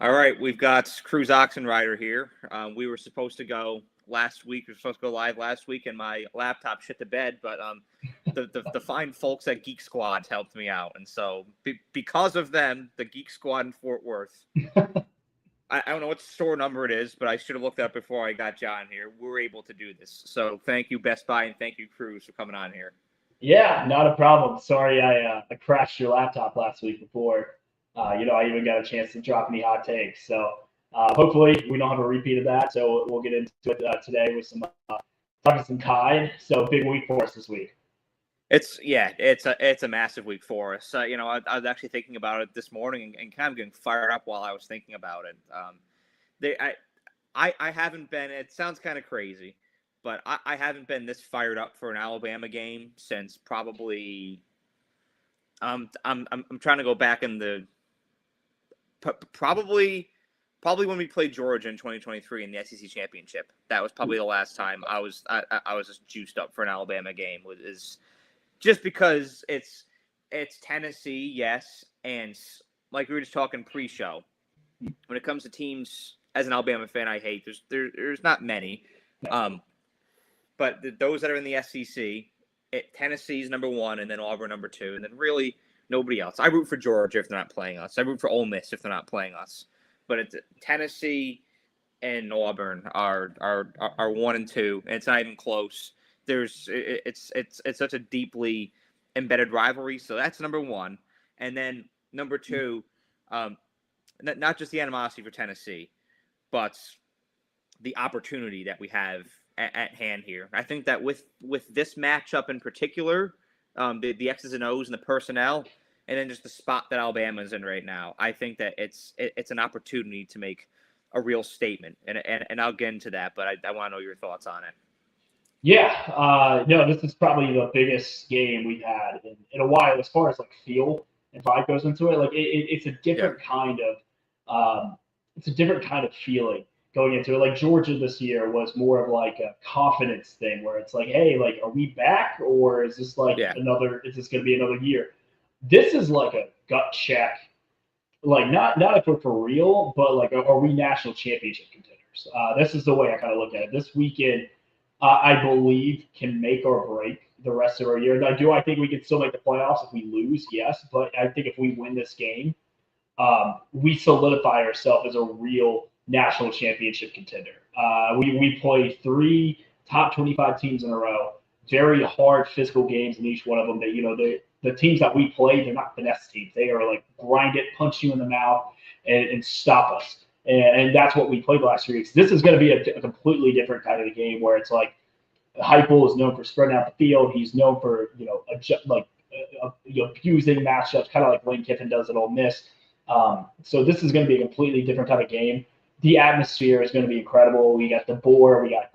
All right, we've got Cruz Oxenreider here. We were supposed to go last week. We were supposed to go live last week, and my laptop shit the bed. But the fine folks at Geek Squad helped me out, and so because of them, the Geek Squad in Fort Worth. I don't know what store number it is, but I should have looked up before I got John here. We were able to do this, so thank you, Best Buy, and thank you, Cruz, for coming on here. Yeah, not a problem. Sorry, I crashed your laptop last week before. I even got a chance to drop any hot takes. So hopefully we don't have a repeat of that. So we'll get into it today with some talking some Kai. So big week for us this week. It's a massive week for us. I was actually thinking about it this morning and kind of getting fired up while I was thinking about it. They, I haven't been. It sounds kind of crazy, but I haven't been this fired up for an Alabama game since probably. I'm trying to go back in the probably when we played Georgia in 2023 in the SEC championship. That was probably the last time I was just juiced up for an Alabama game. Is just because it's Tennessee, yes, and like we were just talking pre-show. When it comes to teams, as an Alabama fan, I hate. There's not many, but those that are in the SEC, Tennessee's number one, and then Auburn number two, and then really nobody else. I root for Georgia if they're not playing us. I root for Ole Miss if they're not playing us. But it's Tennessee and Auburn are 1 and 2, and it's not even close. It's such a deeply embedded rivalry. So that's number one, and then number two, not just the animosity for Tennessee, but the opportunity that we have at hand here. I think that with this matchup in particular, the X's and O's and the personnel, and then just the spot that Alabama's in right now, I think that it's an opportunity to make a real statement, and I'll get into that, but I want to know your thoughts on it. Yeah, no, this is probably the biggest game we've had in a while as far as like feel and vibe goes into it. Like it's a different kind of it's a different kind of feeling going into it. Like Georgia this year was more of like a confidence thing where it's like, hey, like, are we back or is this like another? Is this going to be another year? This is like a gut check. Like not if we're for real, but like are we national championship contenders? This is the way I kind of look at it. This weekend, I believe can make or break the rest of our year. And I think we can still make the playoffs if we lose, yes. But I think if we win this game, we solidify ourselves as a real national championship contender. We play 3 top 25 teams in a row, very hard physical games in each one of them. That the teams that we play, they're not finesse teams. They are like grind it, punch you in the mouth, and stop us. And that's what we played the last 3 weeks. This is going to be a completely different kind of a game where it's like Heupel is known for spreading out the field. He's known for abusing matchups, kind of like Lane Kiffin does at Ole Miss. So this is going to be a completely different type of game. The atmosphere is going to be incredible. We got the Boar, we got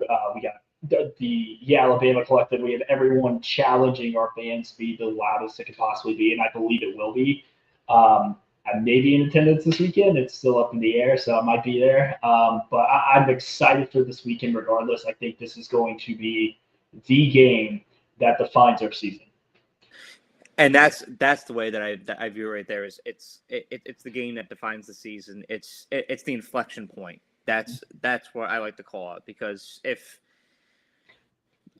the Alabama Collective. We have everyone challenging our fans to be the loudest it could possibly be, and I believe it will be. I may be in attendance this weekend. It's still up in the air, so I might be there. But I'm excited for this weekend regardless. I think this is going to be the game that defines our season. And that's the way that I view it right there. Is it's the game that defines the season. It's the inflection point. That's what I like to call it, because if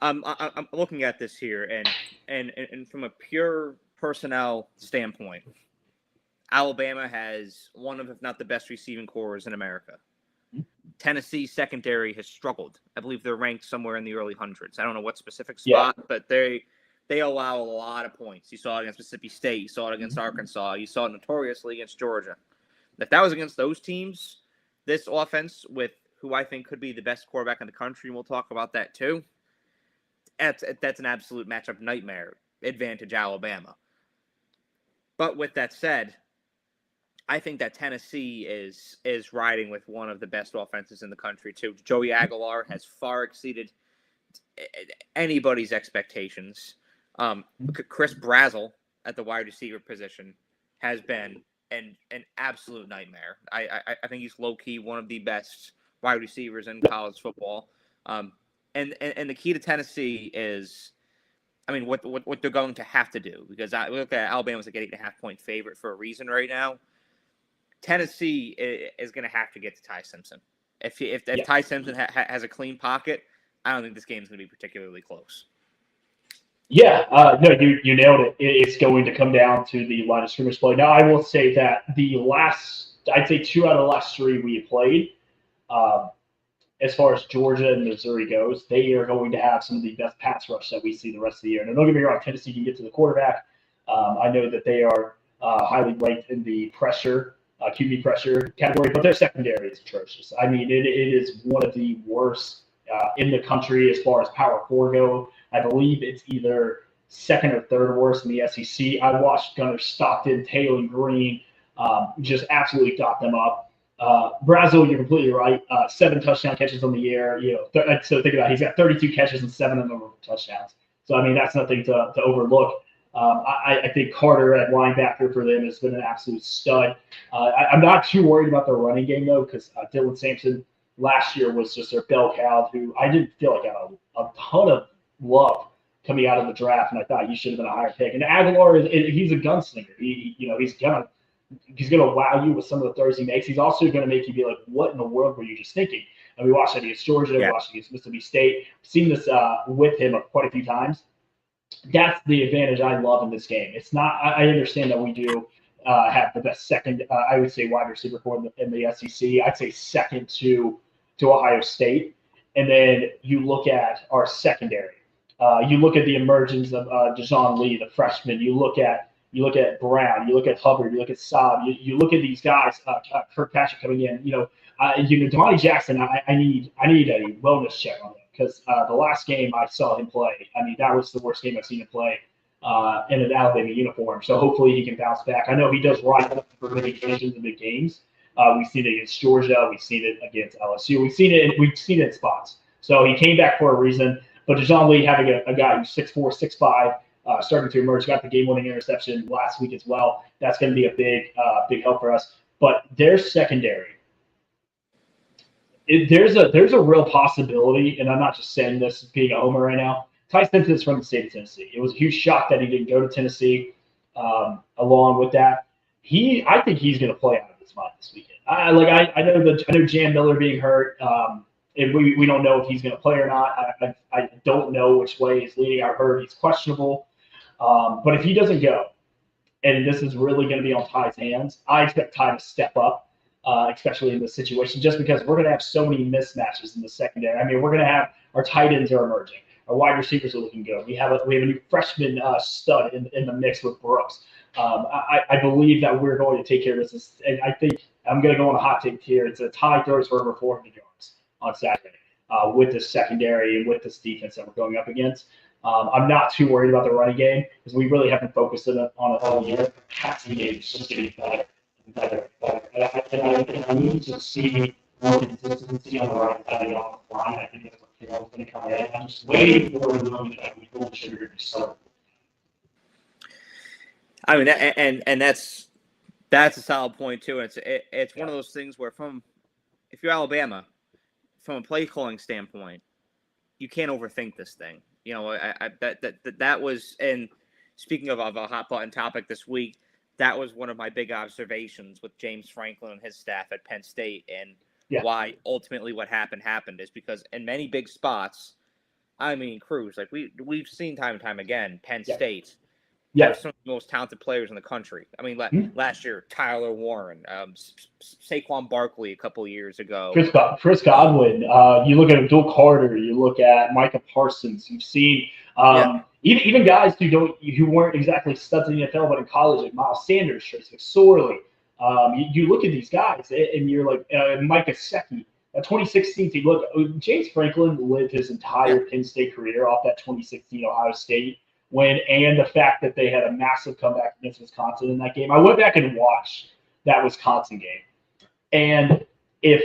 I'm looking at this here and from a pure personnel standpoint, Alabama has one of, if not the best receiving corps in America. Tennessee's secondary has struggled. I believe they're ranked somewhere in the early hundreds. I don't know what specific spot, but they allow a lot of points. You saw it against Mississippi State. You saw it against Arkansas. You saw it notoriously against Georgia. If that was against those teams, this offense with who I think could be the best quarterback in the country, and we'll talk about that too, that's an absolute matchup nightmare. Advantage Alabama. But with that said, I think that Tennessee is riding with one of the best offenses in the country too. Joey Aguilar has far exceeded anybody's expectations. Chris Brazzell at the wide receiver position has been an absolute nightmare. I think he's low key one of the best wide receivers in college football. And the key to Tennessee is, I mean, what they're going to have to do, because I look at Alabama's like an 8.5 point favorite for a reason right now. Tennessee is going to have to get to Ty Simpson. If Yeah. Ty Simpson has a clean pocket, I don't think this game is going to be particularly close. Yeah, no, you nailed it. It's going to come down to the line of scrimmage play. Now, I will say that I'd say 2 out of the last 3 we played, as far as Georgia and Missouri goes, they are going to have some of the best pass rush that we see the rest of the year. Now, don't get me wrong, Tennessee can get to the quarterback. I know that they are highly ranked in the pressure, QB pressure category, but their secondary is atrocious. I mean, it is one of the worst in the country as far as Power 4 go. I believe it's either second or third worst in the SEC. I watched Gunnar Stockton, Taylor Green just absolutely dot them up. Brazil, you're completely right. 7 touchdown catches on the year. So think about it. He's got 32 catches and 7 of them are touchdowns. So I mean that's nothing to overlook. I think Carter at linebacker for them has been an absolute stud. I'm not too worried about their running game though, because Dylan Sampson last year was just their bell cow, who I didn't feel like got a ton of love coming out of the draft, and I thought he should have been a higher pick. And Aguilar he's a gunslinger. He's gonna wow you with some of the throws he makes. He's also gonna make you be like, what in the world were you just thinking? And we watched it against Georgia, we watched it against Mississippi State. We've seen this with him quite a few times. That's the advantage I love in this game. It's not. I understand that we do have the best second. I would say wide receiver core in the SEC. I'd say second to Ohio State. And then you look at our secondary. You look at the emergence of Dejon Lee, the freshman. You look at Brown. You look at Hubbard. You look at Saab. You look at these guys. Kirkpatrick coming in. Damani Jackson. I need a wellness check on him because the last game I saw him play, I mean that was the worst game I've seen him play in an Alabama uniform. So hopefully he can bounce back. I know he does rise up for many occasions in big games. We've seen it against Georgia. We've seen it against LSU. We've seen it in spots. So he came back for a reason. But Dejon Lee having a guy who's 6'4", 6'5", starting to emerge, got the game-winning interception last week as well. That's going to be a big help for us. But their secondary, there's a real possibility, and I'm not just saying this being a homer right now. Ty Simpson is from the state of Tennessee. It was a huge shock that he didn't go to Tennessee. Along with that, I think he's going to play out of his mind this weekend. I know Jan Miller being hurt. And we don't know if he's going to play or not. I don't know which way he's leading. I heard he's questionable. But if he doesn't go, and this is really going to be on Ty's hands, I expect Ty to step up, especially in this situation, just because we're going to have so many mismatches in the secondary. I mean, we're going to have our tight ends are emerging. Our wide receivers are looking good. We have a new freshman stud in the mix with Brooks. I believe that we're going to take care of this. And I think I'm going to go on a hot take here. It's a Ty throws for over 400 yards on Saturday with this secondary and with this defense that we're going up against. I'm not too worried about the running game because we really haven't focused on it all year. Passing game is just getting better and better. And I need to see more consistency on the right side of the offensive line. I think that's what Carroll's going to come in. I'm just waiting for the moment that we pull the trigger to start. I mean, and that's a solid point too. And it's one of those things where if you're Alabama, from a play calling standpoint, you can't overthink this thing. That was, and speaking of a hot button topic this week, that was one of my big observations with James Franklin and his staff at Penn State, and why ultimately what happened is because in many big spots, I mean, Cruz, like we've seen time and time again, Penn State. Have some of the most talented players in the country. I mean, last year, Tyler Warren, Saquon Barkley a couple of years ago. Chris Godwin. You look at Abdul Carter. You look at Micah Parsons. You've seen even guys who weren't exactly studs in the NFL, but in college, like Miles Sanders, Trace McSorley. You look at these guys, and you're like Micah Gesicki. 2016 team. Look, James Franklin lived his entire Penn State career off that 2016 Ohio State win, and the fact that they had a massive comeback against Wisconsin in that game. I went back and watched that Wisconsin game. And if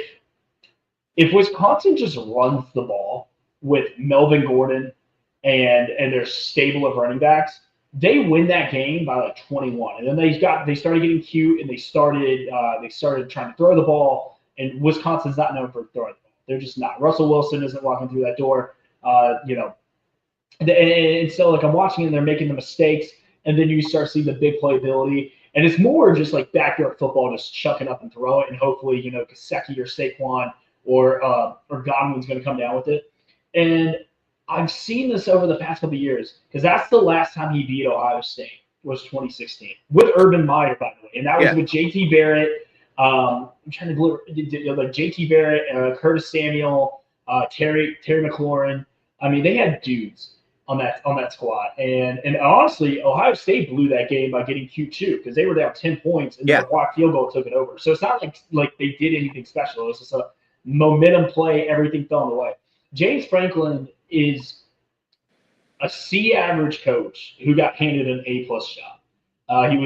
Wisconsin just runs the ball with Melvin Gordon and their stable of running backs, they win that game by like 21. And then they started getting cute and they started trying to throw the ball, and Wisconsin's not known for throwing the ball. They're just not. Russell Wilson isn't walking through that door. And so, like, I'm watching and they're making the mistakes, and then you start seeing the big playability. And it's more just like backyard football, just chuck it up and throw it, and hopefully, Gesicki or Saquon or Godwin's going to come down with it. And I've seen this over the past couple of years because that's the last time he beat Ohio State was 2016 with Urban Meyer, by the way, and that was with J.T. Barrett. I'm trying to like J.T. Barrett, Curtis Samuel, Terry McLaurin. I mean, they had dudes on that squad, and honestly, Ohio State blew that game by getting Q2 because they were down 10 points and the blocked field goal took it over. So it's not like they did anything special. It was just a momentum play. Everything fell in the way. James Franklin is a C average coach who got handed an A+ job.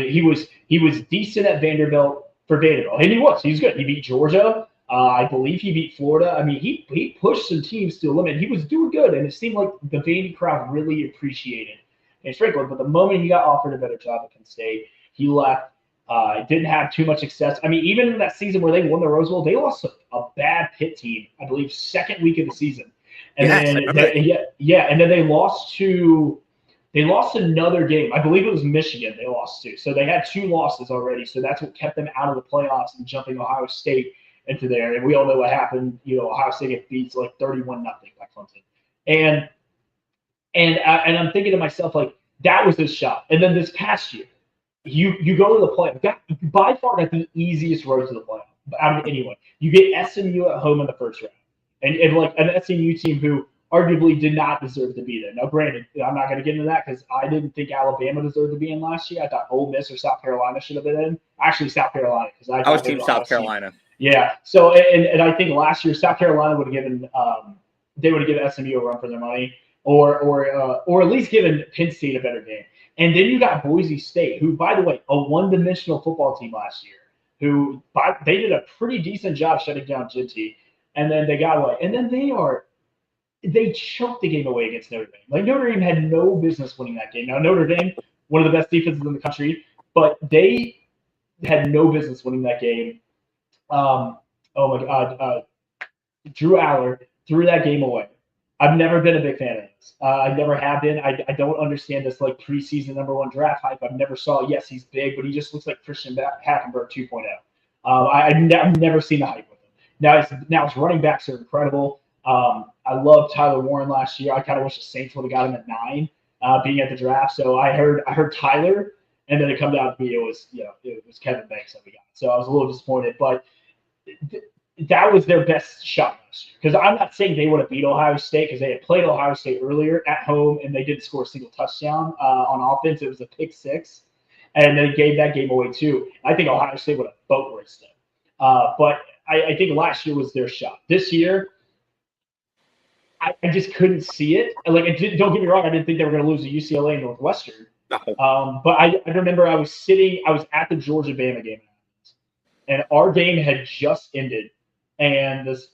He was decent at Vanderbilt for Vanderbilt, and he's good. He beat Georgia. I believe he beat Florida. I mean, he pushed some teams to the limit. He was doing good, and it seemed like the Vandy crowd really appreciated James Franklin. But the moment he got offered a better job at Penn State, he left. Didn't have too much success. I mean, even in that season where they won the Rose Bowl, they lost a bad Pitt team, I believe, second week of the season. And and then they lost another game. I believe it was Michigan they lost to. So they had 2 losses already. So that's what kept them out of the playoffs and jumping Ohio State into there. And we all know what happened. Ohio State gets beat like 31-0 by Clemson. And I'm thinking to myself, like, that was his shot. And then this past year, you go to the playoff. By far, that's the easiest road to the playoff out of anyone. You get SMU at home in the first round. And like an SMU team who arguably did not deserve to be there. Now, granted, I'm not going to get into that because I didn't think Alabama deserved to be in last year. I thought Ole Miss or South Carolina should have been in. Actually, South Carolina because I was Team South Carolina. Yeah. So and I think last year South Carolina would have given they would have given SMU a run for their money, or at least given Penn State a better game. And then you got Boise State, who, by the way, a one-dimensional football team last year, who they did a pretty decent job shutting down Ginty. And then they got away. And then they choked the game away against Notre Dame. Like, Notre Dame had no business winning that game. Now, Notre Dame, one of the best defenses in the country, but they had no business winning that game. Oh, my God. Drew Aller threw that game away. I've never been a big fan of this. I never have been. I don't understand this, like, preseason #1 draft hype. I've never saw, yes, he's big, but he just looks like Christian Hackenberg 2.0. I've never seen the hype with him. Now his running backs are incredible. I loved Tyler Warren last year. I kind of wish the Saints would have got him at 9, being at the draft. So I heard Tyler, and then it come down to me. It was Kevin Banks that we got. So I was a little disappointed, but that was their best shot last year. Because I'm not saying they would have beat Ohio State because they had played Ohio State earlier at home and they didn't score a single touchdown on offense. It was a pick 6, and they gave that game away too. I think Ohio State would have boat raced them. But I think last year was their shot. This year, I just couldn't see it. Like, don't get me wrong, I didn't think they were going to lose to UCLA and Northwestern. No. But I remember I was at the Georgia-Bama game, and our game had just ended, and this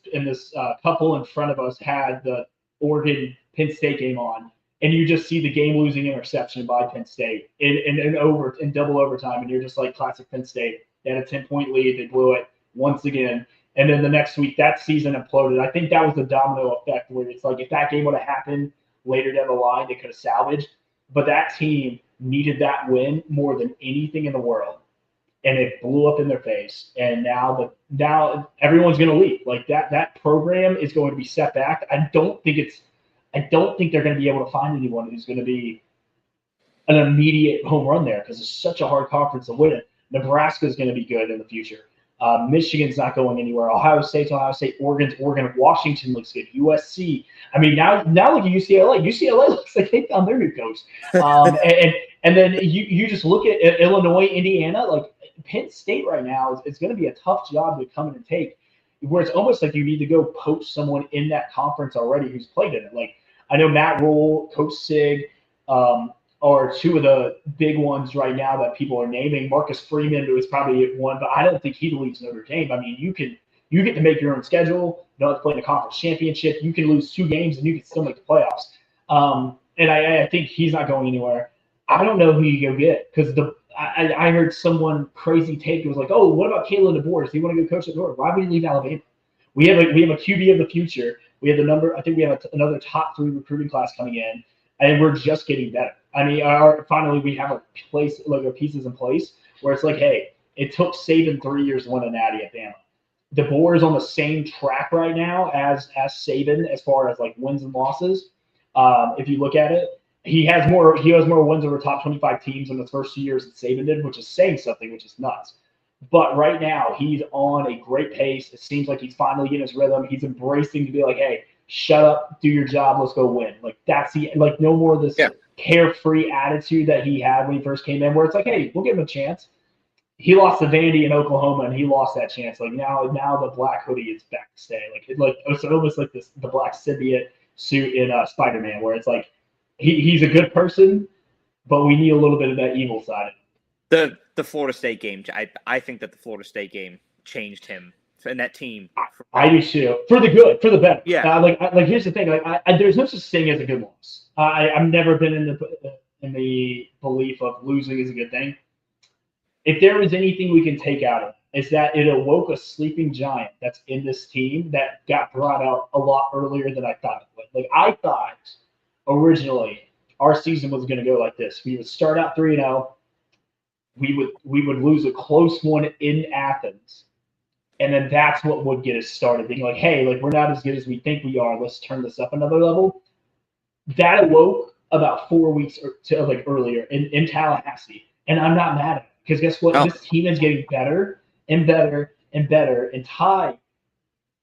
couple in front of us had the Oregon-Penn State game on, and you just see the game-losing interception by Penn State in double overtime, and you're just like, classic Penn State. They had a 10-point lead, they blew it once again. And then the next week, that season imploded. I think that was the domino effect where it's like if that game would have happened later down the line, they could have salvaged. But that team needed that win more than anything in the world, and it blew up in their face. And now everyone's going to leave. Like that program is going to be set back. I don't think they're going to be able to find anyone who's going to be an immediate home run there because it's such a hard conference to win it. Nebraska is going to be good in the future. Michigan's not going anywhere. Ohio State's Ohio State. Oregon's Oregon. Washington looks good. USC. I mean, now look at UCLA. UCLA looks like they found their new coach. And then you just look at Illinois, Indiana. Like Penn State right now, it's going to be a tough job to come in and take, where it's almost like you need to go poach someone in that conference already who's played in it. Like I know Matt Rule, Coach Sig, are two of the big ones right now that people are naming. Marcus Freeman, who is probably one, but I don't think he leaves Notre Dame. I mean, you get to make your own schedule. You don't have to play in the conference championship. You can lose 2 games and you can still make the playoffs. And I think he's not going anywhere. I don't know who you go get because I heard someone crazy take. It was like, oh, what about Kalen DeBoer? Does he want to go coach at North? Why would he leave Alabama? We have a QB of the future. We have the number. I think we have another top 3 recruiting class coming in, and we're just getting better. I mean, finally we have our pieces in place where it's like, hey, it took Saban 3 years to win a natty at Bama. DeBoer is on the same track right now as Saban as far as like wins and losses. If you look at it, he has more wins over top 25 teams in the first 2 years that Saban did, which is saying something, which is nuts. But right now, he's on a great pace. It seems like he's finally getting his rhythm. He's embracing to be like, hey, shut up, do your job, let's go win. Like that's no more of this carefree attitude that he had when he first came in, where it's like, hey, we'll give him a chance. He lost to Vandy in Oklahoma, and he lost that chance. Like now the black hoodie is back to stay. It's almost like the black symbiote suit in Spider-Man, where it's like he's a good person, but we need a little bit of that evil side. The Florida State game, I think that the Florida State game changed him and that team. I do too, for the good, for the better. Yeah. Like here's the thing. There's no such thing as a good loss. I've never been in the belief of losing is a good thing. If there was anything we can take out of it, is that it awoke a sleeping giant that's in this team that got brought out a lot earlier than I thought it would. Like I thought originally our season was going to go like this. We would start out 3-0. We would lose a close one in Athens. And then that's what would get us started. Being like, hey, like we're not as good as we think we are. Let's turn this up another level. That awoke about 4 weeks earlier in Tallahassee. And I'm not mad at it. Because guess what? Oh. This team is getting better and better and better. And Ty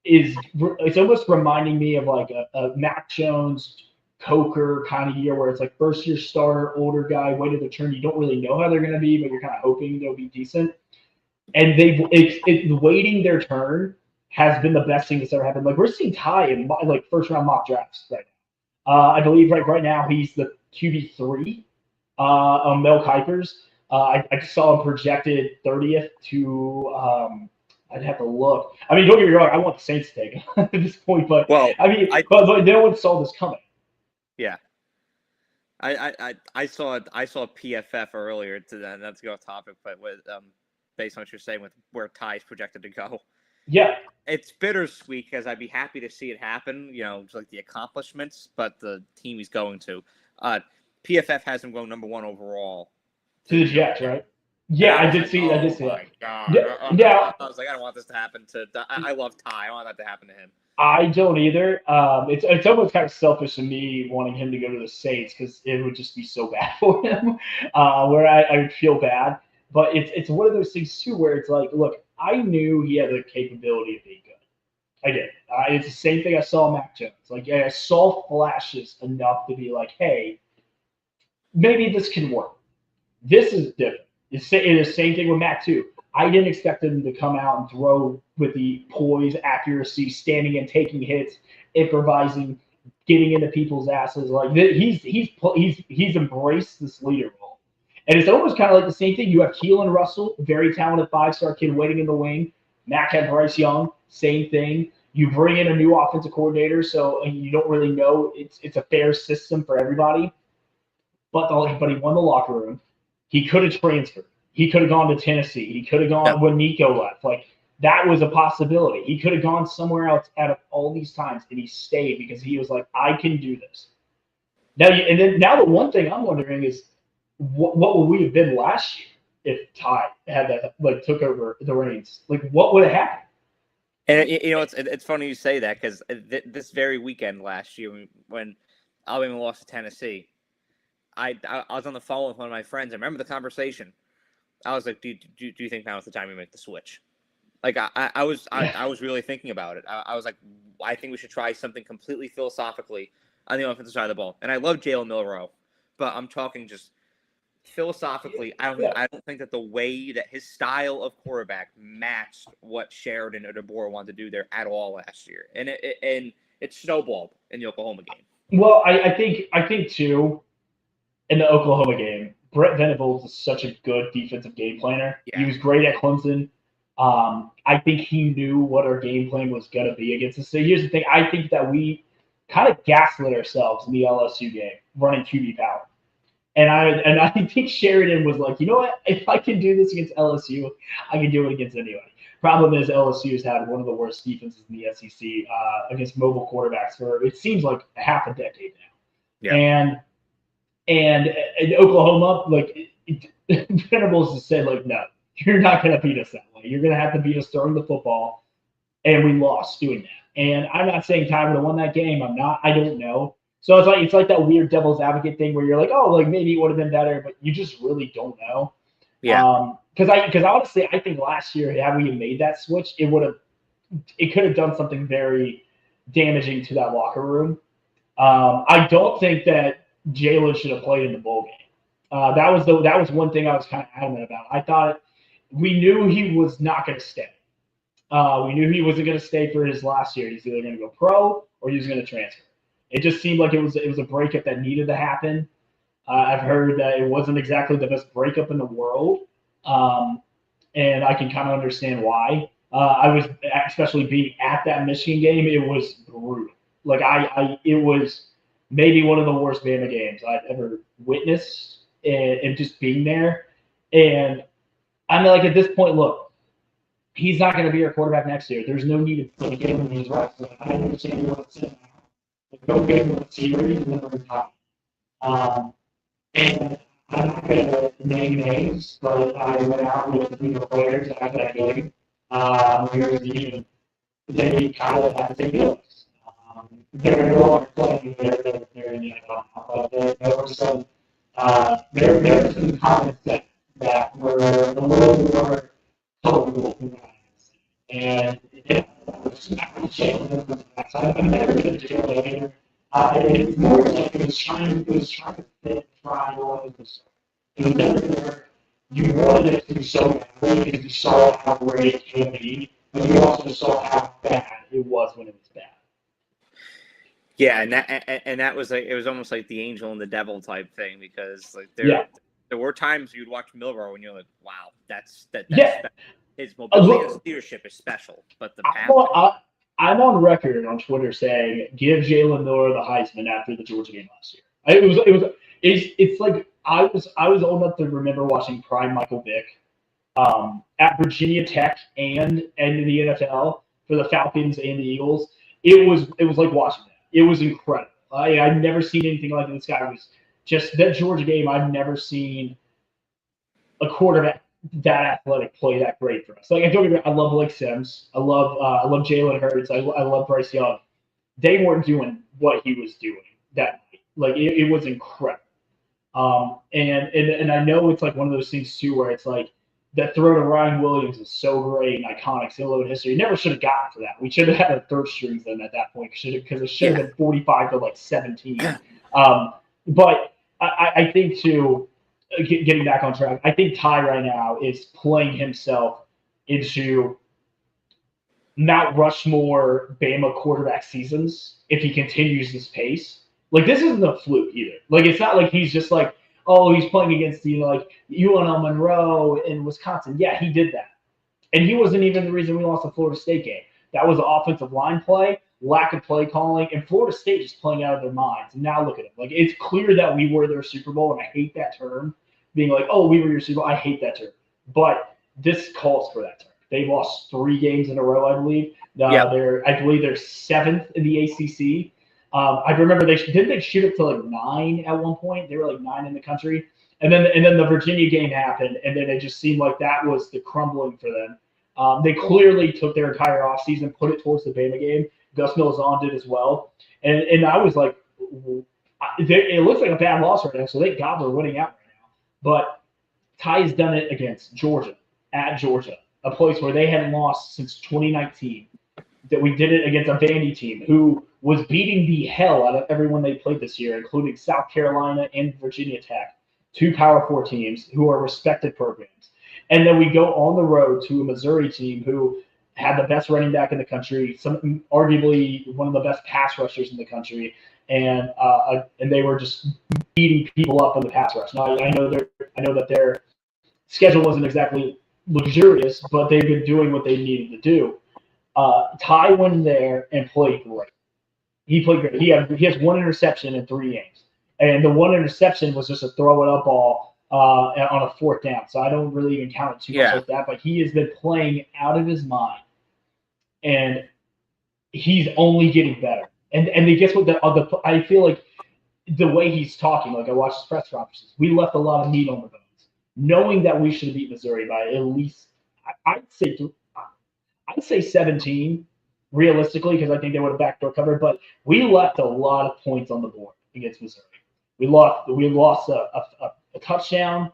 it's almost reminding me of like a Mac Jones, Coker kind of year where it's like first year starter, older guy, waited their turn. You don't really know how they're going to be, but you're kind of hoping they'll be decent. And waiting their turn has been the best thing that's ever happened. Like we're seeing Ty in like first round mock drafts right now. I believe right now he's the QB3 on Mel Kiper's. I just saw him projected 30th to I'd have to look. I mean, don't get me wrong. I want the Saints to take him at this point, but but no one saw this coming. Yeah, I saw PFF earlier today, and that's go off topic, but with based on what you're saying with where Ty's projected to go. Yeah, it's bittersweet because I'd be happy to see it happen. You know, like the accomplishments, but the team he's going to. PFF has him going number 1 overall. To the Jets, right? Yeah, I did see that. God. Yeah. I was like, I don't want this to happen to. I love Ty. I don't want that to happen to him. I don't either. It's almost kind of selfish of me wanting him to go to the Saints because it would just be so bad for him. Where I would feel bad, but it's one of those things too where it's like, look, I knew he had the capability of being good. I did. It's the same thing I saw in Mac Jones. Like, I saw flashes enough to be like, hey, maybe this can work. This is different. It's the same thing with Mac too. I didn't expect him to come out and throw with the poise, accuracy, standing and taking hits, improvising, getting into people's asses. Like he's embraced this leader role, and it's almost kind of like the same thing. You have Keelan Russell, very talented 5-star kid waiting in the wing. Mac had Bryce Young, same thing. You bring in a new offensive coordinator, so you don't really know it's a fair system for everybody. But he won the locker room. He could have transferred. He could have gone to Tennessee. He could have gone when Nico left. Like that was a possibility. He could have gone somewhere else out of all these times, and he stayed because he was like, I can do this. Now the one thing I'm wondering is what would we have been last year if Ty had that took over the reins? Like what would have happened? And it's funny you say that because this very weekend last year when Alabama lost to Tennessee, I was on the phone with one of my friends. I remember the conversation. I was like, do you think now is the time we make the switch? Like I was really thinking about it. I was like, I think we should try something completely philosophically on the offensive side of the ball. And I love Jalen Milroe, but I'm talking just philosophically. I don't think that the way that his style of quarterback matched what Sheridan or DeBoer wanted to do there at all last year, and it snowballed in the Oklahoma game. Well, I think too. In the Oklahoma game, Brett Venables is such a good defensive game planner. Yeah. He was great at Clemson. I think he knew what our game plan was going to be against us. So here's the thing. I think that we kind of gaslit ourselves in the LSU game, running QB power. And I think Sheridan was like, you know what? If I can do this against LSU, I can do it against anybody. Problem is LSU has had one of the worst defenses in the SEC against mobile quarterbacks for, it seems like, half a decade now. Yeah. And in Oklahoma, like Venables has said, like, no, You're not going to beat us that way. You're going to have to beat us throwing the football, and we lost doing that. And I'm not saying Ty would have won that game. I'm not. I don't know. So it's like that weird devil's advocate thing where you're like, oh, like maybe it would have been better, but you just really don't know. Yeah. Because honestly, I think last year, had we made that switch, it could have done something very damaging to that locker room. I don't think that Jalen should have played in the bowl game. That was one thing I was kind of adamant about. I thought we knew he was not going to stay. We knew he wasn't going to stay for his last year. He's either going to go pro or he was going to transfer. It just seemed like it was a breakup that needed to happen. I've heard that it wasn't exactly the best breakup in the world, and I can kind of understand why. I was, especially being at that Michigan game, it was brutal. Like it was maybe one of the worst Bama games I've ever witnessed, and just being there. And I mean, like at this point, look, he's not going to be our quarterback next year. There's no need to give him these reps. Like, I understand what's in. Go give him a series and then retire. And I'm not going to name names, but I went out with the players after that game. They kind of had to take notes. They're no longer playing. They're in the NFL, but there were some comments that were a little more colorful than that. And yeah, I've never been to jail later. It's more like it was trying to fit triangle into the it was everywhere. You wanted it to be so badly because you saw how great it can be, but you also saw how bad it was when it was bad. Yeah, and that was like, it was almost like the angel and the devil type thing, because like there were times you'd watch Milrow and you're like, wow, that's his mobility and leadership is special, but the path. I'm on record on Twitter saying give Jalen Miller the Heisman after the Georgia game last year. It's like I was old enough to remember watching prime Michael Vick at Virginia Tech and in the NFL for the Falcons and the Eagles. It was like watching that. It was incredible. I've never seen anything like it. This guy was just that Georgia game. I've never seen a quarterback that athletic play that great for us. Like, don't get me wrong, I love Blake Sims. I love Jalen Hurts. I love Bryce Young. They weren't doing what he was doing that night. Like it was incredible. And I know it's like one of those things too where it's like that throw to Ryan Williams is so great and iconic, still in history. Never should have gotten for that. We should have had a third strings then at that point because it should have been 45 to like 17. But I think too. Getting back on track, I think Ty right now is playing himself into Mount Rushmore Bama quarterback seasons if he continues this pace. Like, this isn't a fluke either. Like, it's not like he's just like, oh, he's playing against like UNL Monroe in Wisconsin. Yeah, he did that. And he wasn't even the reason we lost the Florida State game. That was offensive line play, lack of play calling, and Florida State just playing out of their minds. And now look at it. Like, it's clear that we were their Super Bowl, and I hate that term. Being like, oh, we were your Super Bowl. I hate that term. But this calls for that term. They lost 3 games in a row, I believe. I believe they're 7th in the ACC. I remember they shoot it to like 9 at one point. They were like 9 in the country. And then the Virginia game happened, and then it just seemed like that was the crumbling for them. They clearly took their entire offseason, put it towards the Bama game. Gus Malzahn did as well. And I was like, it looks like a bad loss right now, so thank God they're winning out. But Ty's done it against Georgia, at Georgia, a place where they hadn't lost since 2019. That we did it against a Vandy team who was beating the hell out of everyone they played this year, including South Carolina and Virginia Tech, 2 Power 4 teams who are respected programs. And then we go on the road to a Missouri team who had the best running back in the country, arguably one of the best pass rushers in the country, and they were just beating people up on the pass rush. Now I know that their schedule wasn't exactly luxurious, but they've been doing what they needed to do. Ty went in there and played great. He played great. He has 1 interception in 3 games, and the 1 interception was just a throw it up ball on a 4th down. So I don't really even count it too much like that. But he has been playing out of his mind, and he's only getting better. And guess what? I feel like the way he's talking, like I watched his press conferences, we left a lot of meat on the bones. knowing that we should beat Missouri by at least, I'd say 17 realistically, because I think they would have backdoor covered. But we left a lot of points on the board against Missouri. We lost a touchdown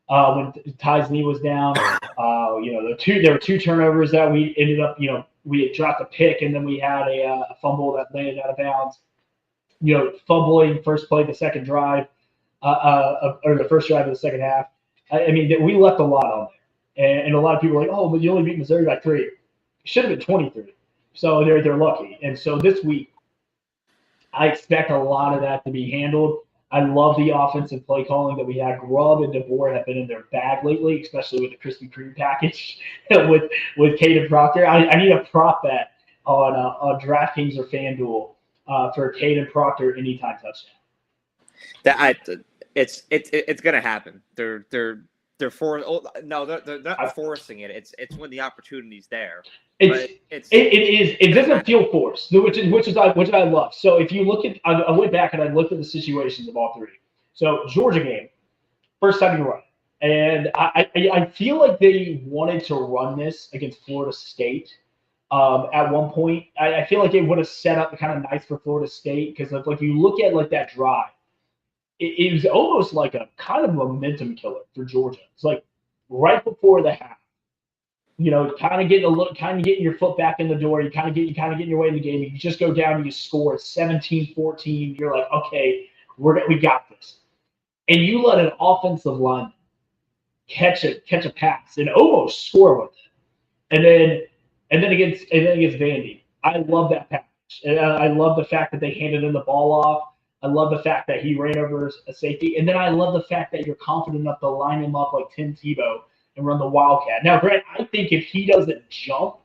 when Ty's knee was down. There were two turnovers that we ended up. We had dropped a pick, and then we had a fumble that landed out of bounds. Fumbling first play, the second drive, or the first drive of the second half. I mean, we left a lot on there, and a lot of people are like, "Oh, but you only beat Missouri by 3." It should have been 23. So they're lucky. And so this week, I expect a lot of that to be handled. I love the offensive play calling that we had. Grubb and DeBoer have been in their bag lately, especially with the Krispy Kreme package with Caden Proctor. I need a prop bet on DraftKings or FanDuel for Caden Proctor anytime touchdown. It's gonna happen. They're not forcing it. It's when the opportunity's there. It doesn't feel forced, which I love. So if you look at, I went back and I looked at the situations of all three. So Georgia game, first time you run, and I feel like they wanted to run this against Florida State. At one point, I feel like it would have set up kind of nice for Florida State because like you look at like that drive, it was almost like a kind of momentum killer for Georgia. It's like right before the half. Kind of getting your foot back in the door. You kind of getting your way in the game. You just go down and you score 17-14. You're like, okay, we got this. And you let an offensive lineman catch a pass and almost score with it. And then against Vandy, I love that package. And I love the fact that they handed him the ball off. I love the fact that he ran over a safety. And then I love the fact that you're confident enough to line him up like Tim Tebow and run the Wildcat. Now, Grant, I think if he doesn't jump,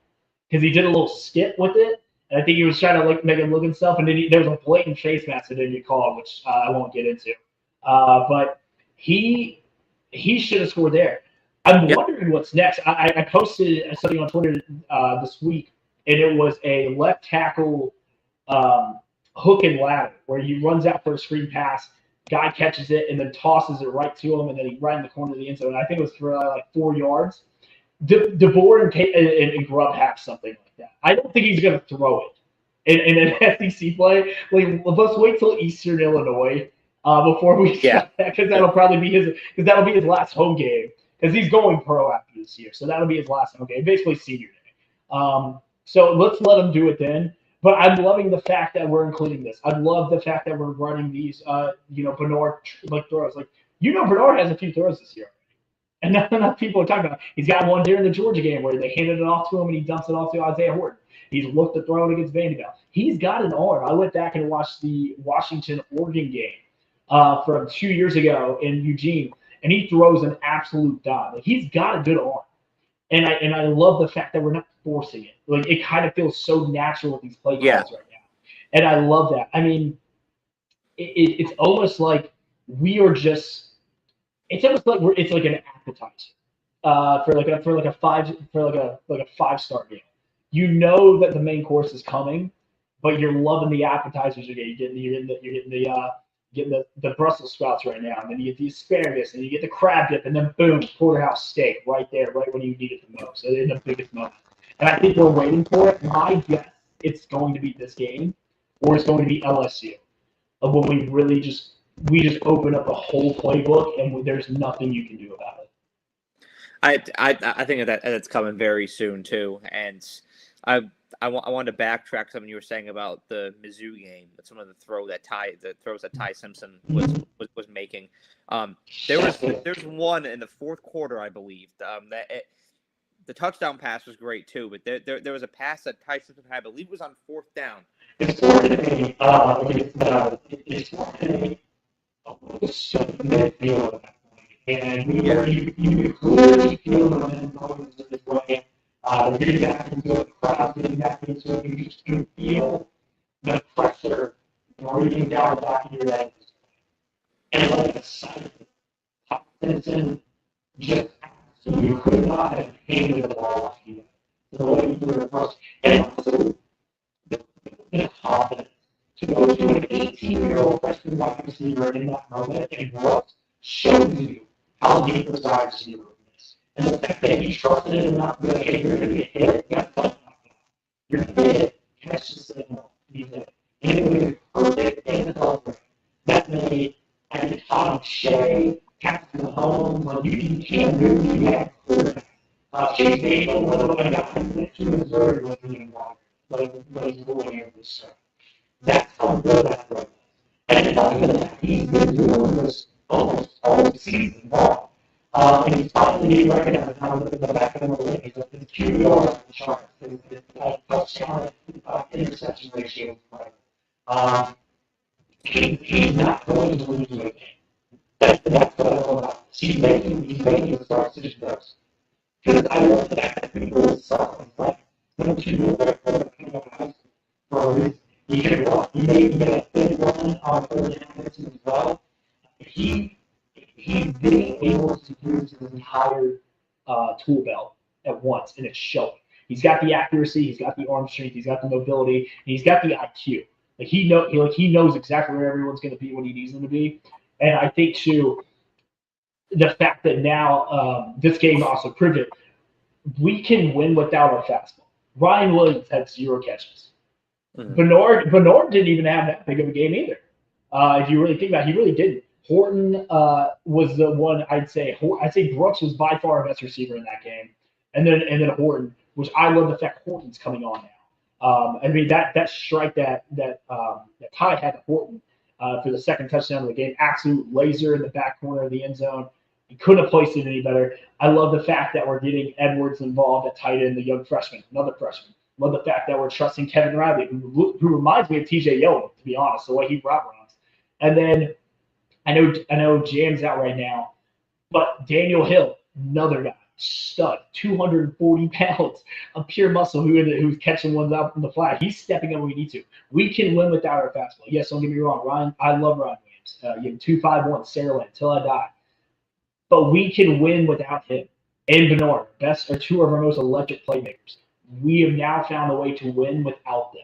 because he did a little skip with it, and I think he was trying to make him look himself, and then there was a blatant face mask that didn't get called, which I won't get into. But he should have scored there. I'm wondering what's next. I posted something on Twitter this week, and it was a left tackle hook and ladder where he runs out for a screen pass. Guy catches it and then tosses it right to him, and then he right in the corner of the end zone. I think it was for like 4 yards. DeBoer and Grubb have something like that. I don't think he's going to throw it in an SEC play. Like, let's wait till Eastern Illinois before we start that, because that'll probably be his last home game, because he's going pro after this year. So that'll be his last home game, basically senior day. So let's let him do it then. But I'm loving the fact that we're including this. I love the fact that we're running these, Bernard like throws. Like, Bernard has a few throws this year, and not enough people are talking about. He's got one during the Georgia game where they handed it off to him and he dumps it off to Isaiah Horton. He's looked to throw it against Vanderbilt. He's got an arm. I went back and watched the Washington-Oregon game from 2 years ago in Eugene, and he throws an absolute dime. Like, he's got a good arm. And I love the fact that we're not forcing it. Like, it kind of feels so natural with these play calls right now. And I love that. I mean, it's almost like we are just. It's almost like it's like an appetizer for a 5-star game. You know that the main course is coming, but you're loving the appetizers you're getting. You're getting the Brussels sprouts right now, and then you get the asparagus, and you get the crab dip, and then boom, porterhouse steak right there, right when you need it the most, in the biggest moment. And I think we're waiting for it. My guess, it's going to be this game, or it's going to be LSU, when we really just open up a whole playbook, and there's nothing you can do about it. I think that it's coming very soon too, and I wanted to backtrack something you were saying about the Mizzou game, some of the throws that Ty Simpson was making. There's one in the fourth quarter, I believe, the touchdown pass was great too, but there was a pass that Ty Simpson had, I believe it was on fourth down. It's 4-8. It's 4-8. So midfield at that point, and you clearly feel the momentum going this way. Getting back into it, the crowd getting back into it, you just can feel the pressure breathing down the back of your head. And like a sight, Simpson just you could not have handed the ball off you. The way you do it first, and also the confidence to go to an 18-year-old freshman wide receiver in that moment and Brooks shows you how deep was wide receiver this. And the fact that he trusted it enough to be like, hey, you're going to get hit, you got to you're going to get hit, catch the signal, he's it. And it was perfect in the telephone. That made, at the time, Shea, Captain Home, like you can't move, you have quarterback. Chase Daniel, when I got to Missouri, was even longer. Like he's going here this show. That's how good that was. And not even that, he's been doing this almost all season long. And he's finally getting recognized now at the back of the league. He's the QBR on the chart. His touchdown interception ratio is right. He's not going to lose the game. That's what I love about this. He's making the start decision throws. Because I love the fact that people suck. It's like, don't you know that for a reason? He could walk. He made a big run on early as well. He's being able to use his entire tool belt at once, and it's showing. He's got the accuracy, he's got the arm strength, he's got the mobility, and he's got the IQ. Like he knows exactly where everyone's going to be when he needs them to be. And I think too, the fact that now this game also proved it, we can win without our fastball. Ryan Williams had 0 catches. Mm-hmm. Bernard didn't even have that big of a game either. If you really think about it, he really didn't. Horton was the one I'd say Brooks was by far our best receiver in that game, and then Horton, which I love the fact Horton's coming on now. I mean that strike that Ty had to Horton for the second touchdown of the game, absolute laser in the back corner of the end zone. He couldn't have placed it any better. I love the fact that we're getting Edwards involved at tight end, the young freshman, another freshman. Love the fact that we're trusting Kevin Riley, who reminds me of TJ Yeldon, to be honest, the way he route runs. And then I know Jam's out right now, but Daniel Hill, another guy, stud, 240 pounds of pure muscle who's catching ones out from the flat. He's stepping up when we need to. We can win without our fastball. Yes, don't get me wrong, Ryan. I love Ryan Williams. You have 251, Saraland, till I die. But we can win without him and Bernard, two of our most electric playmakers. We have now found a way to win without them,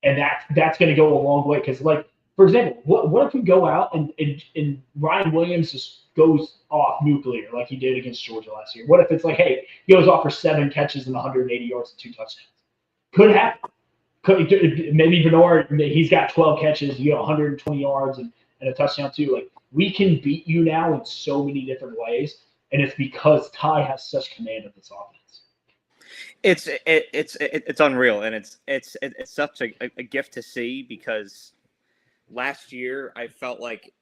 and that's going to go a long way. Because, like, for example, what if we go out and Ryan Williams just goes off nuclear like he did against Georgia last year? What if it's like, hey, he goes off for 7 catches and 180 yards and 2 touchdowns? Could happen. Maybe Bernard, he's got 12 catches, 120 yards and a touchdown too. Like, we can beat you now in so many different ways, and it's because Ty has such command of this offense. It's unreal, and it's such a gift to see, because last year I felt like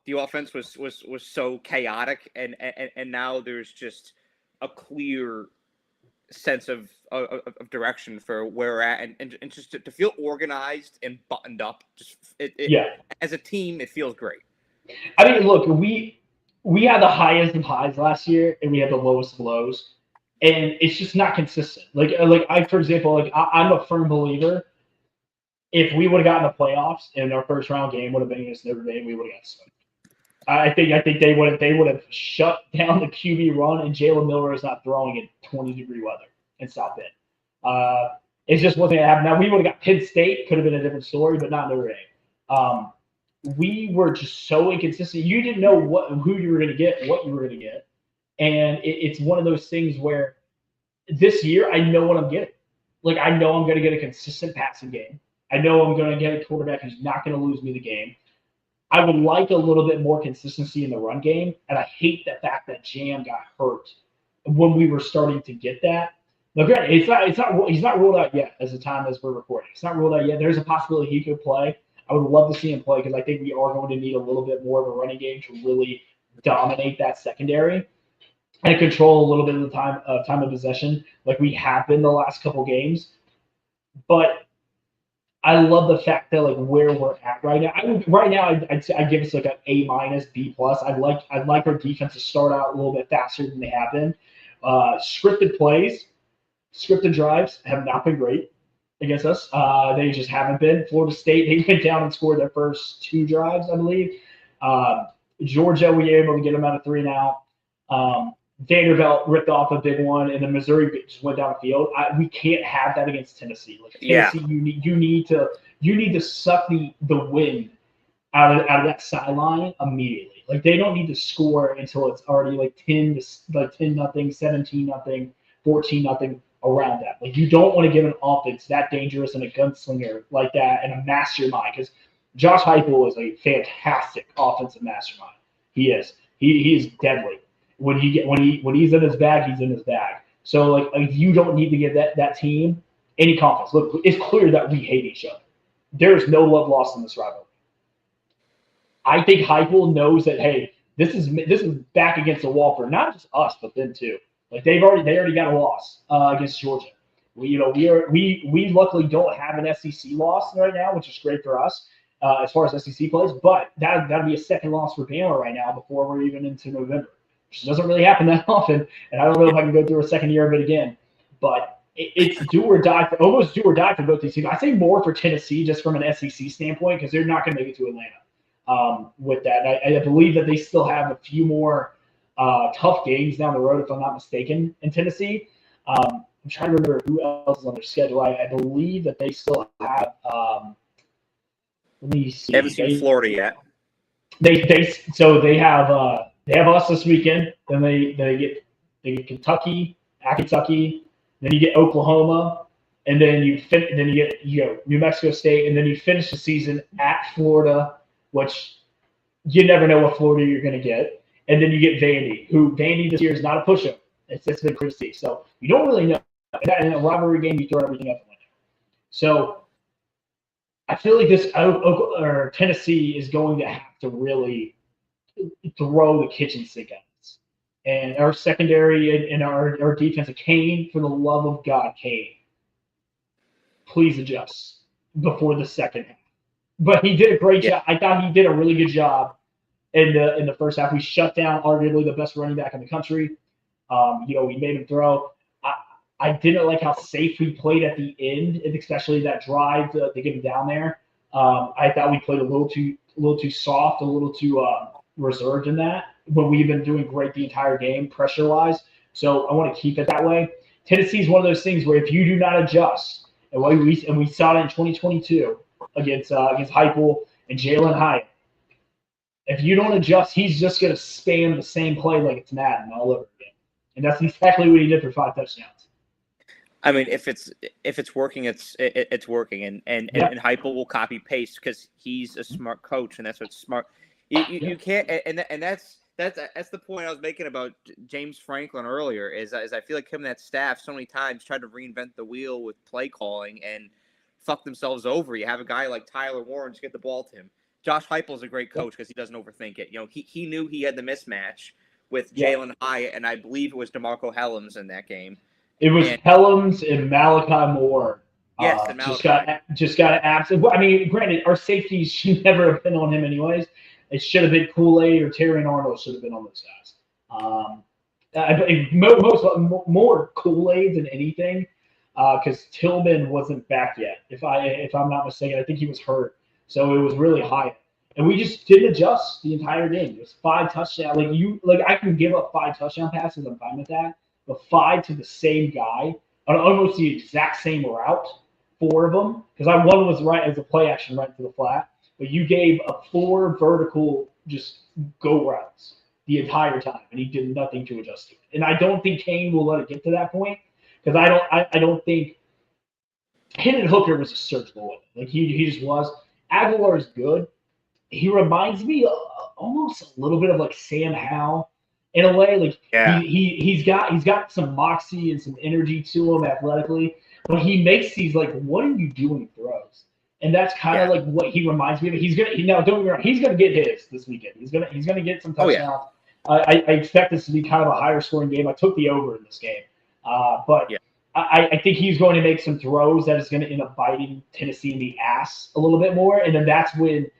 the offense was so chaotic, and now there's just a clear sense of direction for where we're at, and just to feel organized and buttoned up. As a team, it feels great. I mean, look, we had the highest of highs last year, and we had the lowest of lows, and it's just not consistent. For example, I'm a firm believer. If we would have gotten the playoffs and our first round game would have been against Notre Dame, we would have got swept. I think they would have shut down the QB run, and Jalen Miller is not throwing in 20-degree weather in South Bend. It just wasn't going to happen. Now, we would have got Penn State, could have been a different story, but not Notre Dame. We were just so inconsistent. You didn't know who you were going to get, what you were going to get. And it's one of those things where this year I know what I'm getting. Like, I know I'm going to get a consistent passing game. I know I'm going to get a quarterback who's not going to lose me the game. I would like a little bit more consistency in the run game, and I hate the fact that Jam got hurt when we were starting to get that. Now, granted, he's not ruled out yet as the time as we're recording. It's not ruled out yet. There's a possibility he could play. I would love to see him play, because I think we are going to need a little bit more of a running game to really dominate that secondary and control a little bit of the time of possession like we have been the last couple games. But I love the fact that, like, where we're at right now. I'd give us like an A-, B+. I'd like our defense to start out a little bit faster than they have been. Scripted plays, scripted drives have not been great against us. They just haven't been. Florida State, they went down and scored their first 2 drives, I believe. Georgia, we were able to get them out of 3 now. Vanderbilt ripped off a big one, and then Missouri just went down the field. We can't have that against Tennessee. Like, Tennessee, you need to suck the wind out of that sideline immediately. Like they don't need to score until it's already like 10-0, 17-0, 14-0 around that. Like you don't want to give an offense that dangerous and a gunslinger like that and a mastermind because Josh Heupel is a fantastic offensive mastermind. He is. He is deadly. When he's in his bag, he's in his bag. So like you don't need to give that team any confidence. Look, it's clear that we hate each other. There is no love lost in this rivalry. I think Heupel knows that hey, this is back against the wall for not just us but them too. Like they already got a loss against Georgia. We luckily don't have an SEC loss right now, which is great for us as far as SEC plays. But that'd be a second loss for Bama right now before we're even into November, which doesn't really happen that often. And I don't know if I can go through a second year of it again. But it's almost do or die for both these teams. I say more for Tennessee just from an SEC standpoint because they're not going to make it to Atlanta with that. I believe that they still have a few more tough games down the road, if I'm not mistaken, in Tennessee. I'm trying to remember who else is on their schedule. I believe that they still have. Let me see. They haven't seen Florida yet. They have us this weekend. Then they get Kentucky, at Kentucky. Then you get Oklahoma, and then you get New Mexico State, and then you finish the season at Florida, which you never know what Florida you're going to get. And then you get Vandy, who Vandy this year is not a push-up. It's been pretty steep. So you don't really know. In a rivalry game, you throw everything out the window. So I feel like this Tennessee is going to have to really throw the kitchen sink at us. And our secondary and our defensive, Kane, for the love of God, Kane, please adjust before the second half. But he did a great job. I thought he did a really good job in the first half. We shut down arguably the best running back in the country. We made him throw. I didn't like how safe we played at the end, especially that drive to get him down there. I thought we played a little too soft, a little too reserved in that. But we've been doing great the entire game, pressure-wise. So I want to keep it that way. Tennessee is one of those things where if you do not adjust, and we saw it in 2022 against Heupel and Jalen Hyatt, if you don't adjust, he's just going to spam the same play like it's Madden all over again. And that's exactly what he did for 5 touchdowns. I mean, if it's working, it's working, and Heupel will copy paste because he's a smart coach, and that's what's smart. You can't, and that's the point I was making about James Franklin earlier. Is I feel like him and that staff so many times tried to reinvent the wheel with play calling and fuck themselves over. You have a guy like Tyler Warren just get the ball to him. Josh Heupel's a great coach because he doesn't overthink it. He knew he had the mismatch with Jalen Hyatt, and I believe it was DeMarco Hellams in that game. It was Hellams and Malachi Moore. Yes, and Malachi. Just got absent. I mean, granted, our safeties should never have been on him anyways. It should have been Kool-Aid or Terry Arnold should have been on those guys. More Kool-Aid than anything because Tillman wasn't back yet. If I'm not mistaken, I think he was hurt. So it was really high. And we just didn't adjust the entire game. It was 5 touchdowns. I can give up 5 touchdown passes. I'm fine with that. But 5 to the same guy on almost the exact same route, 4 of them, because one was right as a play action right to the flat, but you gave 4 vertical just go routes the entire time, and he did nothing to adjust to it. And I don't think Kane will let it get to that point because I don't think Hendon Hooker was a surgical one. Like he just was. Aguilar is good. He reminds me almost a little bit of like Sam Howell. In a way, he's got some moxie and some energy to him athletically, but he makes these like, what are you doing throws? And that's kind of like what he reminds me of. Don't get me wrong, he's gonna get his this weekend. He's gonna get some touchdowns. I expect this to be kind of a higher scoring game. I took the over in this game, but I think he's going to make some throws that is going to end up biting Tennessee in the ass a little bit more, and then that's when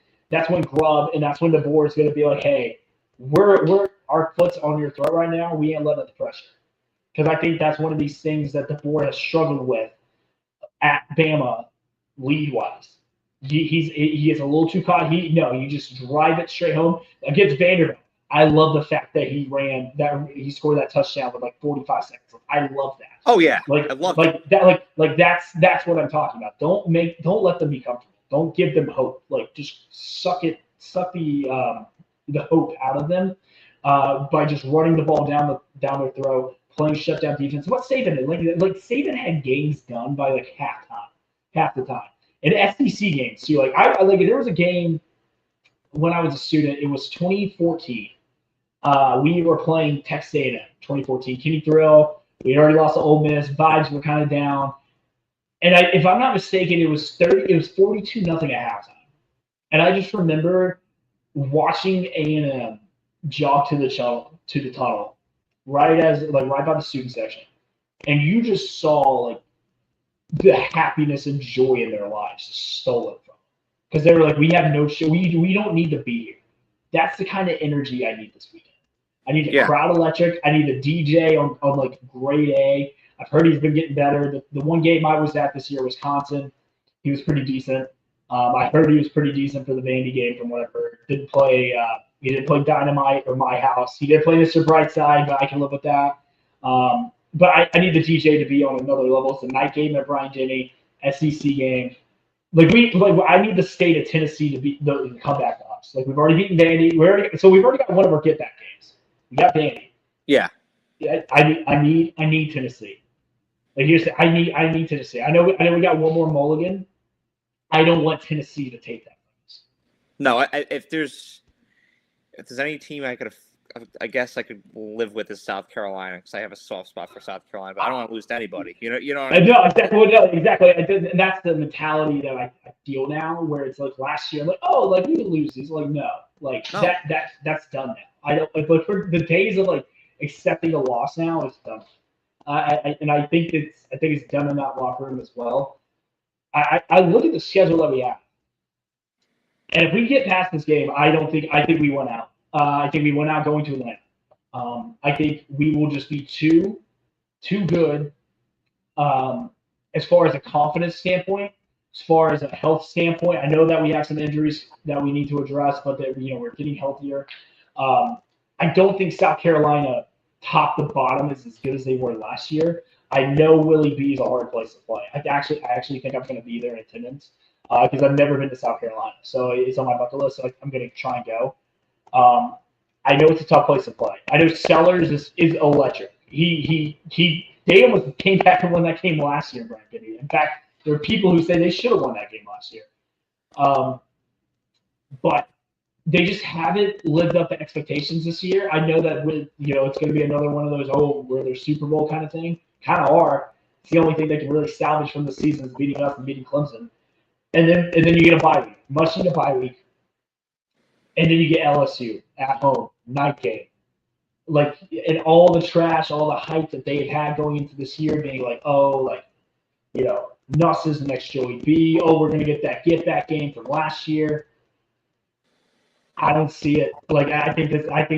Grubb and that's when the board's going to be like, hey, we're our foot's on your throat right now. We ain't letting up the pressure. Because I think that's one of these things that the board has struggled with at Bama lead-wise. He is a little too caught. You just drive it straight home. Against Vanderbilt, I love the fact that he scored that touchdown with like 45 seconds. I love that. Oh yeah, I love that. That's what I'm talking about. Don't let them be comfortable. Don't give them hope. Like just suck the the hope out of them by just running the ball down their throat, playing shutdown defense. What Saban did, like Saban had games done by like half the time. And SEC games too. Like I like there was a game when I was a student. It was 2014. We were playing Texas A&M 2014. Kenny Thrill. We had already lost to Ole Miss. Vibes were kind of down. And if I'm not mistaken, it was 42-0 at halftime. And I just remember watching A&M jog to the tunnel, right by the student section, and you just saw like the happiness and joy in their lives just stolen from them because they were like, we have no show, we don't need to be here. That's the kind of energy I need this weekend. I need a crowd electric. I need a DJ on like grade A. I've heard he's been getting better. The one game I was at this year, Wisconsin, he was pretty decent. I heard he was pretty decent for the Vandy game from what I've heard. He didn't play Dynamite or My House. He did play Mr. Brightside, but I can live with that. But I need the DJ to be on another level. It's a night game at Bryant-Denny, SEC game. I need the state of Tennessee to come back to us. Like we've already beaten Vandy. We've already got one of our get back games. We got Vandy. Yeah. I need Tennessee. Like you said, I need Tennessee. I know we got one more mulligan. I don't want Tennessee to take that. No, if there's any team I guess I could live with is South Carolina because I have a soft spot for South Carolina, but I don't want to lose to anybody. You know. What I mean? No, exactly. And that's the mentality that I feel now, where it's like last year, like we can lose these. Like no, that's done now. I don't like for the days of like accepting a loss now, it's done. I think it's done in that locker room as well. I look at the schedule that we have, and if we get past this game, I think we went out. I think we went out going to Atlanta. I think we will just be too good as far as a confidence standpoint, as far as a health standpoint. I know that we have some injuries that we need to address, but that we're getting healthier. I don't think South Carolina top to bottom is as good as they were last year. I know Willie B is a hard place to play. I actually think I'm going to be there in attendance because I've never been to South Carolina, so it's on my bucket list. So I'm going to try and go. I know it's a tough place to play. I know Sellers is electric. He almost came back and won that game last year, Brian Kennedy. In fact, there are people who say they should have won that game last year. But they just haven't lived up to expectations this year. I know that it's going to be another one of those where they're Super Bowl kind of thing. Kind of are. It's the only thing they can really salvage from the season is beating us and beating Clemson. And then you get a bye week. Much need a bye week. And then you get LSU at home, night game. And all the trash, all the hype that they've had going into this year being Nuss is the next Joey B. We're going to get that game from last year. I don't see it. I think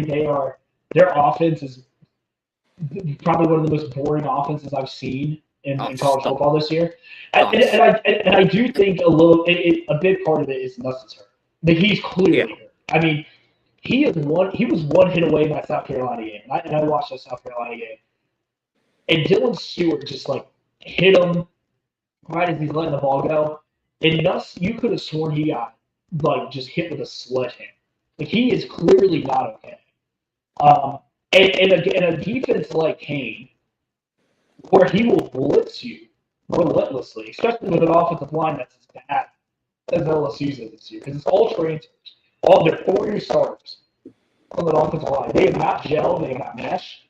their offense is probably one of the most boring offenses I've seen in college football this year. And I do think a big part of it is Nuss's hurt. He's clearly hurt. I mean, he was one hit away in that South Carolina game, and I watched that South Carolina game. And Dylan Stewart just hit him right as he's letting the ball go. And Nuss, you could have sworn he got just hit with a sledgehammer. He is clearly not okay. And a defense like Kane, where he will blitz you relentlessly, especially with an offensive line that's as bad as LSU's this year, because it's all transfers. All their 4-year starters on that offensive line. They have not gelled, they have not meshed.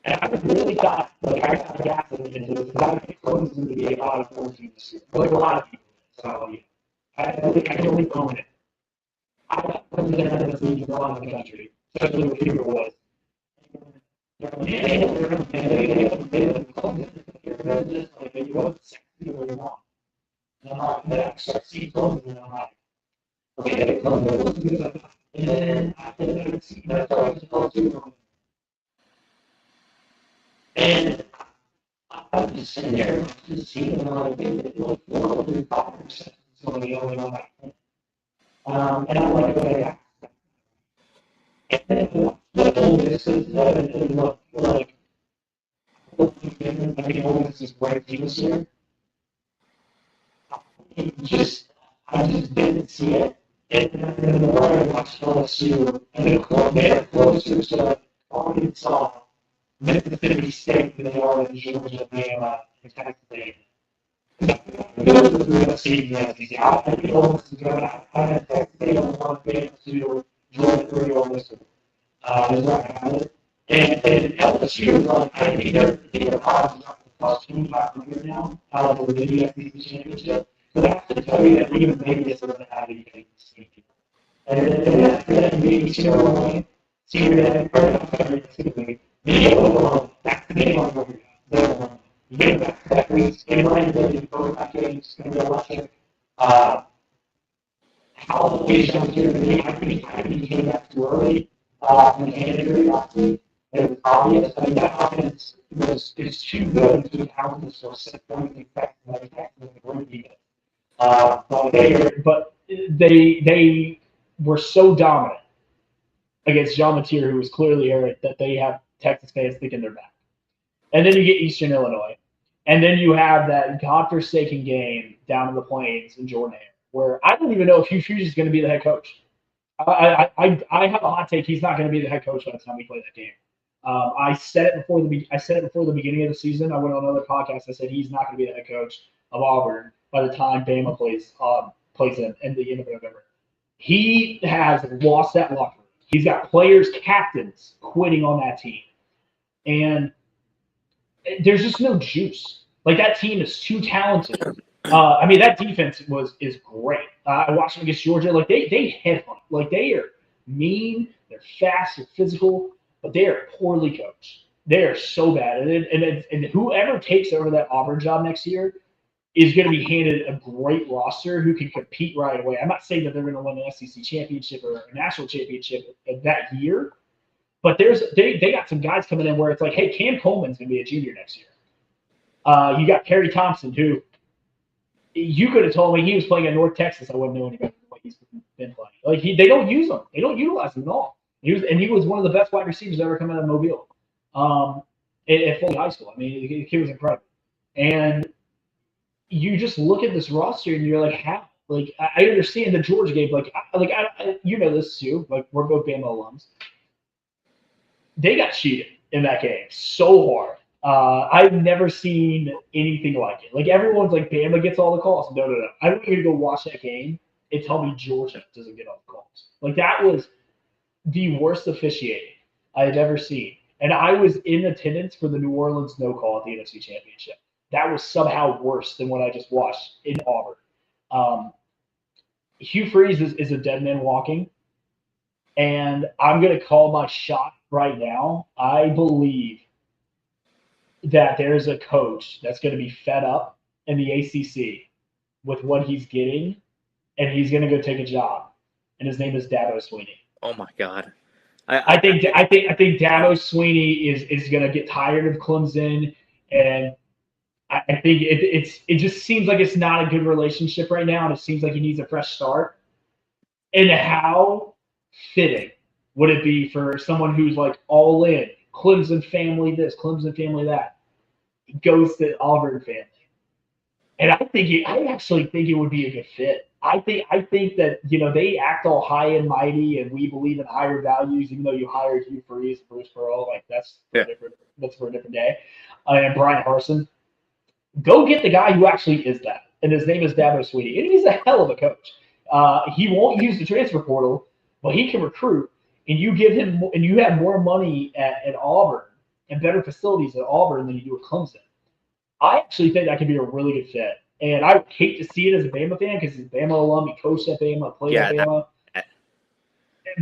And I really thought, I got gas into this, because I think Clemson to be a lot of 14 this year. A lot of people. So, I can only own it. I got Clemson out of this league a lot in the country, especially with Fever was. And I'm just sitting there just seeing how they did it, 4 or 5%. It's only the only one I think. And I'm like, okay. And then the oldest is and look like I think oldest is right this year. I just didn't see it. And then the one I watched LSU, and they're closer to Arkansas, Mississippi State than they are in Georgia, Bama, and Texas A&M. Those are the real seeds in the SEC. I think Ole Miss is going to have Texas A&M 1, Bama 2, Georgia 3, Ole Miss 4. Is what I have it. And LSU, I think they're probably plus 2,500 now out of the SEC championship. So that's to tell you that even Vegas doesn't have anything to speak to. And then maybe Illinois, senior day, excuse me, maybe Illinois, that's the game on the you get back to that week, in line with the quarterback games, it's going to be electric. How the Phillies don't do it, I think he came back too early. From the hand injury last week, it was obvious. I mean, that offense is too good to keep houses for 6 points in Texas. Like Texas is a great defense. But they were so dominant against John Mateer, who was clearly arrogant, that they have Texas fans thinking they're back. And then you get Eastern Illinois. And then you have that godforsaken game down in the Plains in Jordan, where I don't even know if Hugh Freeze is going to be the head coach. I have a hot take. He's not going to be the head coach by the time we play that game. I said it before the beginning of the season. I went on another podcast. I said he's not going to be the head coach of Auburn by the time Bama plays in the end of November. He has lost that locker room. He's got players, captains quitting on that team, and there's just no juice. Like that team is too talented. I mean, that defense is great. I watched them against Georgia. Like they headhunt. Like they are mean. They're fast. They're physical. But they are poorly coached. They are so bad. And whoever takes over that Auburn job next year is going to be handed a great roster who can compete right away. I'm not saying that they're going to win an SEC championship or a national championship that year, but they got some guys coming in where it's like, hey, Cam Coleman's going to be a junior next year. You got Kerry Thompson, who you could have told me he was playing at North Texas. I wouldn't know any better than what he's been playing. Like they don't use him. They don't utilize him at all. He was one of the best wide receivers ever come out of Mobile at Foley High School. I mean, the kid was incredible. And you just look at this roster and you're like, how? Like I understand the Georgia game. You know this too. Like we're both Bama alums. They got cheated in that game so hard. I've never seen anything like it. Like everyone's like, Bama gets all the calls. No. I don't even go watch that game and tell me Georgia doesn't get all the calls. Like that was the worst officiating I had ever seen. And I was in attendance for the New Orleans no call at the NFC Championship. That was somehow worse than what I just watched in Auburn. Hugh Freeze is a dead man walking. And I'm going to call my shot right now. I believe that there's a coach that's going to be fed up in the ACC with what he's getting, and he's going to go take a job. And his name is Dabo Swinney. Oh my God! I think Dabo Swinney is going to get tired of Clemson, and I think it just seems like it's not a good relationship right now, and it seems like he needs a fresh start. And how fitting would it be for someone who's like all in, Clemson family this, Clemson family that, goes to Auburn family? And I actually think it would be a good fit. I think that, they act all high and mighty, and we believe in higher values, even though you hired Hugh Freeze, Bruce Pearl, like that's for a different day. And Brian Harsin. Go get the guy who actually is that, and his name is Dabo Swinney. And he's a hell of a coach. He won't use the transfer portal, but he can recruit. And you give him, and you have more money at Auburn and better facilities at Auburn than you do at Clemson. I actually think that could be a really good fit. And I would hate to see it as a Bama fan because he's a Bama alum. He coached at Bama, played at Bama.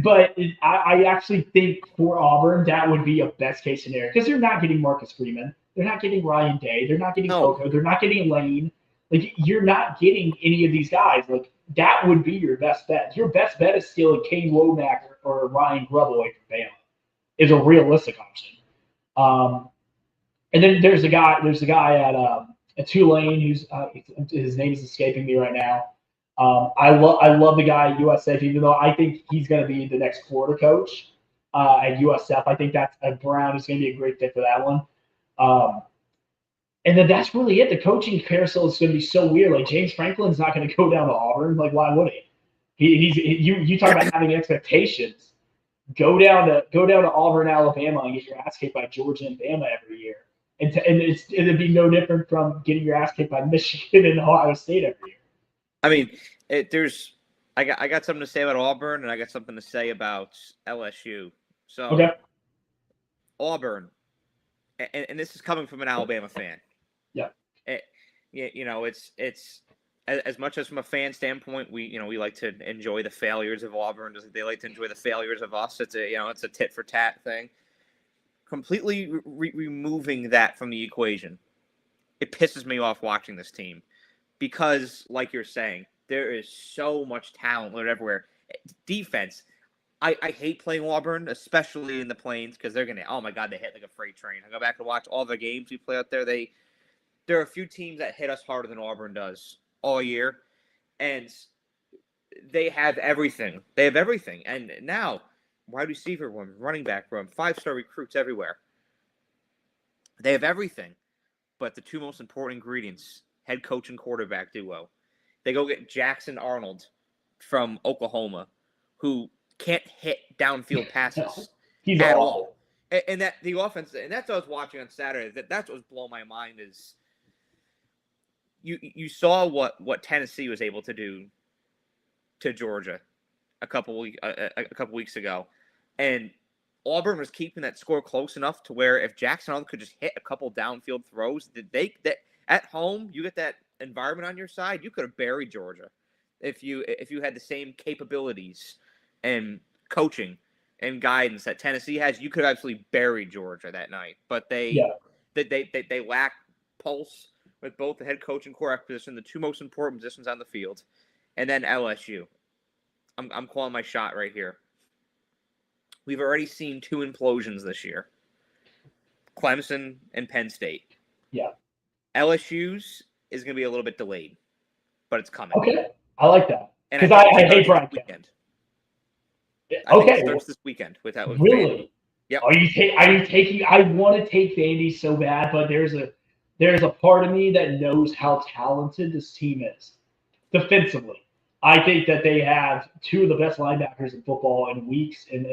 But I actually think for Auburn, that would be a best case scenario because they're not getting Marcus Freeman. They're not getting Ryan Day. They're not getting Coco. They're not getting Lane. Like, you're not getting any of these guys. Like, that would be your best bet. Your best bet is stealing Kane Womack or Ryan Grubb away from Bama. Is a realistic option. And then there's a guy at Tulane who's his name is escaping me right now. I love the guy at USF, even though I think he's going to be the next Florida coach at USF. I think that's Brown is going to be a great fit for that one. And then that's really it. The coaching carousel is going to be so weird. Like, James Franklin's not going to go down to Auburn. Like, why would he? You talk about having expectations. Go down to Auburn, Alabama, and get your ass kicked by Georgia and Bama every year, and it'd be no different from getting your ass kicked by Michigan and Ohio State every year. I mean, I got something to say about Auburn, and I got something to say about LSU. So, okay. Auburn, and this is coming from an Alabama fan. Yeah. It's as much as from a fan standpoint, we like to enjoy the failures of Auburn. They like to enjoy the failures of us. It's a tit for tat thing. Completely removing that from the equation, it pisses me off watching this team because, like you're saying, there is so much talent everywhere. Defense, I hate playing Auburn, especially in the Plains, because they're gonna. Oh my God, they hit like a freight train. I go back and watch all the games we play out there. There are a few teams that hit us harder than Auburn does all year, and they have everything. They have everything, and now wide receiver room, running back room, 5-star recruits everywhere. They have everything, but the two most important ingredients: head coach and quarterback duo. They go get Jackson Arnold from Oklahoma, who can't hit downfield passes He's at awful. all. And that the offense, and that's what I was watching on Saturday. That's what was blowing my mind is you saw what Tennessee was able to do to Georgia a couple weeks ago, and Auburn was keeping that score close enough to where if Jackson Arnold could just hit a couple downfield throws, that at home you get that environment on your side, you could have buried Georgia if you had the same capabilities and coaching and guidance that Tennessee has. You could have absolutely buried Georgia that night, but they lack pulse with both the head coach and quarterback position, the two most important positions on the field, and then LSU. I'm calling my shot right here. We've already seen two implosions this year: Clemson and Penn State. Yeah. LSU's is going to be a little bit delayed, but it's coming. Okay, I like that because I hate Brian Kelly. I think it starts this weekend with that. Really? Yep. Are you taking? I want to take Vandy so bad, but there's a part of me that knows how talented this team is defensively. I think that they have two of the best linebackers in football in Weeks and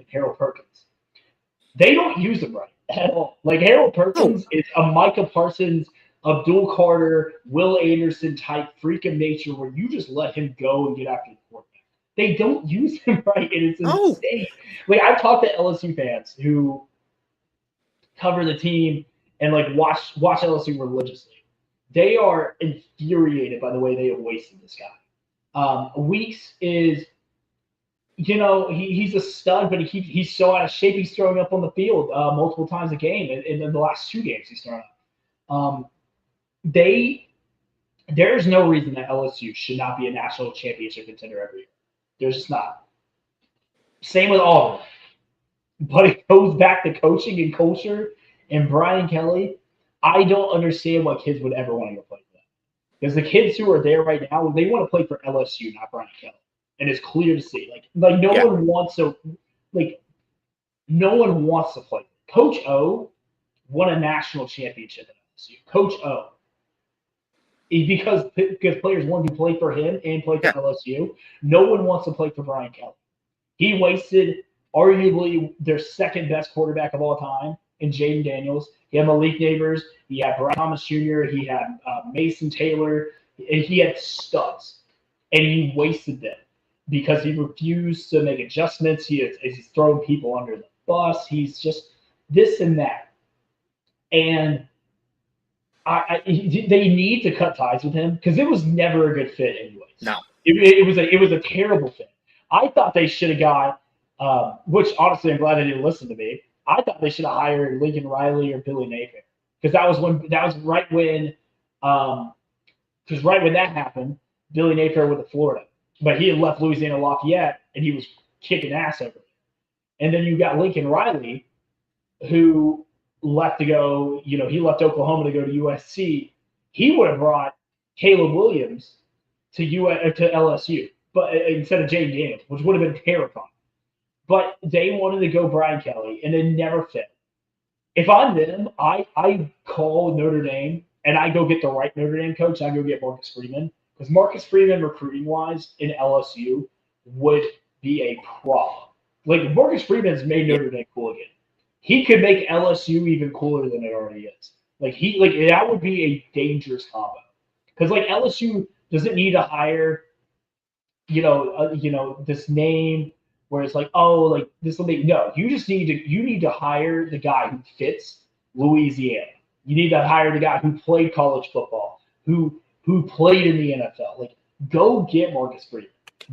Harold Perkins. They don't use them right at all. Like Harold Perkins is a Micah Parsons, Abdul Carter, Will Anderson type freak of nature where you just let him go and get after the quarterback. They don't use him right, and it's insane. Like I've talked to LSU fans who cover the team and like watch LSU religiously. They are infuriated by the way they have wasted this guy. Weeks is, he's a stud, but he's so out of shape. He's throwing up on the field multiple times a game, and in the last two games he's thrown up. There's no reason that LSU should not be a national championship contender every year. There's just not. Same with Auburn. But it goes back to coaching and culture and Brian Kelly. I don't understand why kids would ever want to go play for them. Because the kids who are there right now, they want to play for LSU, not Brian Kelly. And it's clear to see. Like no one wants to play. Coach O won a national championship at LSU. Coach O. Because players want to play for him and play for LSU, no one wants to play for Brian Kelly. He wasted arguably their second best quarterback of all time in Jaden Daniels. He had Malik Neighbors. He had Brian Thomas Jr. He had Mason Taylor. And he had studs. And he wasted them because he refused to make adjustments. He's throwing people under the bus. He's just this and that. And they need to cut ties with him because it was never a good fit anyways. No. It was a terrible fit. I thought they should have got, which honestly I'm glad they didn't listen to me. I thought they should have hired Lincoln Riley or Billy Napier because that was right when that happened. Billy Napier went to Florida, but he had left Louisiana Lafayette and he was kicking ass over it. And then you got Lincoln Riley, who left to go. He left Oklahoma to go to USC. He would have brought Caleb Williams to LSU, but instead of Jaden Daniels, which would have been terrifying. But they wanted to go Brian Kelly, and it never fit. If I'm them, I call Notre Dame, and I go get the right Notre Dame coach. I go get Marcus Freeman, because Marcus Freeman, recruiting-wise, in LSU would be a problem. Like, Marcus Freeman has made Notre Dame cool again. He could make LSU even cooler than it already is. That would be a dangerous combo. Because LSU doesn't need to hire, this name where it's this will make no. You need to hire the guy who fits Louisiana. You need to hire the guy who played college football, who played in the NFL. Go get Marcus Freeman.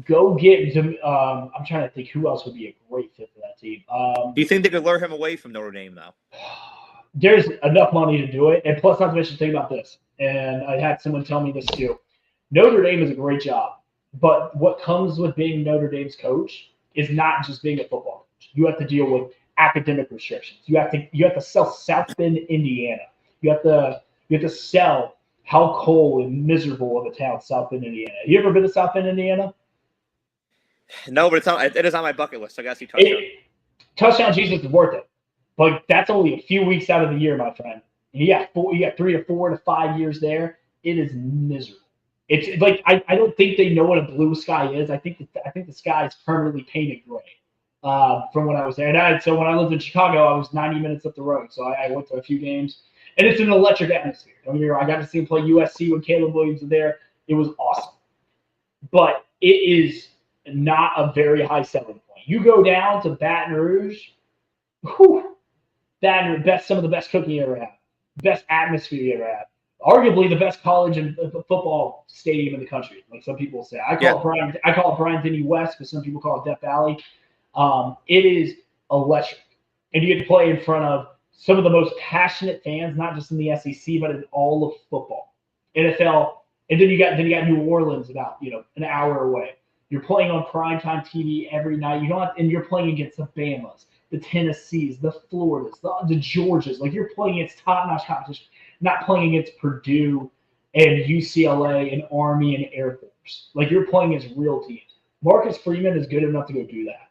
Go get I'm trying to think who else would be a great fit for that team. Do you think they could lure him away from Notre Dame though? There's enough money to do it, and plus, not to mention, think about this. And I had someone tell me this too. Notre Dame is a great job, but what comes with being Notre Dame's coach is not just being a football coach. You have to deal with academic restrictions. You have to sell South Bend, Indiana. You have to sell how cold and miserable of a town South Bend, Indiana. You ever been to South Bend, Indiana? No, but it is on my bucket list. I guess you touched it. Touchdown Jesus is worth it. But that's only a few weeks out of the year, my friend. You got 3 to 4 to 5 years there. It is miserable. It's I don't think they know what a blue sky is. I think the sky is permanently painted gray. From when I was there, and so when I lived in Chicago, I was 90 minutes up the road. So I went to a few games, and it's an electric atmosphere. I got to see him play USC when Caleb Williams was there. It was awesome, but it is not a very high selling point. You go down to Baton Rouge, some of the best cooking you ever had, best atmosphere you ever had, arguably the best college and football stadium in the country. Like some people say, I call it Bryant-Denny West, but some people call it Death Valley. It is electric, and you get to play in front of some of the most passionate fans, not just in the SEC, but in all of football, NFL, and then you got New Orleans about an hour away. You're playing on primetime TV every night. And you're playing against the Bamas, the Tennessees, the Floridas, the Georgias. You're playing against top-notch competition, not playing against Purdue and UCLA and Army and Air Force. You're playing against real teams. Marcus Freeman is good enough to go do that,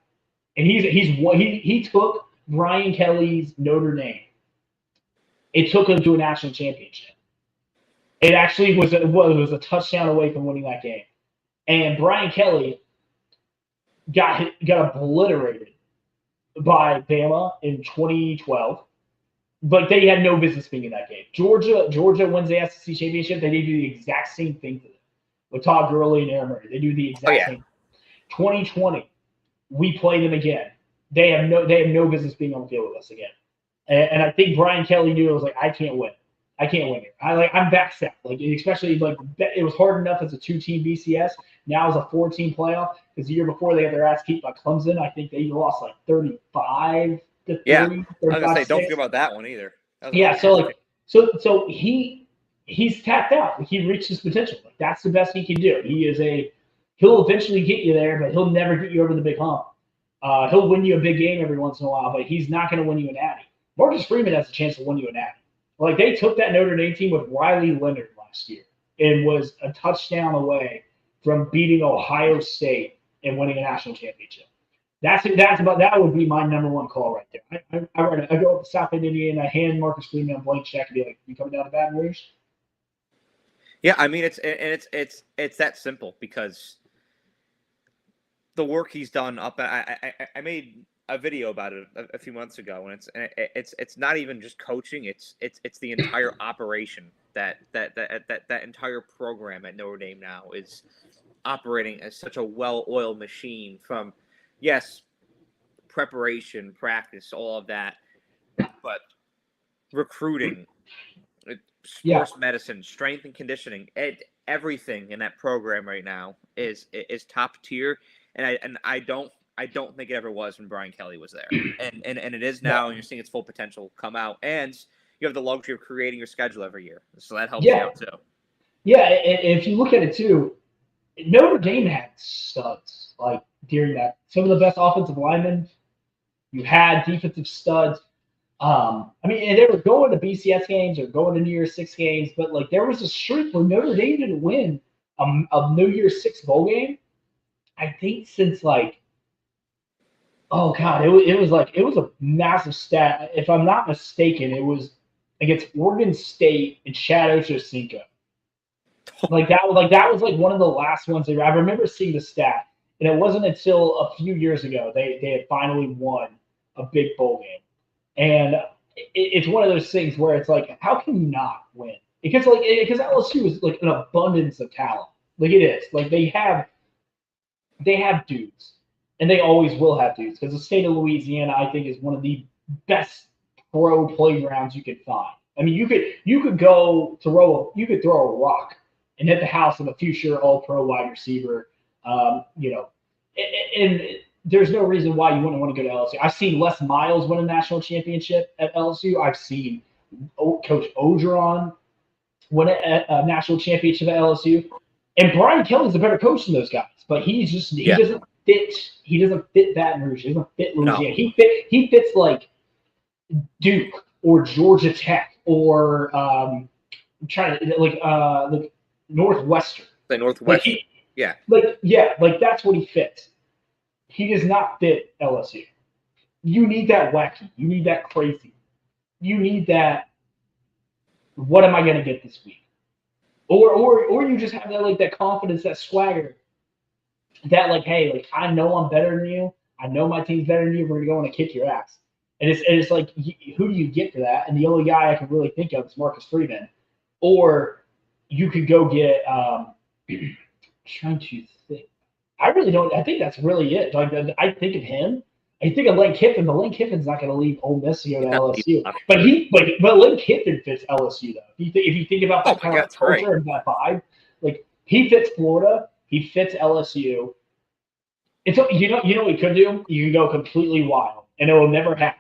and he took Brian Kelly's Notre Dame. It took him to a national championship. It actually was a touchdown away from winning that game. And Brian Kelly got obliterated by Bama in 2012. They had no business being in that game. Georgia wins the SEC championship. They do the exact same thing to them with Todd Gurley and Aaron Murray. They do the exact same. 2020, we play them again. They have no business being on the field with us again. And I think Brian Kelly knew. It was I can't win. I can't win here. I'm backset. Especially it was hard enough as a 2-team BCS. Now as a 4-team playoff, because the year before they had their ass kicked by Clemson. I think they lost 35 to 30. Yeah, I was gonna say, don't forget about that one either. Yeah, so he's tapped out. He reached his potential. That's the best he can do. He'll eventually get you there, but he'll never get you over the big hump. He'll win you a big game every once in a while, but he's not going to win you an Natty. Marcus Freeman has a chance to win you an Natty. They took that Notre Dame team with Riley Leonard last year and was a touchdown away from beating Ohio State and winning a national championship. That would be my number one call right there. I go up to South Bend, Indiana, hand Marcus Freeman a blank check and be like, "You coming down to Baton Rouge?" Yeah, I mean it's that simple because the work he's done up. I made a video about it a few months ago, and it's not even just coaching. It's the entire operation that entire program at Notre Dame now is operating as such a well-oiled machine from, yes, preparation, practice, all of that, but recruiting, sports medicine, strength and conditioning, everything in that program right now is top tier, and I don't think it ever was when Brian Kelly was there, and it is now, and you're seeing its full potential come out, and you have the luxury of creating your schedule every year, so that helps you out too. Yeah, and if you look at it too, Notre Dame had studs during that. Some of the best offensive linemen. You had defensive studs. And they were going to BCS games or going to New Year's Six games, but there was a streak where Notre Dame didn't win a New Year's Six bowl game. I think since it was a massive stat. If I'm not mistaken, it was against Oregon State and Chad Ochocinco. That was like one of the last ones. I remember seeing the stat, and it wasn't until a few years ago they had finally won a big bowl game, and it's one of those things where it's like, how can you not win? Because LSU is like an abundance of talent. Like it is. Like they have dudes, and they always will have dudes. Because the state of Louisiana, I think, is one of the best pro playgrounds you could find. I mean, you could throw a rock and hit the house of a future All Pro wide receiver. And there's no reason why you wouldn't want to go to LSU. I've seen Les Miles win a national championship at LSU. I've seen Coach Ogeron win a national championship at LSU. And Brian Kelly's a better coach than those guys, but he doesn't fit Baton Rouge. He doesn't fit Louisiana. No. He fits like Duke or Georgia Tech or like Northwestern. The Northwestern. That's what he fits. He does not fit LSU. You need that wacky. You need that crazy. You need that. What am I going to get this week? Or you just have that confidence, that swagger, that hey, I know I'm better than you. I know my team's better than you. We're going to kick your ass. And it's like, who do you get for that? And the only guy I can really think of is Marcus Freeman. Or you could go get trying to think. I really don't. I think that's really it. I think of him. I think of Lane Kiffin, but Lane Kiffin's not going to leave Ole Miss to go to LSU. But Lane Kiffin fits LSU though. If you think about that kind of culture and that vibe, he fits Florida, he fits LSU. It's what he could do. You can go completely wild, and it will never happen.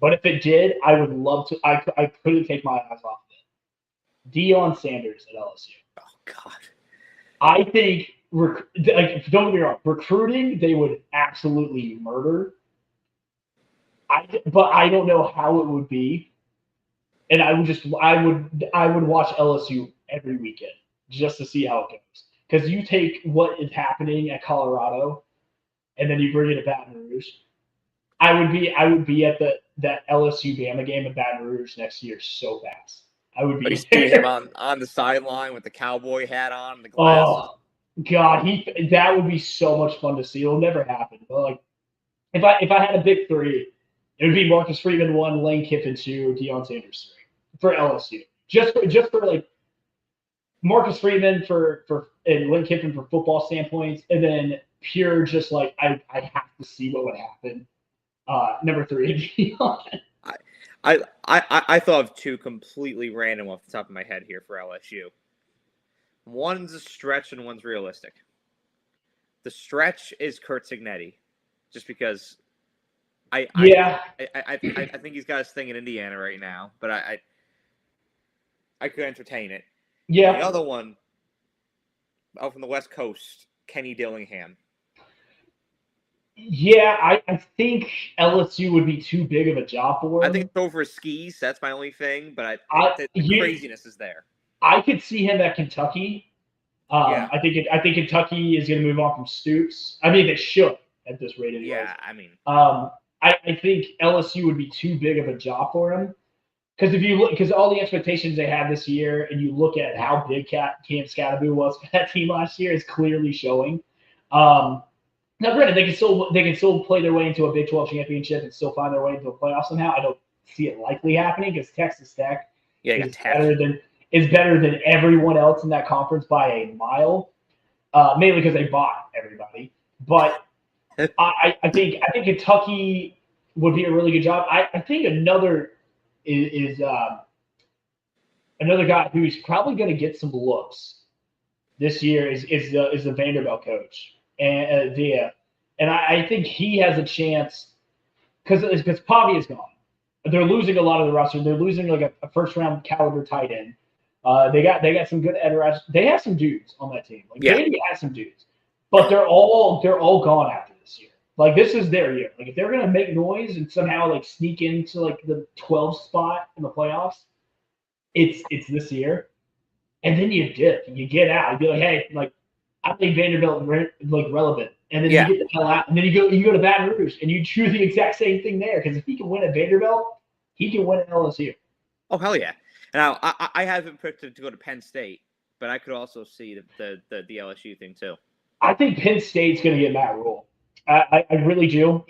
But if it did, I would love to. I couldn't take my eyes off of it. Deion Sanders at LSU. Oh God. I think. Don't get me wrong. Recruiting, they would absolutely murder. But I don't know how it would be, and I would watch LSU every weekend just to see how it goes. Because you take what is happening at Colorado, and then you bring it to Baton Rouge. I would be at that LSU Bama game in Baton Rouge next year so fast. I would be. You see him on the sideline with the cowboy hat on and the glasses. Oh. God, that would be so much fun to see. It'll never happen. But if I had a big three, it would be Marcus Freeman 1, Lane Kiffin 2, Deion Sanders 3 for LSU. Just for Marcus Freeman and Lane Kiffin for football standpoints, and then pure just I have to see what would happen. Number 3, Deion. I thought of two completely random off the top of my head here for LSU. One's a stretch and one's realistic. The stretch is Kurt Signetti, just because I think he's got his thing in Indiana right now, but I could entertain it. Yeah. The other one, out from the West Coast, Kenny Dillingham. Yeah, I think LSU would be too big of a job for him. I think it's over his skis. That's my only thing, but the craziness is there. I could see him at Kentucky. I think Kentucky is going to move on from Stoops. I mean, they should at this rate. Anyways. Yeah, I mean, I think LSU would be too big of a job for him because all the expectations they had this year, and you look at how big Camp Scatterboo was for that team last year, is clearly showing. Now, granted, they can still play their way into a Big 12 championship and still find their way into a playoff somehow. I don't see it likely happening because Texas Tech is better than everyone else in that conference by a mile, mainly because they bought everybody. But I think Kentucky would be a really good job. I think another is another guy who's probably going to get some looks this year is the Vanderbilt coach and Dia, and I think he has a chance because Pavi is gone. They're losing a lot of the roster. They're losing a first round caliber tight end. They got some good edge rush. They have some dudes on that team. Vandy has some dudes, but they're all gone after this year. This is their year. If they're gonna make noise and somehow sneak into the 12th spot in the playoffs, it's this year. And then you dip and you get out. You'd be like, hey, I think Vanderbilt relevant. And then you get the hell out. And then you go to Baton Rouge and you do the exact same thing there because if he can win at Vanderbilt, he can win at LSU. Oh hell yeah! Now I have him picked to go to Penn State, but I could also see the LSU thing too. I think Penn State's going to get Matt Rule. I really do.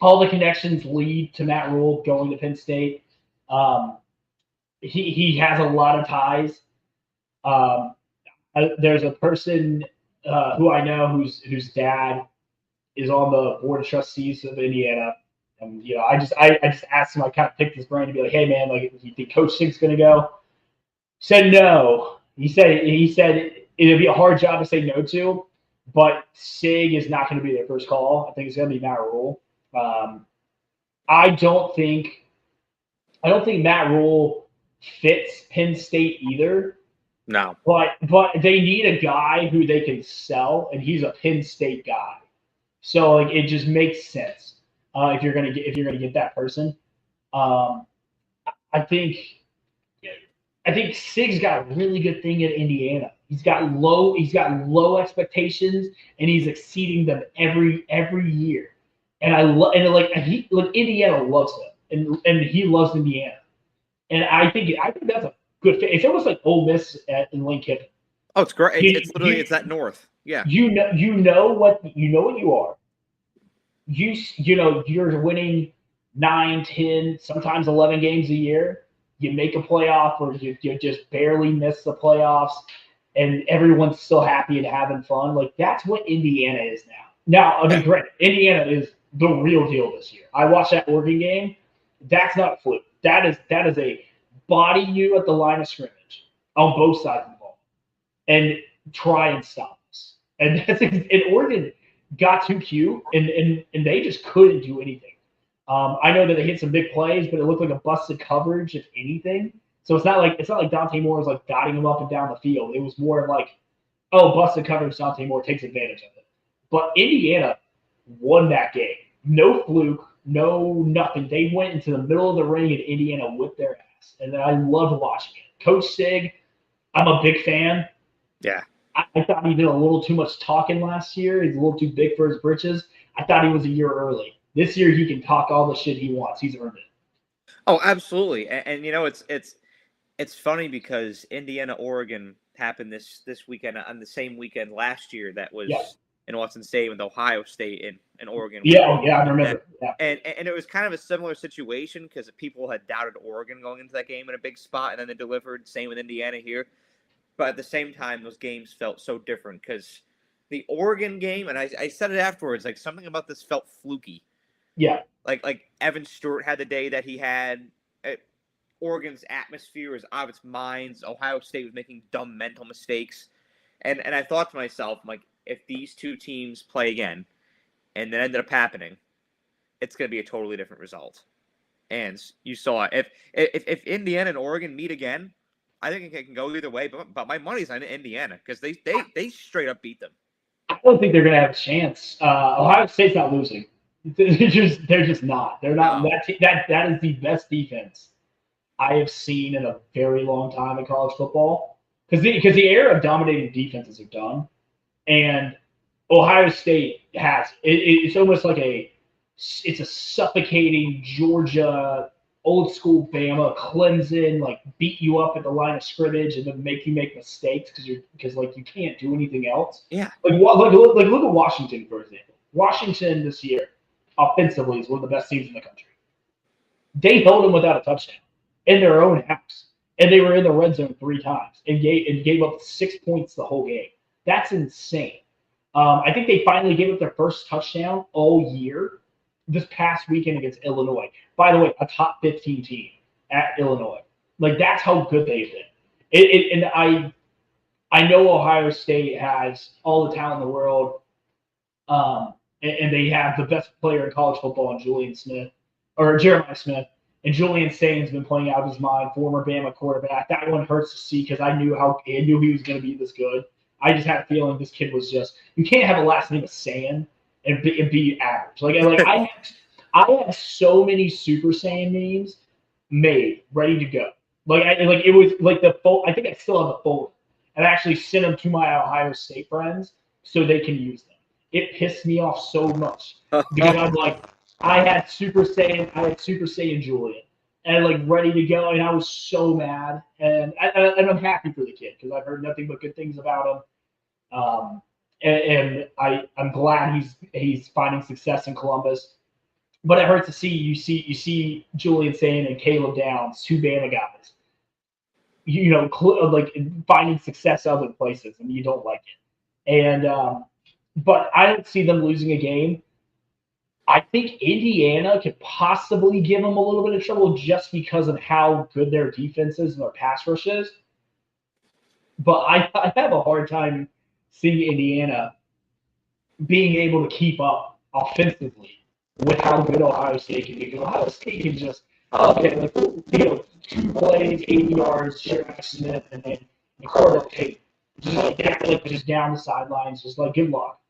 All the connections lead to Matt Rule going to Penn State. He has a lot of ties. There's a person who I know whose dad is on the board of trustees of Indiana, and I just asked him. I kind of picked his brain to be like, hey man, like, you think Coach Sig's going to go? Said no. He said it'd be a hard job to say no to, but Sig is not going to be their first call. I think it's going to be Matt Rule. I don't think Matt Rule fits Penn State either. No, but they need a guy who they can sell, and he's a Penn State guy. So like it just makes sense if you're gonna get that person. I think Sig's got a really good thing at Indiana. He's got low expectations, and he's exceeding them every year. And Indiana loves him, and he loves Indiana. And I think that's a good fit. It's almost like Ole Miss in Lane Kiffin. Oh, it's great. It's literally it's that north. Yeah. You know what you are. You're winning 9, 10, sometimes 11 games a year. You make a playoff, or you just barely miss the playoffs, and everyone's still happy and having fun. Like, that's what Indiana is now. Now, I mean, granted, Indiana is the real deal this year. I watched that Oregon game. That's not a fluke. That is a body you at the line of scrimmage on both sides of the ball and try and stop us. And Oregon got too cute, and they just couldn't do anything. I know that they hit some big plays, but it looked like a busted coverage, if anything. So it's not like Dante Moore was like dotting him up and down the field. It was more like, oh, busted coverage, Dante Moore takes advantage of it. But Indiana won that game. No fluke, no nothing. They went into the middle of the ring, and Indiana whipped their ass. And I loved watching it. Coach Sig, I'm a big fan. Yeah. I thought he did a little too much talking last year. He's a little too big for his britches. I thought he was a year early. This year he can talk all the shit he wants. He's earned it. Oh, absolutely. And it's funny because Indiana, Oregon happened this weekend on the same weekend last year that was in Austin State with Ohio State and Oregon. Yeah, I remember. Yeah. And it was kind of a similar situation because people had doubted Oregon going into that game in a big spot, and then they delivered. Same with Indiana here. But at the same time, those games felt so different because the Oregon game, and I said it afterwards, like something about this felt fluky. Yeah. Like Evan Stewart had the day that he had. Oregon's atmosphere was out of its minds. Ohio State was making dumb mental mistakes. And I thought to myself, like, if these two teams play again and that ended up happening, it's going to be a totally different result. And you saw it. If Indiana and Oregon meet again, I think it can go either way. But my money's on Indiana because they straight up beat them. I don't think they're going to have a chance. Ohio State's not losing. They're just not. They're not. No. That is the best defense I have seen in a very long time in college football. Because the era of dominating defenses are done, and Ohio State has it's almost like it's a suffocating Georgia, old school Bama, Clemson, like beat you up at the line of scrimmage and then make you make mistakes because you can't do anything else. Yeah. Look at Washington, for example. Washington this year offensively is one of the best teams in the country. They held them without a touchdown in their own house, and they were in the red zone 3 times and gave up 6 points the whole game. That's insane. I think they finally gave up their first touchdown all year this past weekend against Illinois. By the way, a top 15 team at Illinois. Like, that's how good they've been. And I know Ohio State has all the talent in the world, and they have the best player in college football in Jeremiah Smith. And Julian Satan's been playing out of his mind, former Bama quarterback. That one hurts to see because I knew he was going to be this good. I just had a feeling this kid was just – you can't have a last name of Saiyan and be average. I have so many Super Saiyan memes made, ready to go. It was like I think I still have the folder. And I actually sent them to my Ohio State friends so they can use them. It pissed me off so much because I'm like, I had Super Saiyan Julian, and like ready to go. And I was so mad, and I'm happy for the kid because I've heard nothing but good things about him. And I'm glad he's finding success in Columbus. But it hurts to see you see Julian Sane and Caleb Downs, two Bama guys, like finding success other places, and you don't like it. And but I don't see them losing a game. I think Indiana could possibly give them a little bit of trouble just because of how good their defense is and their pass rush is. But I have a hard time seeing Indiana being able to keep up offensively with how good Ohio State can be. Because Ohio State can just, okay, like, 2 plays, 80 yards, Sherrod Smith, and then Cordell Tate. Just like that, like just down the sidelines, just like good luck.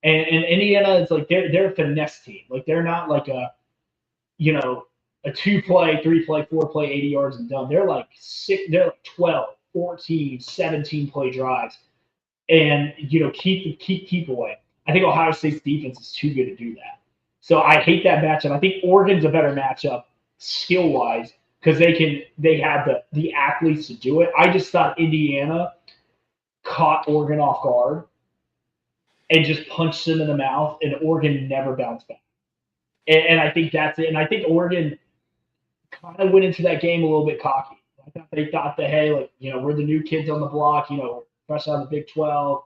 And Indiana is like they're a finesse team. Like they're not like a 2-play, 3-play, 4-play, 80 yards and done. They're like 12, 14, 17 play drives, and keep away. I think Ohio State's defense is too good to do that. So I hate that matchup. I think Oregon's a better matchup skill wise because they have the athletes to do it. I just thought Indiana caught Oregon off guard and just punched them in the mouth, and Oregon never bounced back. And I think that's it. And I think Oregon kind of went into that game a little bit cocky. They thought that, hey, like, we're the new kids on the block, fresh out of the Big 12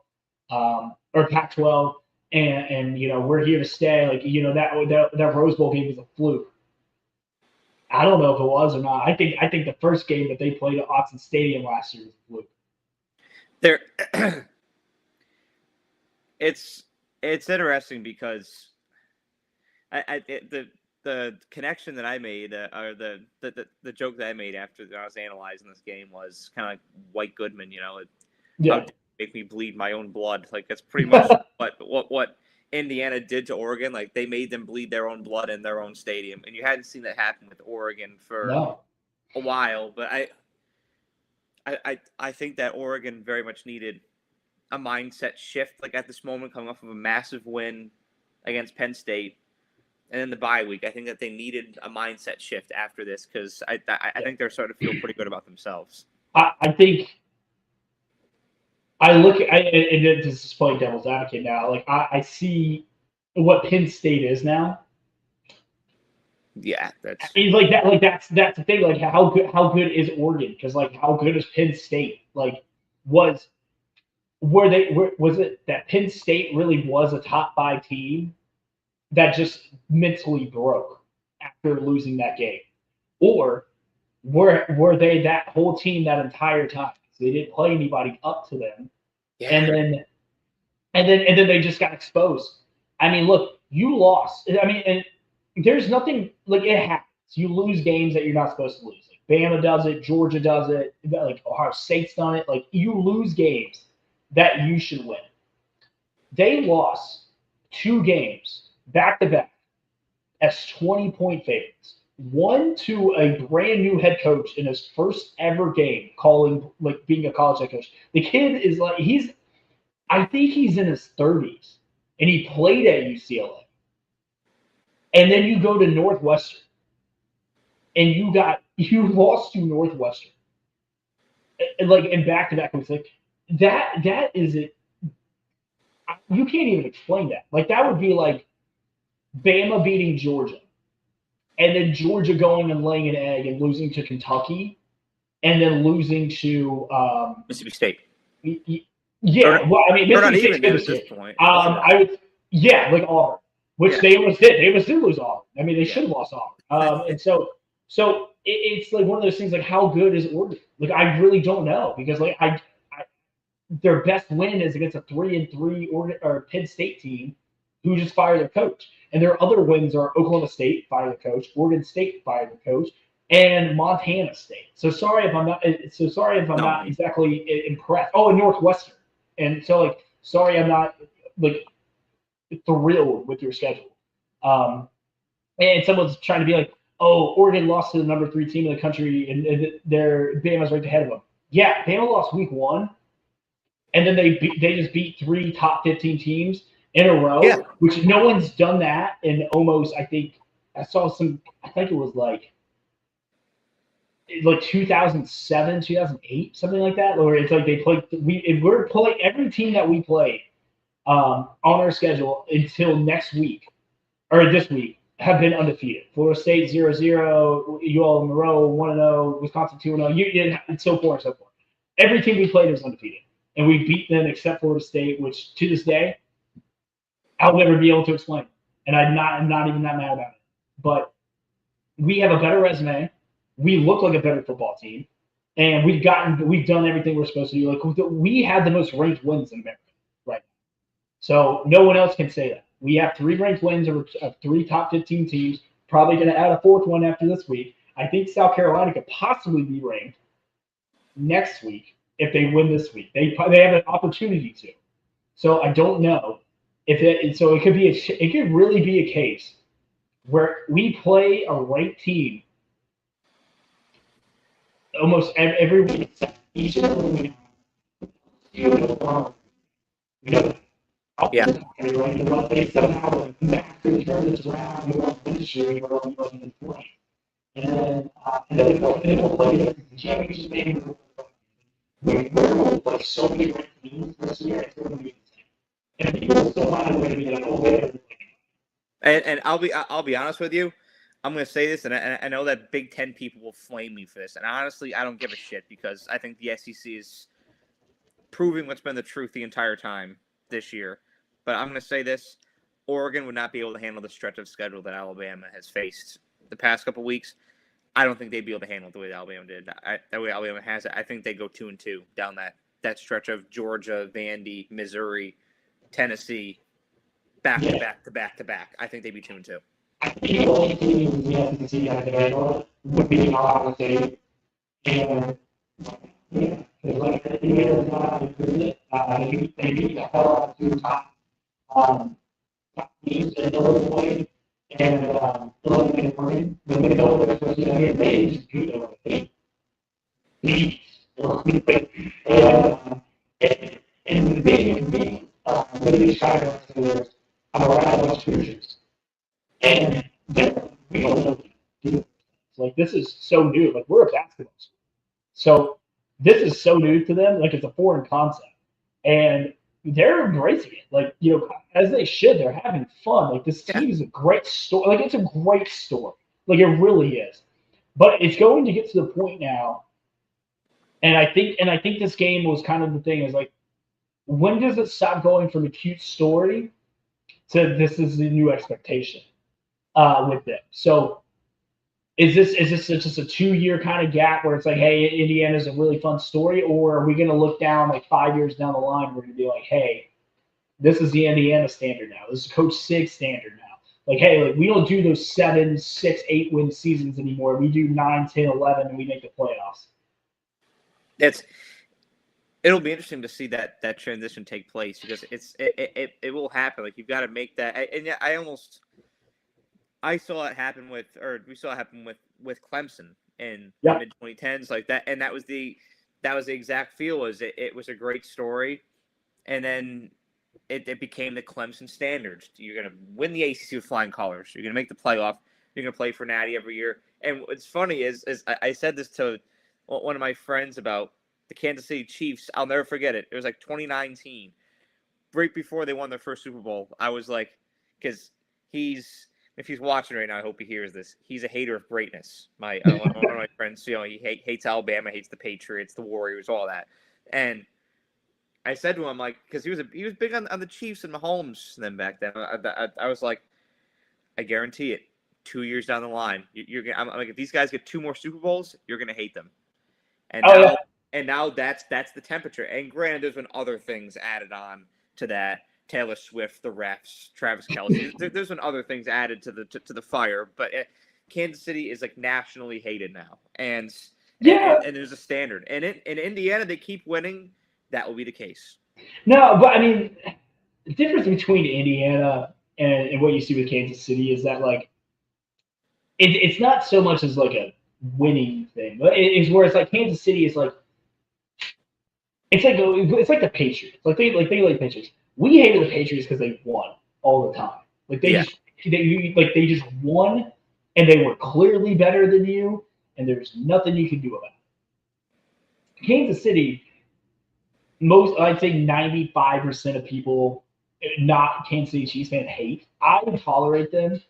or Pac-12, and we're here to stay. Like, that Rose Bowl game was a fluke. I don't know if it was or not. I think the first game that they played at Autzen Stadium last year was a fluke. It's interesting because the connection that I made, or the joke that I made after I was analyzing this game was kind of like White Goodman, Yeah. Make me bleed my own blood. Like that's pretty much what Indiana did to Oregon. Like they made them bleed their own blood in their own stadium, and you hadn't seen that happen with Oregon for a while. But I think that Oregon very much needed a mindset shift, like at this moment, coming off of a massive win against Penn State, and then the bye week. I think that they needed a mindset shift after this because I think they're starting to feel pretty good about themselves. I think I look at, and this is playing devil's advocate now. Like I see what Penn State is now. Yeah, that's that's the thing. Like how good is Oregon? Because like how good is Penn State? Like was it that Penn State really was a top 5 team that just mentally broke after losing that game, or were they that whole team that entire time? So they didn't play anybody up to them, and then they just got exposed. I mean, look, you lost. I mean, and there's nothing like it happens. You lose games that you're not supposed to lose. Like Bama does it, Georgia does it, like Ohio State's done it. Like you lose games that you should win. They lost 2 games back to back as 20-point favorites. One to a brand new head coach in his first ever game, being a college head coach. The kid is like I think he's in his 30s, and he played at UCLA. And then you go to Northwestern, and you lost to Northwestern, and back to back. It's like that is it. You can't even explain that. Like that would be like Bama beating Georgia, and then Georgia going and laying an egg and losing to Kentucky, and then losing to Mississippi State. Well, I mean, Mississippi State's good at this point. Like Auburn, which they almost did. They almost did lose Auburn. I mean, they should have lost Auburn. And so it's like one of those things. Like, how good is Oregon? Like, I really don't know because like their best win is against a 3-3 Oregon or Penn State team who just fired their coach. And their other wins are Oklahoma State fired the coach, Oregon State fired the coach, and Montana State. So sorry if I'm not exactly impressed. Oh, and Northwestern. And so like sorry I'm not like thrilled with your schedule. And someone's trying to be like, oh, Oregon lost to the number 3 team in the country, and their Bama's right ahead of them. Yeah, Bama lost week 1. And then they just beat 3 top 15 teams in a row, which no one's done that in almost, I think it was like like 2007, 2008, something like that. Where it's like they played. We're playing every team that we play on our schedule until next week or this week have been undefeated. Florida State 0-0, UL Monroe 1-0, Wisconsin 2-0, and so forth and so forth. Every team we played is undefeated, and we beat them except Florida State, which to this day I'll never be able to explain. And I'm not even that mad about it. But we have a better resume. We look like a better football team, and we've done everything we're supposed to do. Like we had the most ranked wins in America, right? So no one else can say that. We have 3 ranked wins of 3 top 15 teams. Probably going to add a 4th one after this week. I think South Carolina could possibly be ranked next week if they win this week. They have an opportunity to. So I don't know if it. So it could really be a case where we play a ranked team almost every week. Each and every week. Yeah. And then we'll play the championship game. We're going to play so many ranked teams this year. It's going to be insane. And people still find a way to be like, oh, And I'll be honest with you. I'm going to say this, and I know that Big Ten people will flame me for this. And honestly, I don't give a shit because I think the SEC is proving what's been the truth the entire time this year. But I'm going to say this. Oregon would not be able to handle the stretch of schedule that Alabama has faced the past couple weeks. I don't think they'd be able to handle it the way that Alabama did. The way Alabama has it, I think they go 2-2 down that stretch of Georgia, Vandy, Missouri, Tennessee, back to back to back to back. I think they'd be 2-2. I think the only team in the SEC that could handle it would be Ohio State. And yeah, like they beat the hell out of 2 top teams in Illinois and Illinois and Oregon. When they go over the game, they just beat them. And they beat the Chicago to around those futures. And we don't know. Like this is so new. Like we're a basketball school, so this is so new to them. Like it's a foreign concept, and they're embracing it. Like as they should. They're having fun. Like this team is a great story. Like it's a great story. Like it really is. But it's going to get to the point now, and I think this game was kind of the thing. Is like, when does it stop going from a cute story to this is the new expectation? With them. So is this just a 2-year kind of gap where it's like, hey, Indiana's a really fun story, or are we going to look down like 5 years down the line? We're going to be like, hey, this is the Indiana standard now. This is Coach Sig's standard now. Like, hey, like we don't do those 7, 6, 8 win seasons anymore. We do 9, 10, 11, and we make the playoffs. It'll be interesting to see that transition take place because it will happen. Like you've got to make that. And yeah, we saw it happen with Clemson in the mid 2010s, like that, and that was the exact feel. Was it was a great story, and then it became the Clemson standards. You're gonna win the ACC with flying colors. You're gonna make the playoff. You're gonna play for Natty every year. And what's funny is I said this to one of my friends about the Kansas City Chiefs. I'll never forget it. It was like 2019, right before they won their first Super Bowl. I was like, because if he's watching right now, I hope he hears this. He's a hater of greatness. One of my friends, he hates Alabama, hates the Patriots, the Warriors, all that. And I said to him, like, because he was big on the Chiefs and Mahomes then back then. I was like, I guarantee it. 2 years down the line, I'm like, if these guys get 2 more Super Bowls, you're gonna hate them. And now that's the temperature. And granted, there's been other things added on to that. Taylor Swift, the refs, Travis Kelce. There's been other things added to the fire, but Kansas City is like nationally hated now, and there's a standard. And in Indiana, they keep winning. That will be the case. No, but I mean, the difference between Indiana and what you see with Kansas City is that like it's not so much as like a winning thing, but it's where it's like Kansas City is like it's like the Patriots. Like they like Patriots. We hated the Patriots because they won all the time. Like they just won, and they were clearly better than you, and there's nothing you can do about it. Kansas City, I'd say 95% of people, not Kansas City Chiefs fans, hate. I tolerate them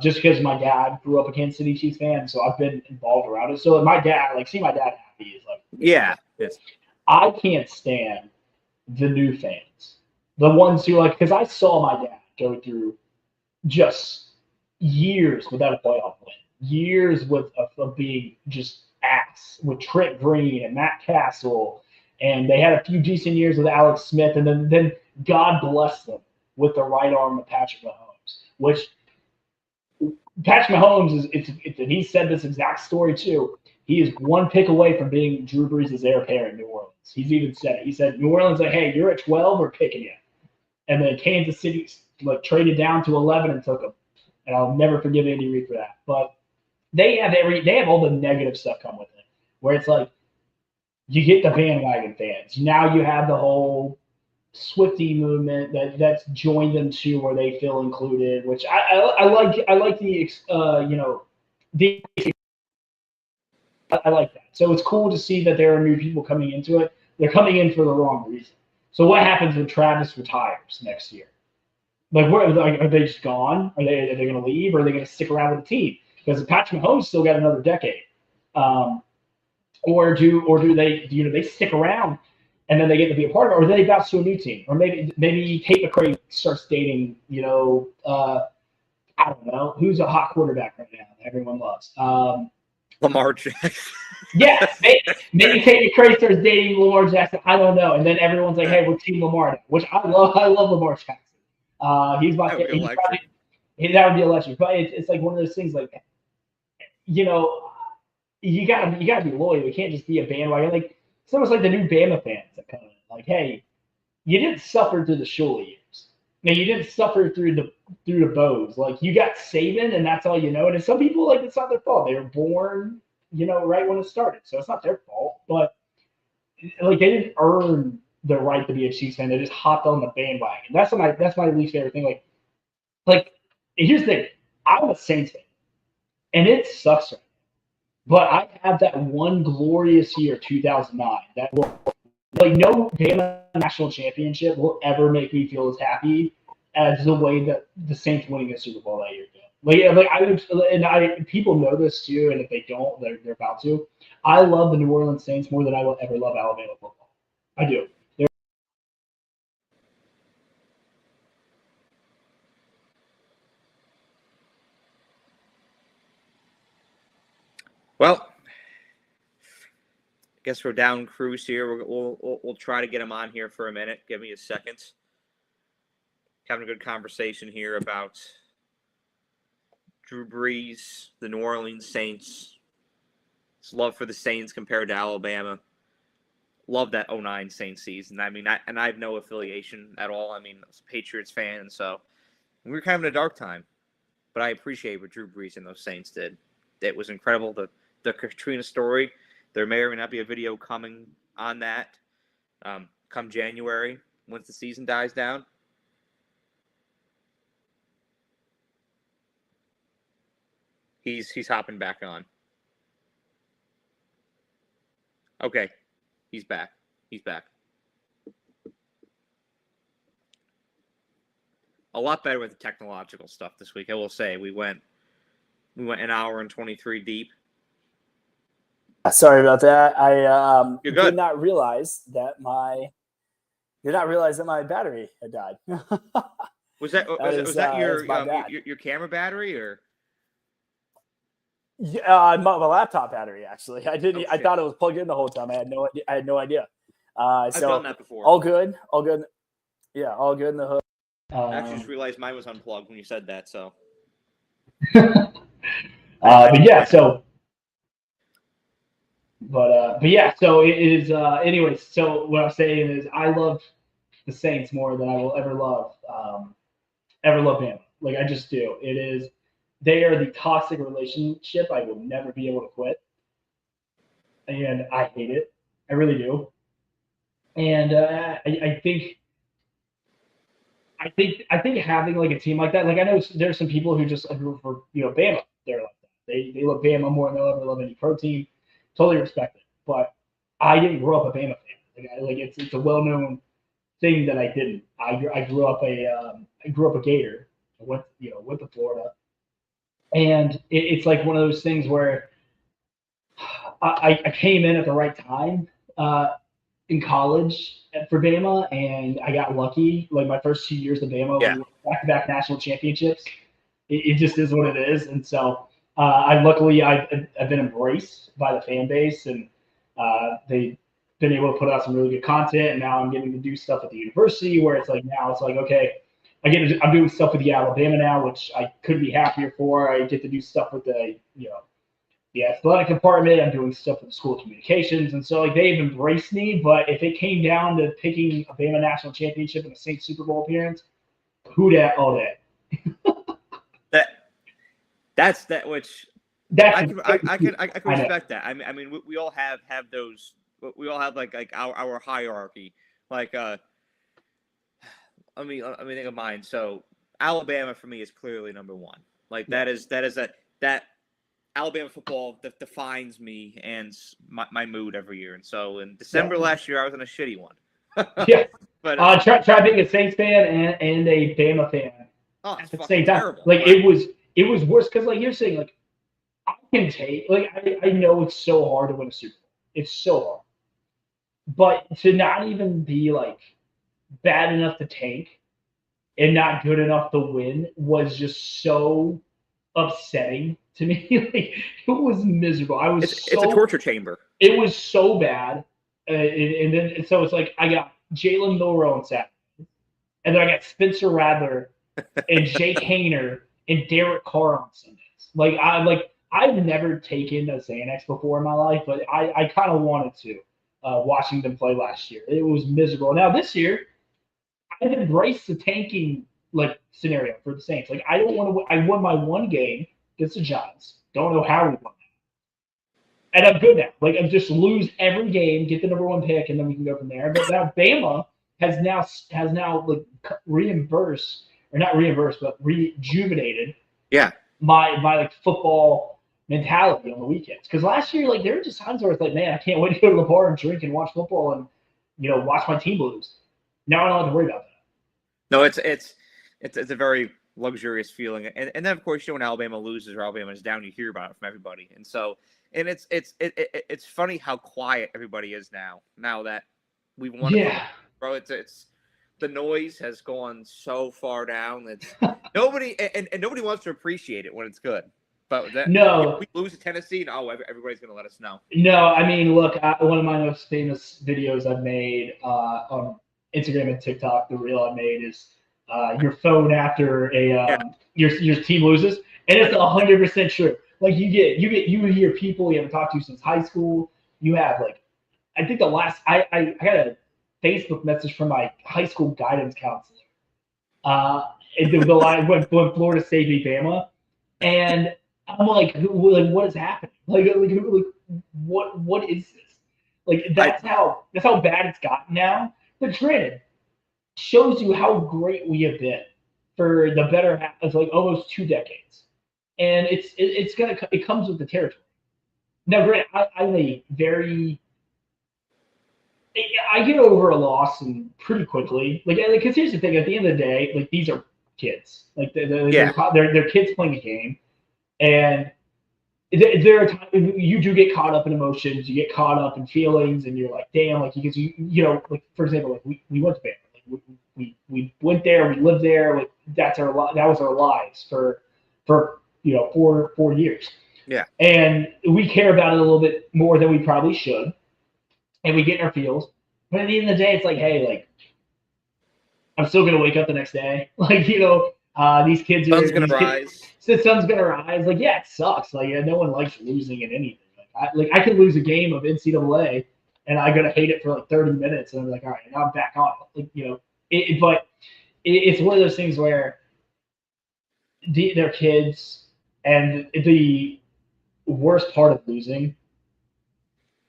just because my dad grew up a Kansas City Chiefs fan, so I've been involved around it. So my dad, like, seeing my dad happy is like, Yeah. Yes. I can't stand the new fans, the ones who like, because I saw my dad go through just years without a playoff win, years of being just ass with Trent Green and Matt Castle, and they had a few decent years with Alex Smith, and then God bless them with the right arm of Patrick Mahomes, which Patrick Mahomes and he said this exact story too. He is one pick away from being Drew Brees' heir apparent in New Orleans. He's even said it. He said, New Orleans, like, hey, you're at 12, we're picking you. And then Kansas City like traded down to 11 and took him. And I'll never forgive Andy Reid for that. But they have all the negative stuff come with it, where it's like you get the bandwagon fans. Now you have the whole Swiftie movement that's joined them too, where they feel included, which I like. I like the I like that. So it's cool to see that there are new people coming into it. They're coming in for the wrong reason. So what happens when Travis retires next year? Like, are they just gone? Are they going to leave? Or are they going to stick around with the team? Because Patrick Mahomes still got another decade. Or do they stick around and then they get to be a part of it, or they bounce to a new team, or maybe Tate McRae starts dating, I don't know, who's a hot quarterback right now that everyone loves. Lamar Jackson. Yeah, maybe Tate McRae starts dating Lamar Jackson. I don't know, and then everyone's like, "Hey, we're Team Lamar," now, which I love. I love Lamar Jackson. He's my favorite. That would be electric. But it's like one of those things, like, you gotta be loyal. You can't just be a bandwagon. Like, it's almost like the new Bama fans that come in. Like, hey, you didn't suffer through the Shula years. Now, you didn't suffer through the Bows. Like, you got Saban, and that's all you know. And some people, like, it's not their fault. They were born, right when it started, so it's not their fault. But like, they didn't earn the right to be a Chiefs fan. They just hopped on the bandwagon. That's my least favorite thing. Like here's the thing. I'm a Saints fan, and it sucks right now. But I have that one glorious year, 2009. That like no Bama national championship will ever make me feel as happy as the way that the Saints winning a Super Bowl that year did. People know this too, and if they don't, they're about to. I love the New Orleans Saints more than I will ever love Alabama football. I do. Well, I guess we're down Cruz here. We'll try to get him on here for a minute. Give me a second. Having a good conversation here about Drew Brees, the New Orleans Saints. His love for the Saints compared to Alabama. Love that 09 Saints season. I mean, I have no affiliation at all. I mean, I was a Patriots fan, so we were kind of in a dark time. But I appreciate what Drew Brees and those Saints did. It was incredible. The Katrina story. There may or may not be a video coming on that come January once the season dies down. He's hopping back on. Okay, he's back. He's back. A lot better with the technological stuff this week. I will say we went an hour and 23 deep. Sorry about that. I did not realize that my battery had died. Was that your camera battery or? Yeah, my laptop battery actually. I didn't. Oh, I thought it was plugged in the whole time. I had no idea. I've done that before. All good. Yeah, all good in the hood. I actually just realized mine was unplugged when you said that. So. But yeah, so. But yeah, so it is. Anyways, so what I'm saying is, I love the Saints more than I will ever love Bama. Like, I just do. It is. They are the toxic relationship I will never be able to quit, and I hate it. I really do. And I think having like a team like that. Like, I know there's some people who just for Bama, they're like that. They love Bama more than they'll ever love any pro team. Totally respect it. But I didn't grow up a Bama fan. It's a well-known thing that I didn't. I grew up a Gator. I went to Florida, and it's like one of those things where I came in at the right time in college for Bama, and I got lucky. Like my first 2 years of Bama, we won back-to-back national championships. It just is what it is, and so I've been embraced by the fan base, and they've been able to put out some really good content. And now I'm getting to do stuff at the university where it's like okay, I'm doing stuff with the Alabama now, which I couldn't be happier for. I get to do stuff with the athletic department. I'm doing stuff with the school communications, and so like they've embraced me. But if it came down to picking a Bama national championship and a Saints Super Bowl appearance, who dat all that? That's that which I can respect that. I mean we all have those. We all have like our hierarchy. Like let me think of mine. So Alabama for me is clearly number one. Like that Alabama football that defines me and my mood every year. And so in December last year I was in a shitty one. Yeah. But try being a Saints fan and a Bama fan at the same time. Terrible. Like it was worse because like you're saying, like I can take I know it's so hard to win a Super Bowl. It's so hard. But to not even be like bad enough to tank and not good enough to win was just so upsetting to me. Like it was miserable. It's a torture chamber. It was so bad. And so it's like I got Jalen Milroe on Saturday, and then I got Spencer Rattler and Jake Hayner and Derek Carr on Sundays. I've never taken a Xanax before in my life, but I kind of wanted to. Watching them play last year, it was miserable. Now this year, I've embraced the tanking scenario for the Saints. Like I don't want to. I won my one game against the Giants. Don't know how we won that, and I'm good now. Like I just lose every game, get the number one pick, and then we can go from there. But now Bama has now reimbursed, or not reimbursed, but rejuvenated. Yeah. My football mentality on the weekends, because last year there were just times where it's like, man, I can't wait to go to the bar and drink and watch football and watch my team lose. Now I don't have to worry about that. No, it's a very luxurious feeling, and then of course when Alabama loses or Alabama is down, you hear about it from everybody, and it's funny how quiet everybody is now that we won. Yeah, bro, it's the noise has gone so far down that nobody and nobody wants to appreciate it when it's good. But if we lose to Tennessee, everybody's going to let us know. No, I mean, look, one of my most famous videos I've made on Instagram and TikTok, the reel I made is your phone after your team loses, and it's 100% true. Like you hear people you haven't talked to since high school. You have I think I got a Facebook message from my high school guidance counselor. And the line when Florida State beat Bama, and I'm like, what is happening? What is this? That's how bad it's gotten now. But granted, shows you how great we have been for the better half of almost 2 decades, and it comes with the territory. Now, granted, I get over a loss and pretty quickly. Because here's the thing: at the end of the day, these are kids. They're kids playing a game. And there are times you do get caught up in emotions, you get caught up in feelings, and you're like, damn, because for example, we went to Bama, we went there, we lived there, that was our lives for 4 years. Yeah. And we care about it a little bit more than we probably should, and we get in our feels. But at the end of the day, it's like, hey, I'm still gonna wake up the next day, these kids are. Sun's gonna rise. The sun's gonna rise. Yeah, it sucks. No one likes losing in anything. I could lose a game of NCAA, and I'm gonna hate it for 30 minutes, and I'm like, all right, now I'm back on. But it's one of those things where they're kids, and the worst part of losing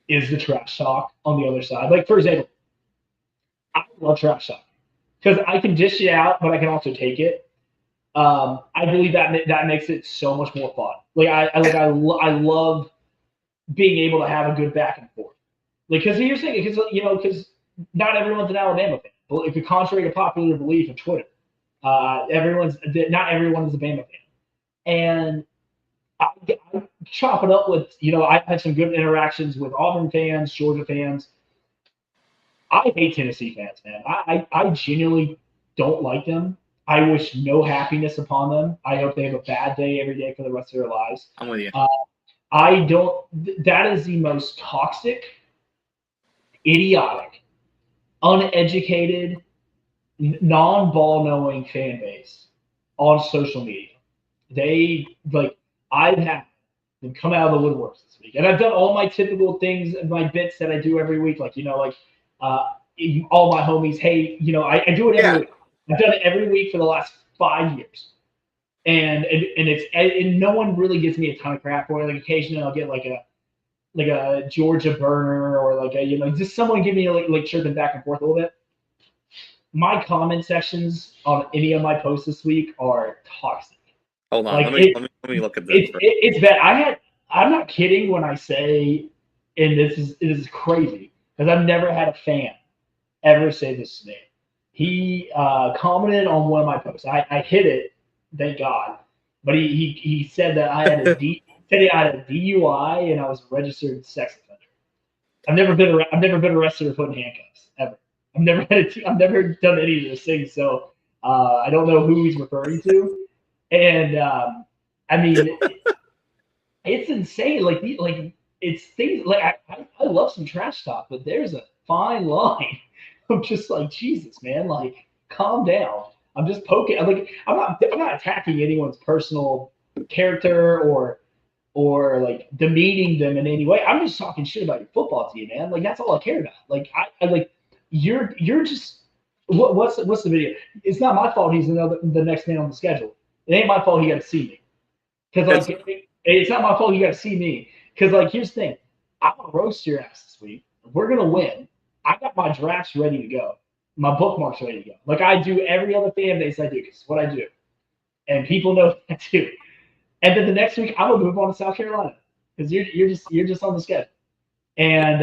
is the trash talk on the other side. For example, I love trash talk because I can dish it out, but I can also take it. I believe that makes it so much more fun. Like I love being able to have a good back and forth. Like, because here's the thing, because not everyone's an Alabama fan. But if contrary to popular belief of Twitter, not everyone is a Bama fan. And I chop it up with, I had some good interactions with Auburn fans, Georgia fans. I hate Tennessee fans, man. I genuinely don't like them. I wish no happiness upon them. I hope they have a bad day every day for the rest of their lives. I'm with you. I don't. That is the most toxic, idiotic, uneducated, non-ball knowing fan base on social media. I've had them come out of the woodworks this week, and I've done all my typical things and my bits that I do every week, all my homies. Hey, I do it every week. I've done it every week for the last 5 years, and no one really gives me a ton of crap for it. Like occasionally I'll get like a Georgia burner or just someone give me like chirping back and forth a little bit. My comment sections on any of my posts this week are toxic. Hold on, let me look at this. It's bad. I'm not kidding when I say, and this is crazy because I've never had a fan ever say this to me. He commented on one of my posts. I hit it, thank God, but he said that I had a DUI and I was a registered sex offender. I've never been arrested or put in handcuffs ever. I've never done any of those things, so I don't know who he's referring to. And I mean, it's insane. Like it's things like I love some trash talk, but there's a fine line. I'm just like, Jesus, man, like calm down. I'm just poking. I'm not attacking anyone's personal character or like demeaning them in any way. I'm just talking shit about your football team, man. Like that's all I care about. Like I like you're just what's the video? It's not my fault he's the next man on the schedule. It ain't my fault he got to see me. Because it's not my fault you got to see me. Because here's the thing, I'm gonna roast your ass this week. We're gonna win. I got my drafts ready to go. My bookmarks ready to go. Like I do every other fan base I do, because it's what I do. And people know that too. And then the next week I'm gonna move on to South Carolina. Because you're just on the schedule. And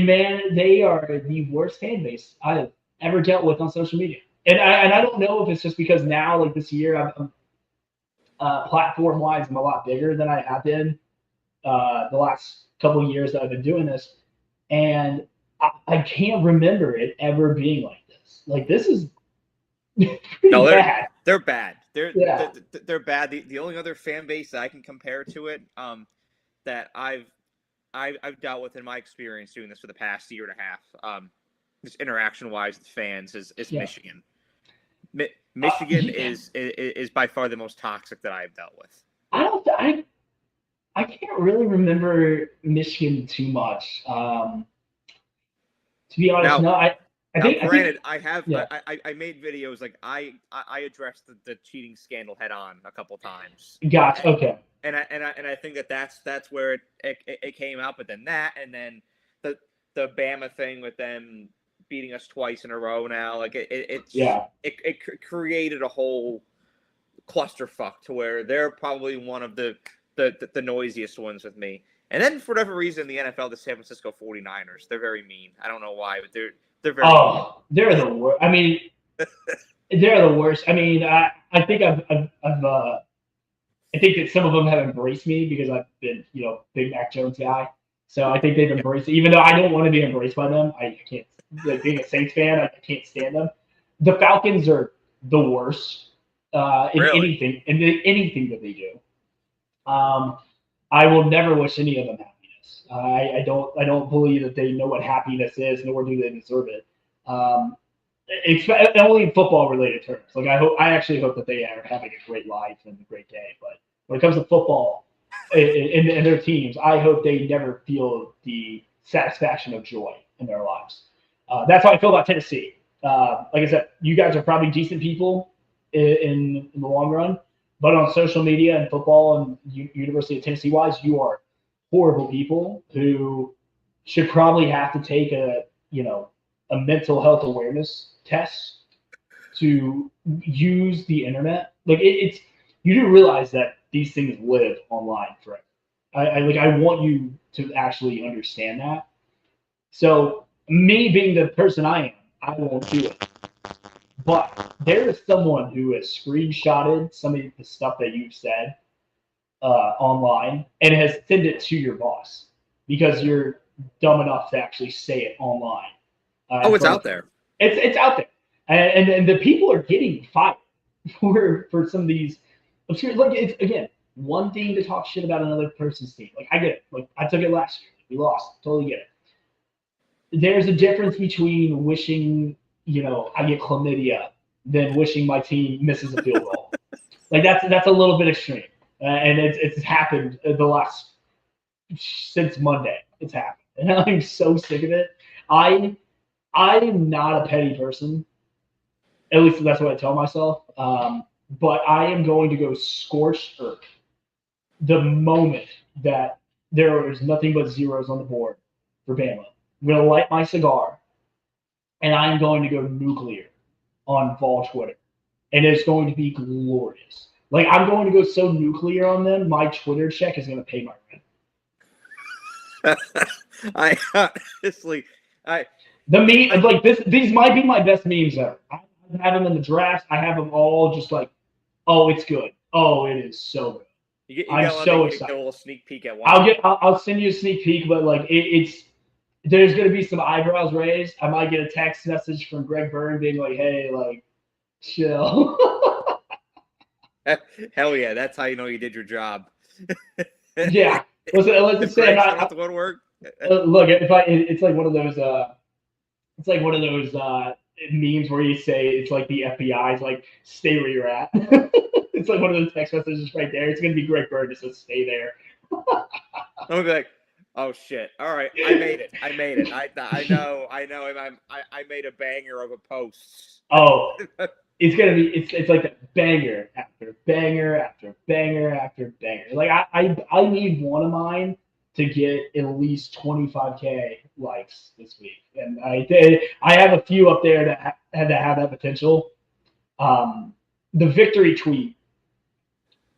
man, they are the worst fan base I've ever dealt with on social media. And I don't know if it's just because now, like this year, I'm platform-wise, I'm a lot bigger than I have been the last couple of years that I've been doing this. And I can't remember it ever being like this. Like, this is bad. They're bad. They're bad. The only other fan base that I can compare to it that I've dealt with in my experience doing this for the past year and a half, just interaction-wise with fans, is Michigan. Michigan is by far the most toxic that I've dealt with. I can't really remember Michigan too much. To be honest, granted, I made videos like I addressed the cheating scandal head on a couple times. Gotcha. Okay. And I think that's where it came out, but then the Bama thing with them beating us twice in a row now, like it created a whole clusterfuck to where they're probably one of the noisiest ones with me. And then for whatever reason, the NFL, the San Francisco 49ers, they're very mean. I don't know why, but they're very mean. They're the worst. I mean, they're the worst. I mean, I think I think that some of them have embraced me because I've been, big Mac Jones guy. So I think they've embraced it, even though I don't want to be embraced by them. I can't. Like being a Saints fan, I can't stand them. The Falcons are the worst in anything that they do. I will never wish any of them happiness. I don't believe that they know what happiness is, nor do they deserve it. Only in football related terms. Like I actually hope that they are having a great life and a great day. But when it comes to football and their teams, I hope they never feel the satisfaction of joy in their lives. That's how I feel about Tennessee. Like I said, you guys are probably decent people in the long run, but on social media and football and University of Tennessee wise, you are horrible people who should probably have to take a mental health awareness test to use the internet. Like it's you do realize that these things live online forever. I want you to actually understand that. So me being the person I am, I won't do it. But there is someone who has screenshotted some of the stuff that you've said online and has sent it to your boss because you're dumb enough to actually say it online. It's out there. It's out there, and the people are getting fired for some of these obscure. Look, it's again one thing to talk shit about another person's team. Like I get it. Like I took it last year. We lost. Totally get it. There's a difference between wishing, I get chlamydia than wishing my team misses a field goal. Like that's a little bit extreme, and it's happened since Monday. It's happened, and I'm so sick of it. I'm not a petty person. At least that's what I tell myself. But I am going to go scorched earth the moment that there is nothing but zeros on the board for Bama. I'm going to light my cigar, and I'm going to go nuclear on Vol Twitter. And it's going to be glorious. Like, I'm going to go so nuclear on them, my Twitter check is going to pay my rent. I honestly, these might be my best memes ever. I have them in the drafts. I have them all just like, oh, it's good. Oh, it is so good. I'm so excited. A little sneak peek at one. I'll send you a sneak peek, but like there's going to be some eyebrows raised. I might get a text message from Greg Byrne being like, hey, like, chill. Hell yeah, that's how you know you did your job. Yeah. Let's just say I'm not. Work. Look, it's like one of those. It's like one of those memes where you say it's like the FBI's like, stay where you're at. It's like one of those text messages right there. It's gonna be Greg Byrne that says stay there. I'm gonna be like, oh shit! All right, I made it. I know. I made a banger of a post. Oh, it's gonna be. It's like that banger after banger after banger after banger. Like I need one of mine to get at least 25K likes this week, and I have a few up there that have that potential. The victory tweet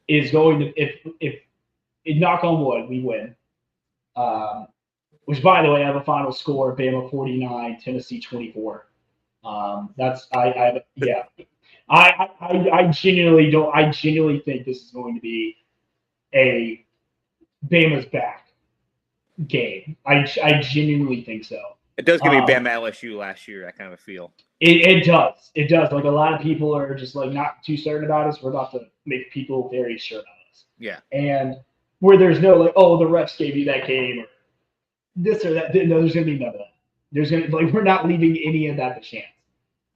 is going to if knock on wood we win. Which, by the way, I have a final score: Bama 49, Tennessee 24. I genuinely don't. I genuinely think this is going to be a Bama's back game. I genuinely think so. It does give me Bama LSU last year. I kind of feel. It does. It does. Like a lot of people are just like not too certain about us. We're about to make people very sure about us. Yeah. And where there's no like, oh, the refs gave you that game or this or that. No, there's gonna be none of that. There's gonna we're not leaving any of that to chance.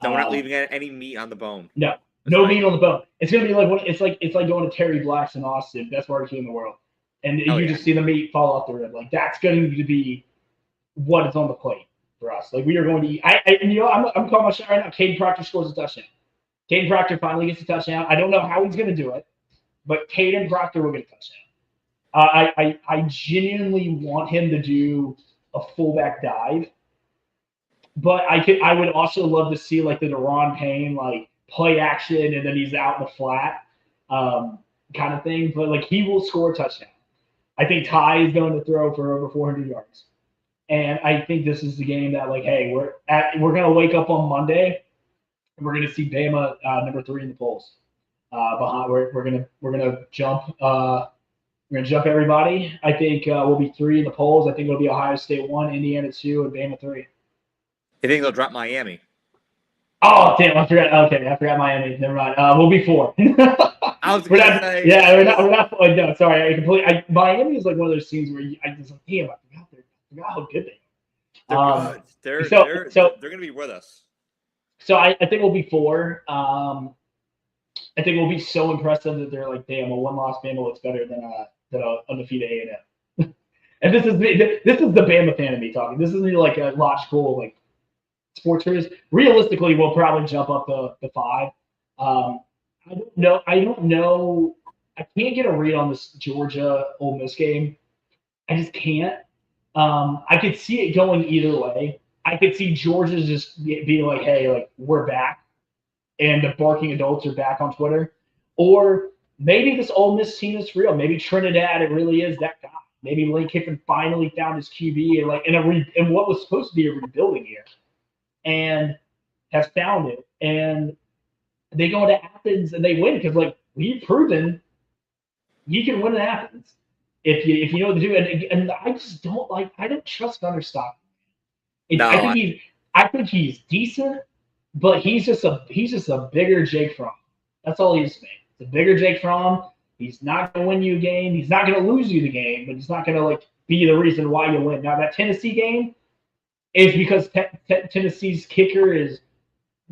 No, we're not leaving any meat on the bone. No, no meat on the bone. It's gonna be like it's like going to Terry Black's in Austin, best barbecue in the world, and just see the meat fall off the rib. Like that's going to be what is on the plate for us. Like we are going to eat. I'm calling my shot right now. Caden Proctor scores a touchdown. Caden Proctor finally gets a touchdown. I don't know how he's going to do it, but Caden Proctor will get a touchdown. I genuinely want him to do a fullback dive, but I would also love to see like the Deron Payne like play action and then he's out in the flat kind of thing. But like he will score a touchdown. I think Ty is going to throw for over 400 yards, and I think this is the game that like, hey, we're going to wake up on Monday and we're going to see Bama number 3 in the polls. Behind we're gonna jump. We're going to jump everybody. I think we'll be 3 in the polls. I think it'll be Ohio State 1, Indiana 2, and Bama 3. You think they'll drop Miami? Oh, damn. I forgot Miami. Never mind. We'll be 4. I was going to say. Yeah, we're not. No, sorry. Miami is like one of those teams where I just like, damn, I forgot how good they are. They're good. They're going to be with us. So I think we'll be 4. I think we'll be so impressive that they're like, damn, a one-loss Bama looks better than an undefeated A&M. And this is the Bama fan of me talking. This isn't like a logical like sports series. Realistically, we'll probably jump up the 5. I don't know. I can't get a read on this Georgia Ole Miss game. I just can't. I could see it going either way. I could see Georgia just being like, hey, like we're back. and the barking adults are back on Twitter, or maybe this Ole Miss team is real. Maybe Trinidad, it really is that guy. Maybe Lane Kiffin finally found his QB and in what was supposed to be a rebuilding year, and has found it. And they go into Athens and they win because we've proven you can win in Athens if you know what to do. And I just don't trust Gunnar Stockton. No, I think he's decent, but he's just a bigger Jake Fromm. That's all he's made. It's a bigger Jake Fromm. He's not going to win you a game. He's not going to lose you the game, but he's not going to be the reason why you win. Now that Tennessee game is because Tennessee's kicker is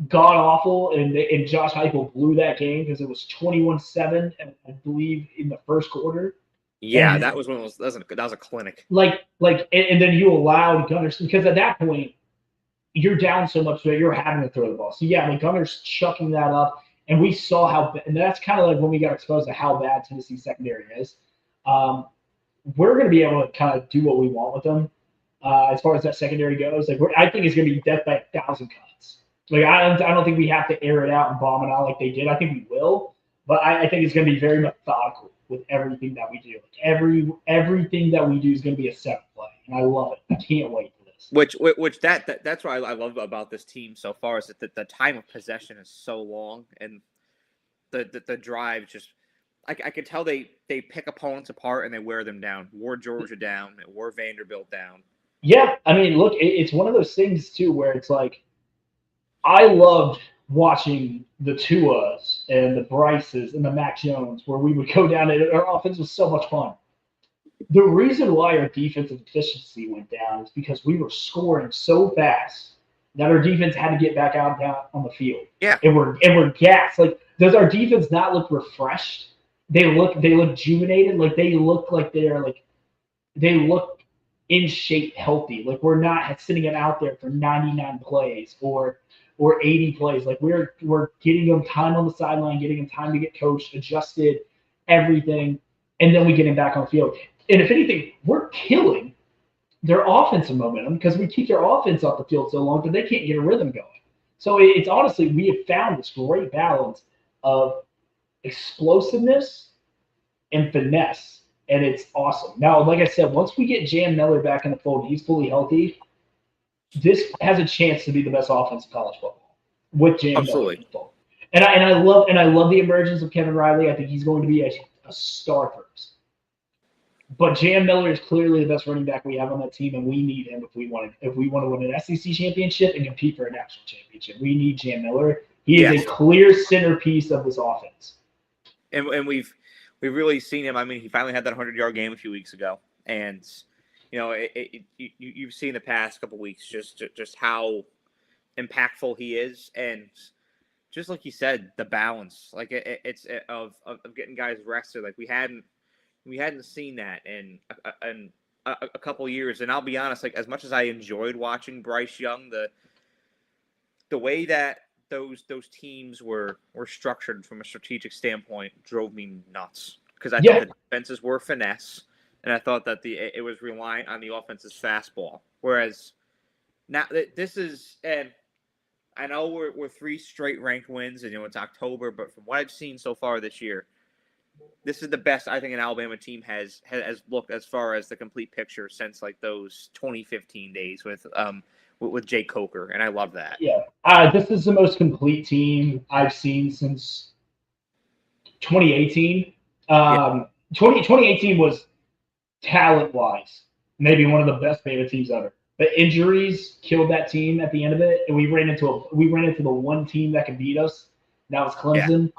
god awful, and Josh Heupel blew that game because it was 21-7, I believe, in the first quarter. Yeah, and that was a clinic. And then you allowed Gunner's, because at that point you're down so much that you're having to throw the ball. So yeah, Gunner's chucking that up, and we saw and that's kind of when we got exposed to how bad Tennessee's secondary is. We're going to be able to kind of do what we want with them as far as that secondary goes. I think it's going to be death by 1,000 cuts. I don't think we have to air it out and bomb it out like they did. I think we will, but I think it's going to be very methodical with everything that we do. Everything that we do is going to be a set play, and I love it. I can't wait for this. That's what I love about this team so far is that the time of possession is so long, and the drive just I could tell they pick opponents apart and they wear them down. Wore Georgia down, wore Vanderbilt down. Yeah, look, it's one of those things too where it's I loved watching the Tuas and the Bryces and the Mac Jones where we would go down and our offense was so much fun. The reason why our defensive efficiency went down is because we were scoring so fast that our defense had to get back out down on the field. Yeah. And we're gassed. Does our defense not look refreshed? They look juvenated. They look like they look in shape, healthy. We're not sitting it out there for 99 plays or 80 plays. We're getting them time on the sideline, getting them time to get coached, adjusted, everything, and then we get them back on the field. And if anything, we're killing their offensive momentum because we keep their offense off the field so long that they can't get a rhythm going. So it's honestly, we have found this great balance of explosiveness and finesse, and it's awesome. Now, like I said, once we get Jam Miller back in the fold, he's fully healthy. This has a chance to be the best offense in college football with Jam Miller in the fold. And I love the emergence of Kevin Riley. I think he's going to be a star for us. But Jam Miller is clearly the best running back we have on that team, and we need him if we want to win an SEC championship and compete for a national championship. We need Jam Miller. He is a clear centerpiece of this offense. And we've really seen him. He finally had that 100-yard game a few weeks ago, and you've seen the past couple weeks just how impactful he is, and just like you said, the balance, it's of getting guys rested. We hadn't seen that in a couple years. And I'll be honest, as much as I enjoyed watching Bryce Young, the way that those teams were structured from a strategic standpoint drove me nuts because I thought the defenses were finesse, and I thought that it was reliant on the offense's fastball. Whereas now this is, and I know we're 3 straight ranked wins, and it's October, but from what I've seen so far this year, this is the best I think an Alabama team has looked as far as the complete picture since those 2015 days with Jay Coker, and I love that. Yeah, this is the most complete team I've seen since 2018. 2018 was talent-wise maybe one of the best Bama teams ever. But injuries killed that team at the end of it, and we ran into the one team that could beat us. That was Clemson,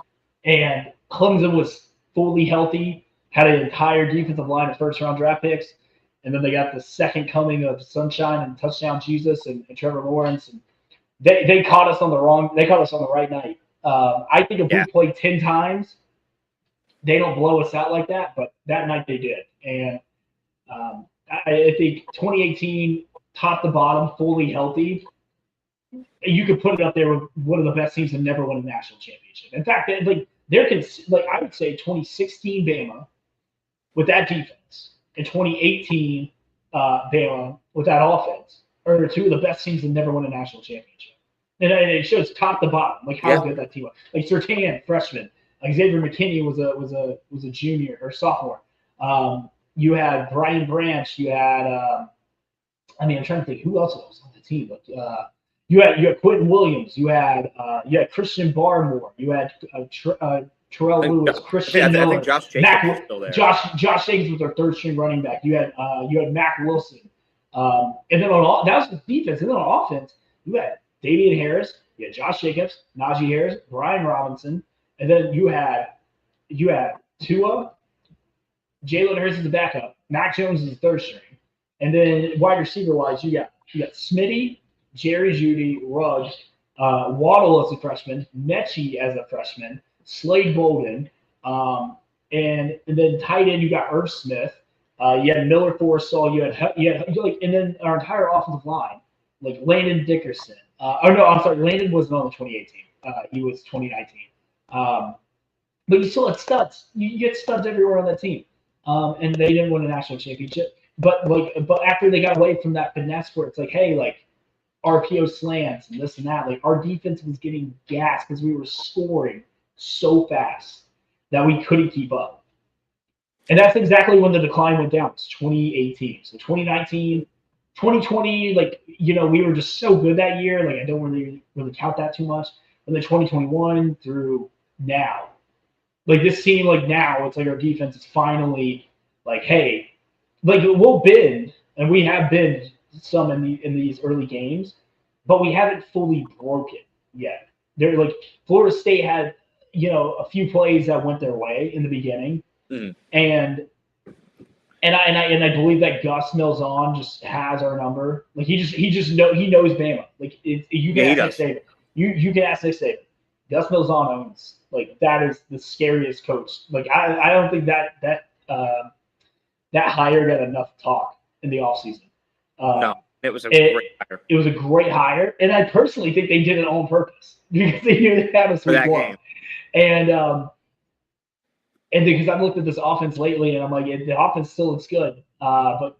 and Clemson was fully healthy, had an entire defensive line of first-round draft picks, and then they got the second coming of Sunshine and Touchdown Jesus and Trevor Lawrence, and they caught us on the right night. I think if we played 10 times, they don't blow us out like that, but that night they did. And I think 2018, top to bottom, fully healthy, you could put it up there with one of the best teams to never win a national championship. In fact, I would say 2016 Bama with that defense and 2018 Bama with that offense are 2 of the best teams to never win a national championship. And it shows top to bottom, like how good that team was. Like Surtain, freshman. Like Xavier McKinney was a junior or sophomore. You had Brian Branch. You had I'm trying to think who else was on the team. Like you had Quentin Williams. You had Christian Barmore. You had Terrell Lewis, Christian Miller. I think Josh Jacobs was still there. Josh Jacobs was their third string running back. You had Mac Wilson. And then that was the defense. And then on offense, you had Davian Harris, you had Josh Jacobs, Najee Harris, Brian Robinson, and then you had Tua, Jalen Hurts as the backup, Mac Jones as the third string, and then wide receiver wise, you got Smitty, Jerry Jeudy, Ruggs, Waddle as a freshman, Mechie as a freshman, Slade Bolden, and then tight end you got Irv Smith. You had Miller Forrestall. You had and then our entire offensive line, like Landon Dickerson. Landon wasn't on the 2018. He was 2019. But you still had studs. You get studs everywhere on that team. And they didn't win a national championship. But after they got away from that finesse where it's like, hey, like RPO slants and this and that, like our defense was getting gassed because we were scoring so fast that we couldn't keep up. And that's exactly when the decline went down. It's 2018. So 2019, 2020, like, we were just so good that year. Like, I don't really count that too much. And then 2021 through now, like this team, like now, it's like our defense is finally like, hey, like we'll bend, and we have been some in these early games, but we haven't fully broken yet. They're like Florida State had, a few plays that went their way in the beginning. Mm-hmm. And I believe that Gus Malzahn just has our number. Like he knows Bama. Like you can ask Nick Saban. You can ask Nick Saban. Gus Malzahn owns. Like that is the scariest coach. Like I don't think that hire got enough talk in the offseason. No, it was a great hire. It was a great hire, and I personally think they did it on purpose because they knew they had us for that game. And because I've looked at this offense lately, and I'm like, the offense still looks good, but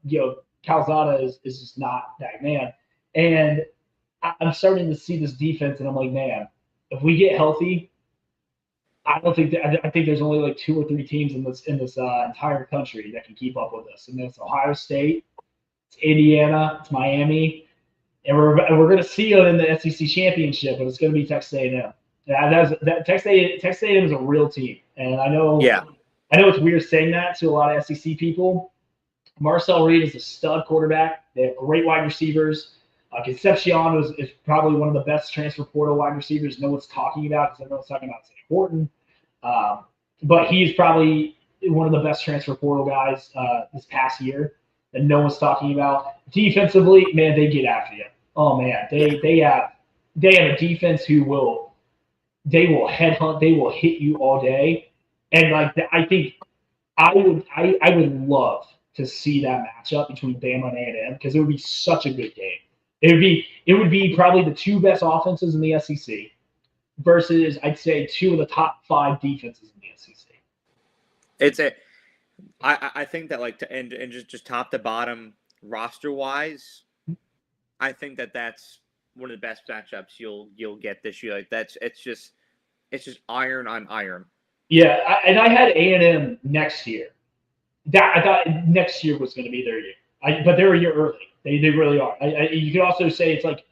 Calzada is just not that man. And I'm starting to see this defense, and I'm like, man, if we get healthy, I think there's only like 2 or 3 teams in this entire country that can keep up with us, and that's Ohio State, it's Indiana, it's Miami, and we're going to see them in the SEC championship, but it's going to be Texas A&M. Texas A&M is a real team, and I know it's weird saying that to a lot of SEC people. Marcel Reed is a stud quarterback. They have great wide receivers. Concepcion is probably one of the best transfer portal wide receivers no one's talking about because everyone's talking about Zay Horton. But he's probably one of the best transfer portal guys this past year that no one's talking about. Defensively, man, they get after you. Oh man, they have a defense who will headhunt, they will hit you all day, and like I think I would love to see that matchup between Bama and A&M because it would be such a good game. It would be probably the 2 best offenses in the SEC versus I'd say 2 of the top 5 defenses in the SEC. I think that like and just top to bottom roster wise, I think that's one of the best matchups you'll get this year. Like it's just iron on iron. Yeah, and I had A&M next year. I thought next year was going to be their year. But they're a year early. They really are. You could also say it's like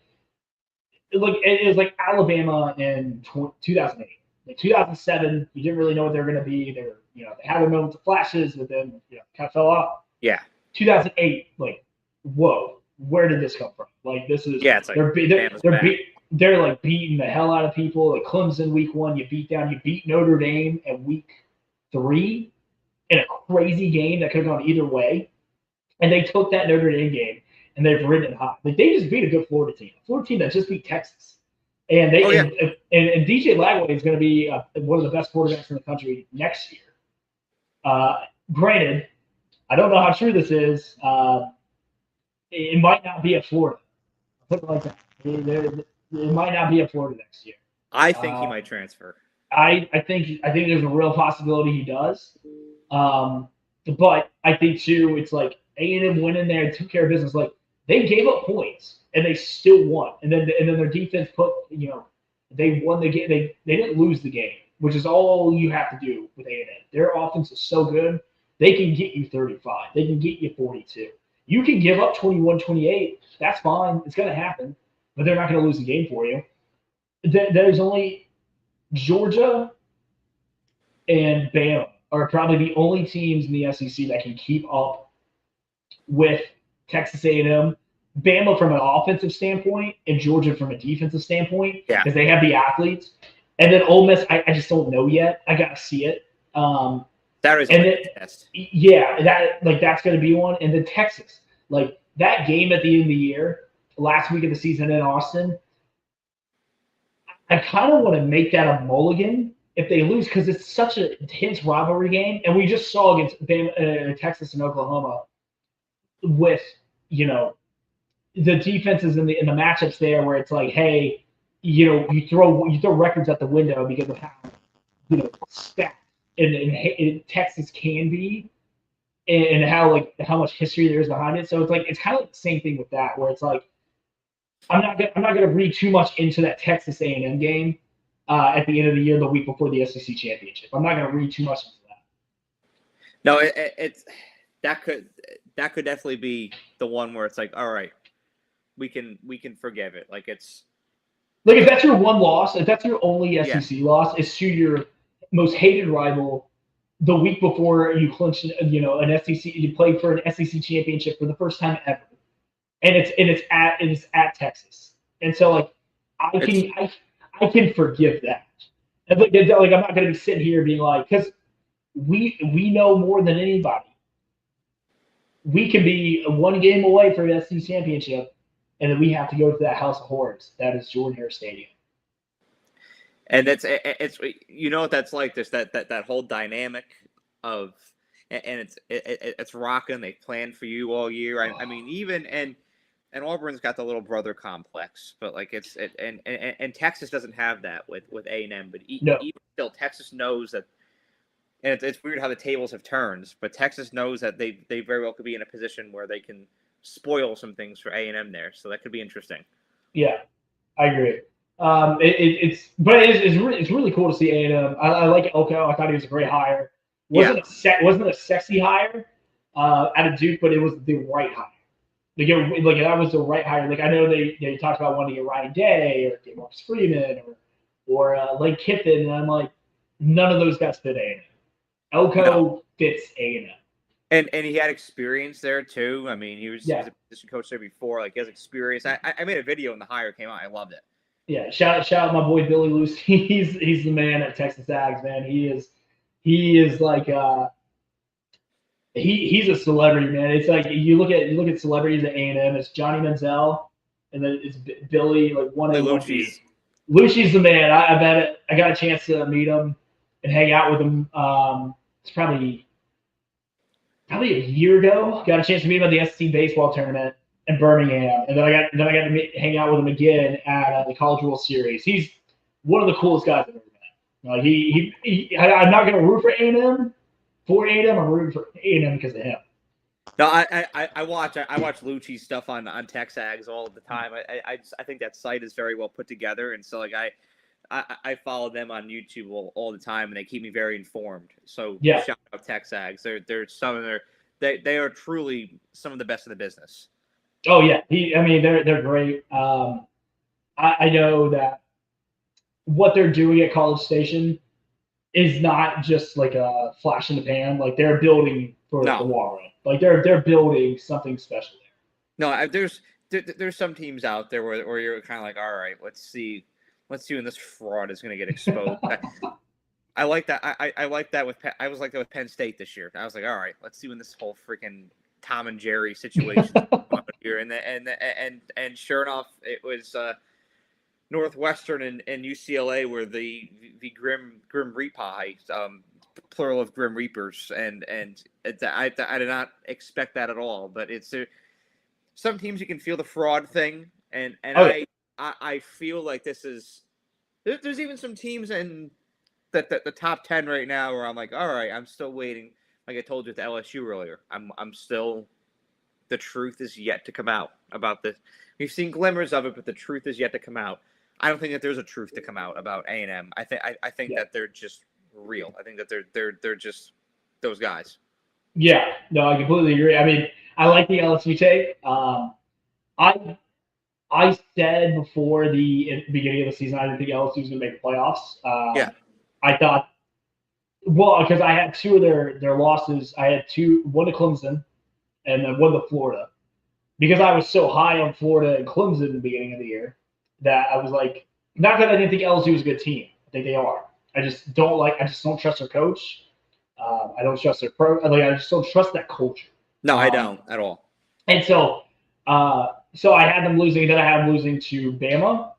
it was like Alabama in 2008. Like 2007, you didn't really know what they were going to be. They were, they had a moment of flashes, but then kind of fell off. Yeah. 2008, like, whoa, where did this come from? Like this is it's like they're like beating the hell out of people. Like Clemson week 1, you beat Notre Dame at week 3 in a crazy game that could have gone either way. And they took that Notre Dame game and they've ridden it high. Like they just beat a good Florida team that just beat Texas. And and DJ Lagway is going to be one of the best quarterbacks in the country next year. Granted, I don't know how true this is. It might not be at Florida. I'll put it like that. It might not be at Florida next year. I think he might transfer. I think there's a real possibility he does. But I think too, it's like A&M went in there and took care of business. Like They gave up points and they still won. And then their defense they won the game. They didn't lose the game, which is all you have to do with A&M. Their offense is so good. They can get you 35. They can get you 42. You can give up 21, 28. That's fine. It's going to happen. But they're not going to lose the game for you. There's only Georgia and Bama are probably the only teams in the SEC that can keep up with Texas A&M. Bama from an offensive standpoint and Georgia from a defensive standpoint because they have the athletes. And then Ole Miss, I just don't know yet. I got to see it. That is that's going to be one. And then Texas, like that game at the end of the year, last week of the season in Austin, I kind of want to make that a mulligan if they lose because it's such a intense rivalry game. And we just saw against Texas and Oklahoma with, the defenses and the matchups there where it's like, hey, you throw records at the window because of how, stacked and Texas can be and how much history there is behind it. So it's kind of like the same thing with that where it's like, I'm not gonna read too much into that Texas A&M game at the end of the year, the week before the SEC championship. I'm not gonna read too much into that. No, it's that could definitely be the one where it's like, all right, we can forgive it. Like it's like if that's your one loss, if that's your only SEC loss, it's to your most hated rival the week before you clinch, an SEC. You play for an SEC championship for the first time ever. And it's at Texas, and so like I can forgive that. And like I'm not going to be sitting here being like, because we know more than anybody. We can be one game away from the SEC championship, and then we have to go to that house of horrors that is Jordan-Hare Stadium. And it's what that's like. There's that whole dynamic of, and it's rocking. They plan for you all year. I mean, even and Auburn's got the little brother complex, but like and Texas doesn't have that with A&M. But even still, Texas knows that, and it's weird how the tables have turned. But Texas knows that they very well could be in a position where they can spoil some things for A&M there. So that could be interesting. Yeah, I agree. It's really cool to see A&M. I like Elko. I thought he was a great hire. Wasn't a sexy hire out of Duke, but it was the right hire. Like that was the right hire. Like I know they talked about wanting to get Ryan Day or get Marcus Freeman or Lane Kiffin, and I'm like, none of those guys fit A&M. Elko fits A&M. And he had experience there too. I mean, he was a position coach there before. Like he has experience. I made a video when the hire came out. I loved it. Yeah, shout out my boy Billy Luce. He's the man at Texas Ags, man. He is like he's a celebrity, man. It's like you look at celebrities at A&M. It's Johnny Manziel, and then it's Billy, like one A, one B. Lucci's the man. I got a chance to meet him and hang out with him. It's probably a year ago. Got a chance to meet him at the SEC baseball tournament in Birmingham, and then I got to hang out with him again at the College World Series. He's one of the coolest guys I've ever met. I'm not going to root for A&M. For A&M, I'm rooting for A&M because of him. No, I watch Lucci's stuff on TexAgs all the time. I think that site is very well put together, and so like I follow them on YouTube all the time, and they keep me very informed. So shout out TexAgs. They are truly some of the best in the business. Oh yeah, they're great. I know that what they're doing at College Station is not just like a flash in the pan. Like they're building for the long run. Like they're building something special there. No, there's some teams out there where you're kind of like, all right, let's see when this fraud is going to get exposed. I like that. I like that I was like that with Penn State this year. I was like, all right, let's see when this whole freaking Tom and Jerry situation out here, and sure enough, it was Northwestern and UCLA were the Grim Reapers, plural of Grim Reapers, and I did not expect that at all. But it's some teams you can feel the fraud thing, and I feel like this is there's even some teams in the top 10 right now where I'm like, all right, I'm still waiting. Like I told you with LSU earlier, I'm still the truth is yet to come out about this. We've seen glimmers of it, but the truth is yet to come out. I don't think that there's a truth to come out about A&M. I think that they're just real. I think that they're just those guys. Yeah, no, I completely agree. I mean, I like the LSU take. I said before the beginning of the season I didn't think LSU was going to make the playoffs. Yeah. I thought, well, because I had two of their losses. I had one to Clemson and then one to Florida. Because I was so high on Florida and Clemson in the beginning of the year that I was like, not that I didn't think LSU was a good team. I think they are. I just don't trust their coach. I don't trust their I just don't trust that culture. No, I don't at all. And so I had them losing. Then I had them losing to Bama.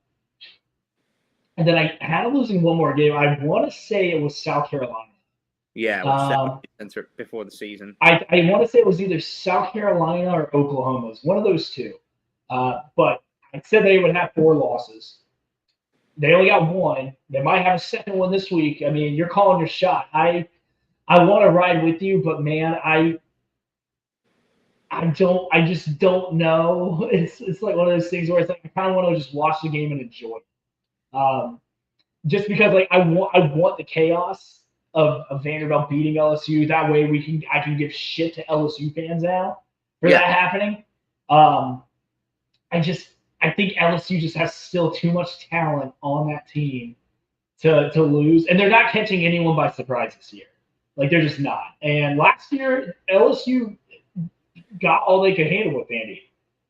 And then I had them losing one more game. I want to say it was South Carolina. Yeah, it was before the season. I want to say it was either South Carolina or Oklahoma. It was one of those two. But I said they would have 4 losses. They only got 1. They might have a second one this week. I mean, you're calling your shot. I want to ride with you, but man, I just don't know. It's like one of those things where it's like I kind of want to just watch the game and enjoy it. Just because like I want the chaos of Vanderbilt beating LSU. That way I can give shit to LSU fans now for that happening. I think LSU just has still too much talent on that team to lose, and they're not catching anyone by surprise this year. Like they're just not. And last year LSU got all they could handle with Vandy.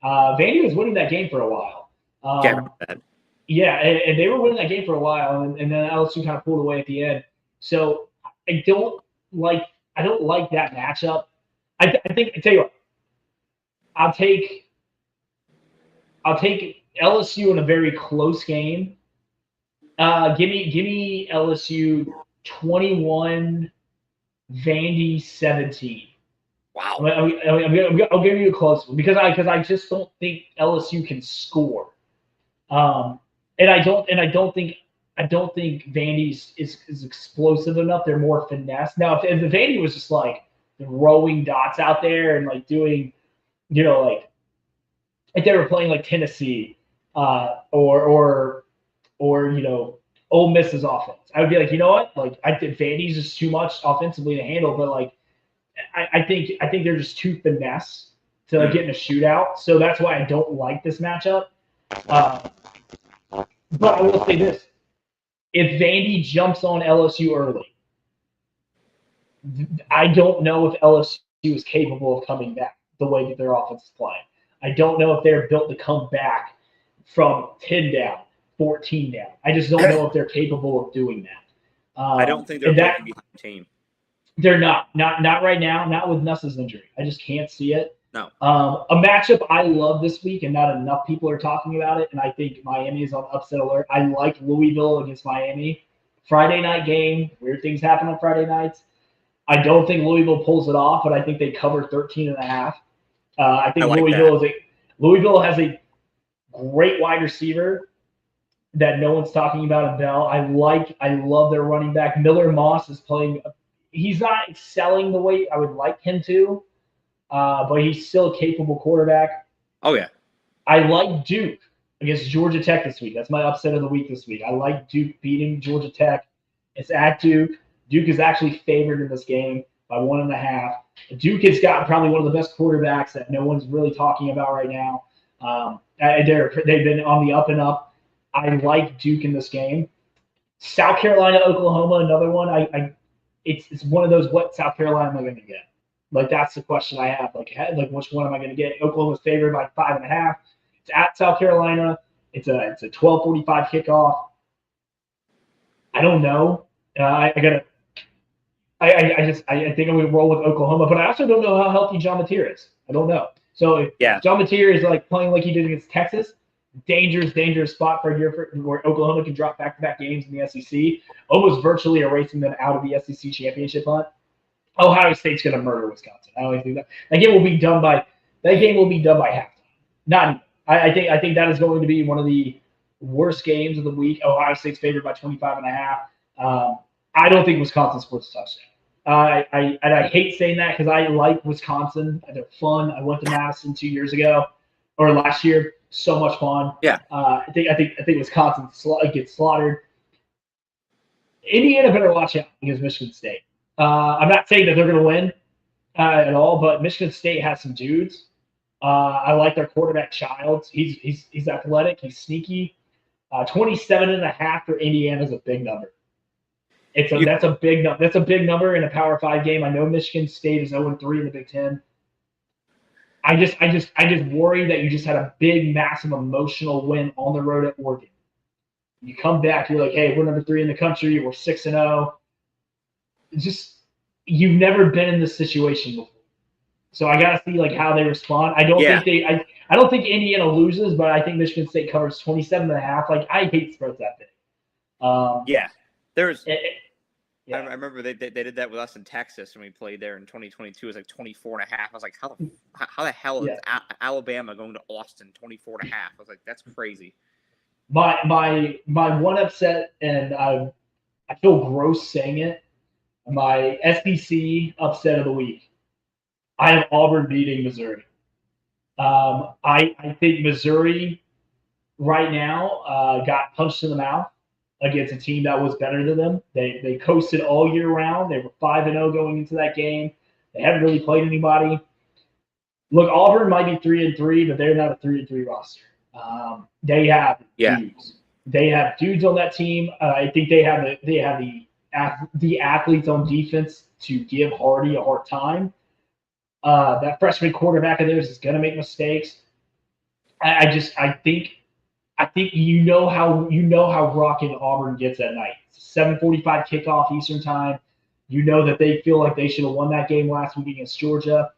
Vandy was winning that game for a while. Yeah, and they were winning that game for a while, and then LSU kind of pulled away at the end. So I don't like that matchup. I tell you what, I'll take LSU in a very close game. Give me LSU 21, Vandy 17. Wow. I'll give you a close one because I just don't think LSU can score. And I don't think Vandy's is explosive enough. They're more finesse. Now, if the Vandy was just like throwing dots out there and like doing, like if they were playing like Tennessee, or Ole Miss's offense, I would be like, you know what? Like I think Vandy's just too much offensively to handle, but like I think they're just too finesse to like, get in a shootout. So that's why I don't like this matchup. But I will say this. If Vandy jumps on LSU early, I don't know if LSU is capable of coming back the way that their offense is playing. I don't know if they're built to come back from 10 down, 14 down. I just don't know if they're capable of doing that. I don't think they're playing behind the team. They're not right now, not with Nuss's injury. I just can't see it. No. A matchup I love this week, and not enough people are talking about it, and I think Miami is on upset alert. I like Louisville against Miami. Friday night game. Weird things happen on Friday nights. I don't think Louisville pulls it off, but I think they cover 13.5. I think Louisville has a great wide receiver that no one's talking about in Bell. I love their running back. Miller Moss is playing. He's not excelling the way I would like him to. But he's still a capable quarterback. Oh, yeah. I like Duke against Georgia Tech this week. That's my upset of the week this week. I like Duke beating Georgia Tech. It's at Duke. Duke is actually favored in this game by 1.5. Duke has got probably one of the best quarterbacks that no one's really talking about right now. They've been on the up and up. I like Duke in this game. South Carolina, Oklahoma, another one. It's one of those, what South Carolina am I going to get? Like, that's the question I have. Like which one am I going to get? Oklahoma's favored by 5.5. It's at South Carolina. It's a 12:45 kickoff. I don't know. I think I'm going to roll with Oklahoma, but I also don't know how healthy John Mateer is. I don't know. So if John Mateer is like playing like he did against Texas, dangerous spot for a year where Oklahoma can drop back-to-back games in the SEC, almost virtually erasing them out of the SEC championship hunt. Ohio State's going to murder Wisconsin. I always think that. That game will be done by halftime. Not even. I think that is going to be one of the worst games of the week. Ohio State's favored by 25.5. I don't think Wisconsin scores a touchdown. I hate saying that because I like Wisconsin. They're fun. I went to Madison 2 years ago or last year. So much fun. Yeah. I think Wisconsin gets slaughtered. Indiana better watch out against Michigan State. I'm not saying that they're going to win at all, but Michigan State has some dudes. I like their quarterback Childs. He's athletic. He's sneaky. 27.5 for Indiana is a big number. That's a big number. That's a big number in a Power 5 game. I know Michigan State is 0-3 in the Big Ten. I just worry that you just had a big, massive emotional win on the road at Oregon. You come back, you're like, hey, we're number 3 in the country. We're 6-0. Just you've never been in this situation before. So I gotta see like how they respond. I don't think Indiana loses, but I think Michigan State covers 27.5. Like I hate spreads that big. There's. Yeah. I remember they did that with us in Texas when we played there in 2022. It was like 24.5. I was like, how the hell is Alabama going to Austin 24.5? I was like, that's crazy. My one upset, and I feel gross saying it. My SEC upset of the week. I have Auburn beating Missouri. I think Missouri right now got punched in the mouth against a team that was better than them. They coasted all year round. They were 5-0 going into that game. They haven't really played anybody. Look, Auburn might be 3-3, but they're not a 3-3 roster. They have dudes. They have dudes on that team. I think they have the athletes on defense to give Hardy a hard time. That freshman quarterback of theirs is going to make mistakes. I think you know how rocking Auburn gets at night. It's a 7:45 kickoff Eastern time. You know that they feel like they should have won that game last week against Georgia.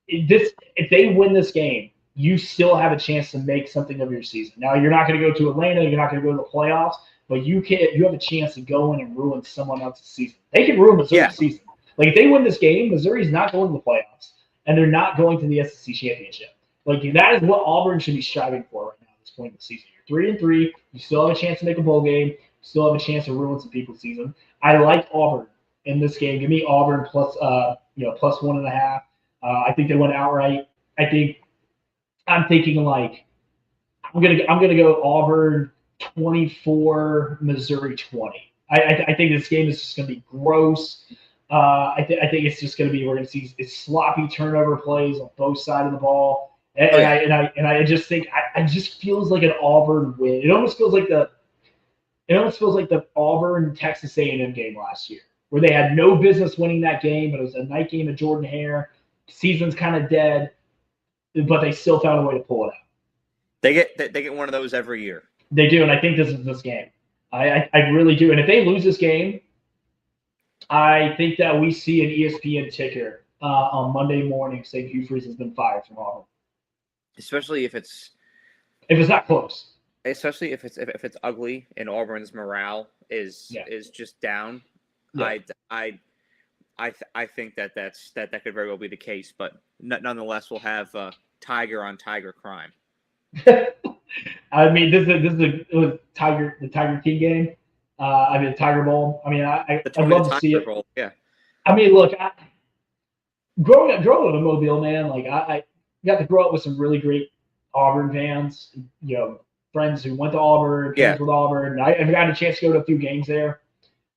If they win this game, you still have a chance to make something of your season. Now you're not going to go to Atlanta, you're not going to go to the playoffs, but you have a chance to go in and ruin someone else's season. They can ruin Missouri's season. Like if they win this game, Missouri's not going to the playoffs, and they're not going to the SEC championship. Like that is what Auburn should be striving for right now at this point in the season. You're 3-3. You still have a chance to make a bowl game. You still have a chance to ruin some people's season. I like Auburn in this game. Give me Auburn plus 1.5. I think they win outright. I'm thinking like I'm gonna go Auburn 24, Missouri 20. I think this game is just gonna be gross. I think it's just gonna be we're gonna see sloppy turnover plays on both sides of the ball. I just think I just feels like an Auburn win. It almost feels like the Auburn Texas A&M game last year, where they had no business winning that game, but it was a night game of Jordan Hare. Season's kind of dead, but they still found a way to pull it out. They get one of those every year. They do, and I think this is this game. I really do. And if they lose this game, I think that we see an ESPN ticker on Monday morning saying Hugh Freeze has been fired from Auburn. Especially if it's not close. Especially if it's ugly and Auburn's morale is just down. Yeah. I think that could very well be the case, but nonetheless, we'll have tiger on tiger crime. I mean, this is the Tiger King game. The Tiger Bowl. I mean, I'd love to see it. Bowl, yeah. I mean, look, growing up in Mobile, man, like I got to grow up with some really great Auburn fans. You know, friends who went to Auburn, friends with Auburn. I've gotten a chance to go to a few games there.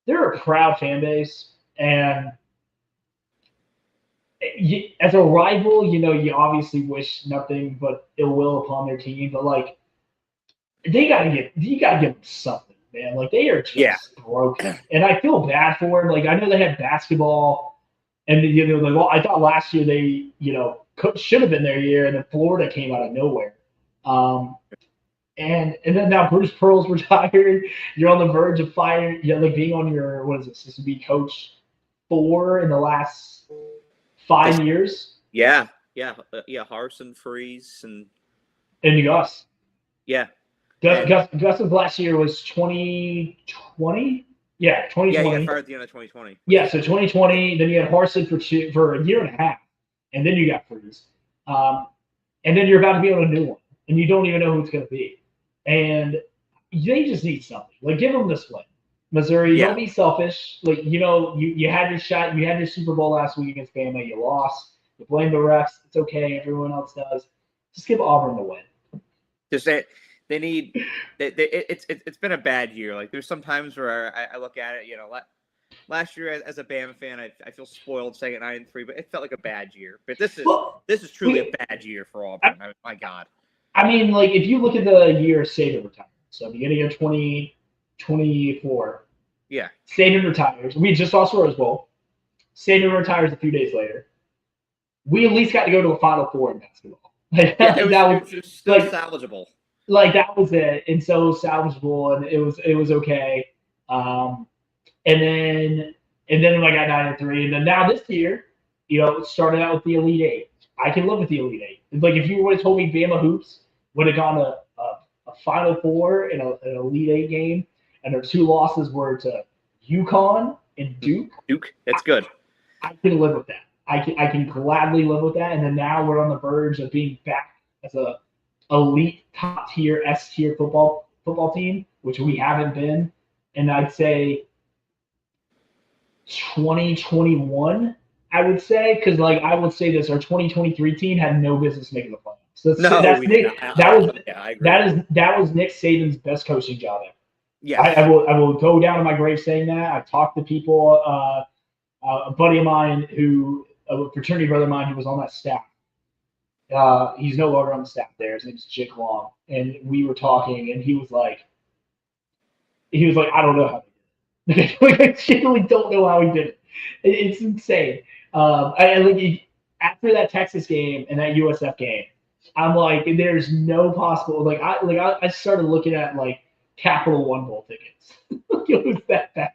They're a proud fan base, and as a rival, you know, you obviously wish nothing but ill will upon their team, but like you gotta give them something, man. Like they are just broken, and I feel bad for them. Like I know they had basketball, and I thought last year they should have been their year, and then Florida came out of nowhere. And then now Bruce Pearl's retired. You're on the verge of firing. Like being on your this would be coach 4 in the last 5 years. Yeah. Harson, Freeze, and Gus. Yeah. Gus's last year was 2020. Yeah, 2020. Yeah, he got fired at the end of 2020. Yeah, so 2020. Then you had Harson for a year and a half, and then you got Freeze, and then you're about to be on a new one, and you don't even know who it's going to be, and they just need something. Like give them this win. Missouri, Yeah. don't be selfish. Like, you had your shot. You had your Super Bowl last week against Bama. You lost. You blame the refs. It's okay. Everyone else does. Just give Auburn the win. Just they need. It's been a bad year. Like there's some times where I look at it. Last year as a Bama fan, I feel spoiled saying it 9-3, but it felt like a bad year. But this is truly a bad year for Auburn. My God. I mean, like if you look at the year Saban retired, so beginning of 2024. Yeah. Saban retires. We just lost Rose Bowl. Saban retires a few days later. We at least got to go to a Final Four in basketball. Like, Yeah, it was still like, salvageable. Like that was it, and so salvageable, and it was okay. And then I got 9-3, and then now this year, it started out with the Elite Eight. I can live with the Elite Eight. Like if you would have told me Bama hoops would have gone to a Final Four in an Elite Eight game, and their 2 losses were to UConn and Duke. That's good. I can live with that. I can gladly live with that. And then now we're on the verge of being back as a elite top tier S tier football team, which we haven't been. And I'd say 2021, I would say, because I would say this, our 2023 team had no business making the playoffs. So that was Nick Saban's best coaching job ever. Yeah, I will go down to my grave saying that. I've talked to people. A buddy of mine a fraternity brother of mine who was on that staff. He's no longer on the staff there. His name's Jake Long, and we were talking, and he was like, I don't know how he did it. I genuinely don't know how he did it. It's insane. After that Texas game and that USF game, I'm like, there's no possible. I started looking at Capital One Bowl tickets. It was that bad.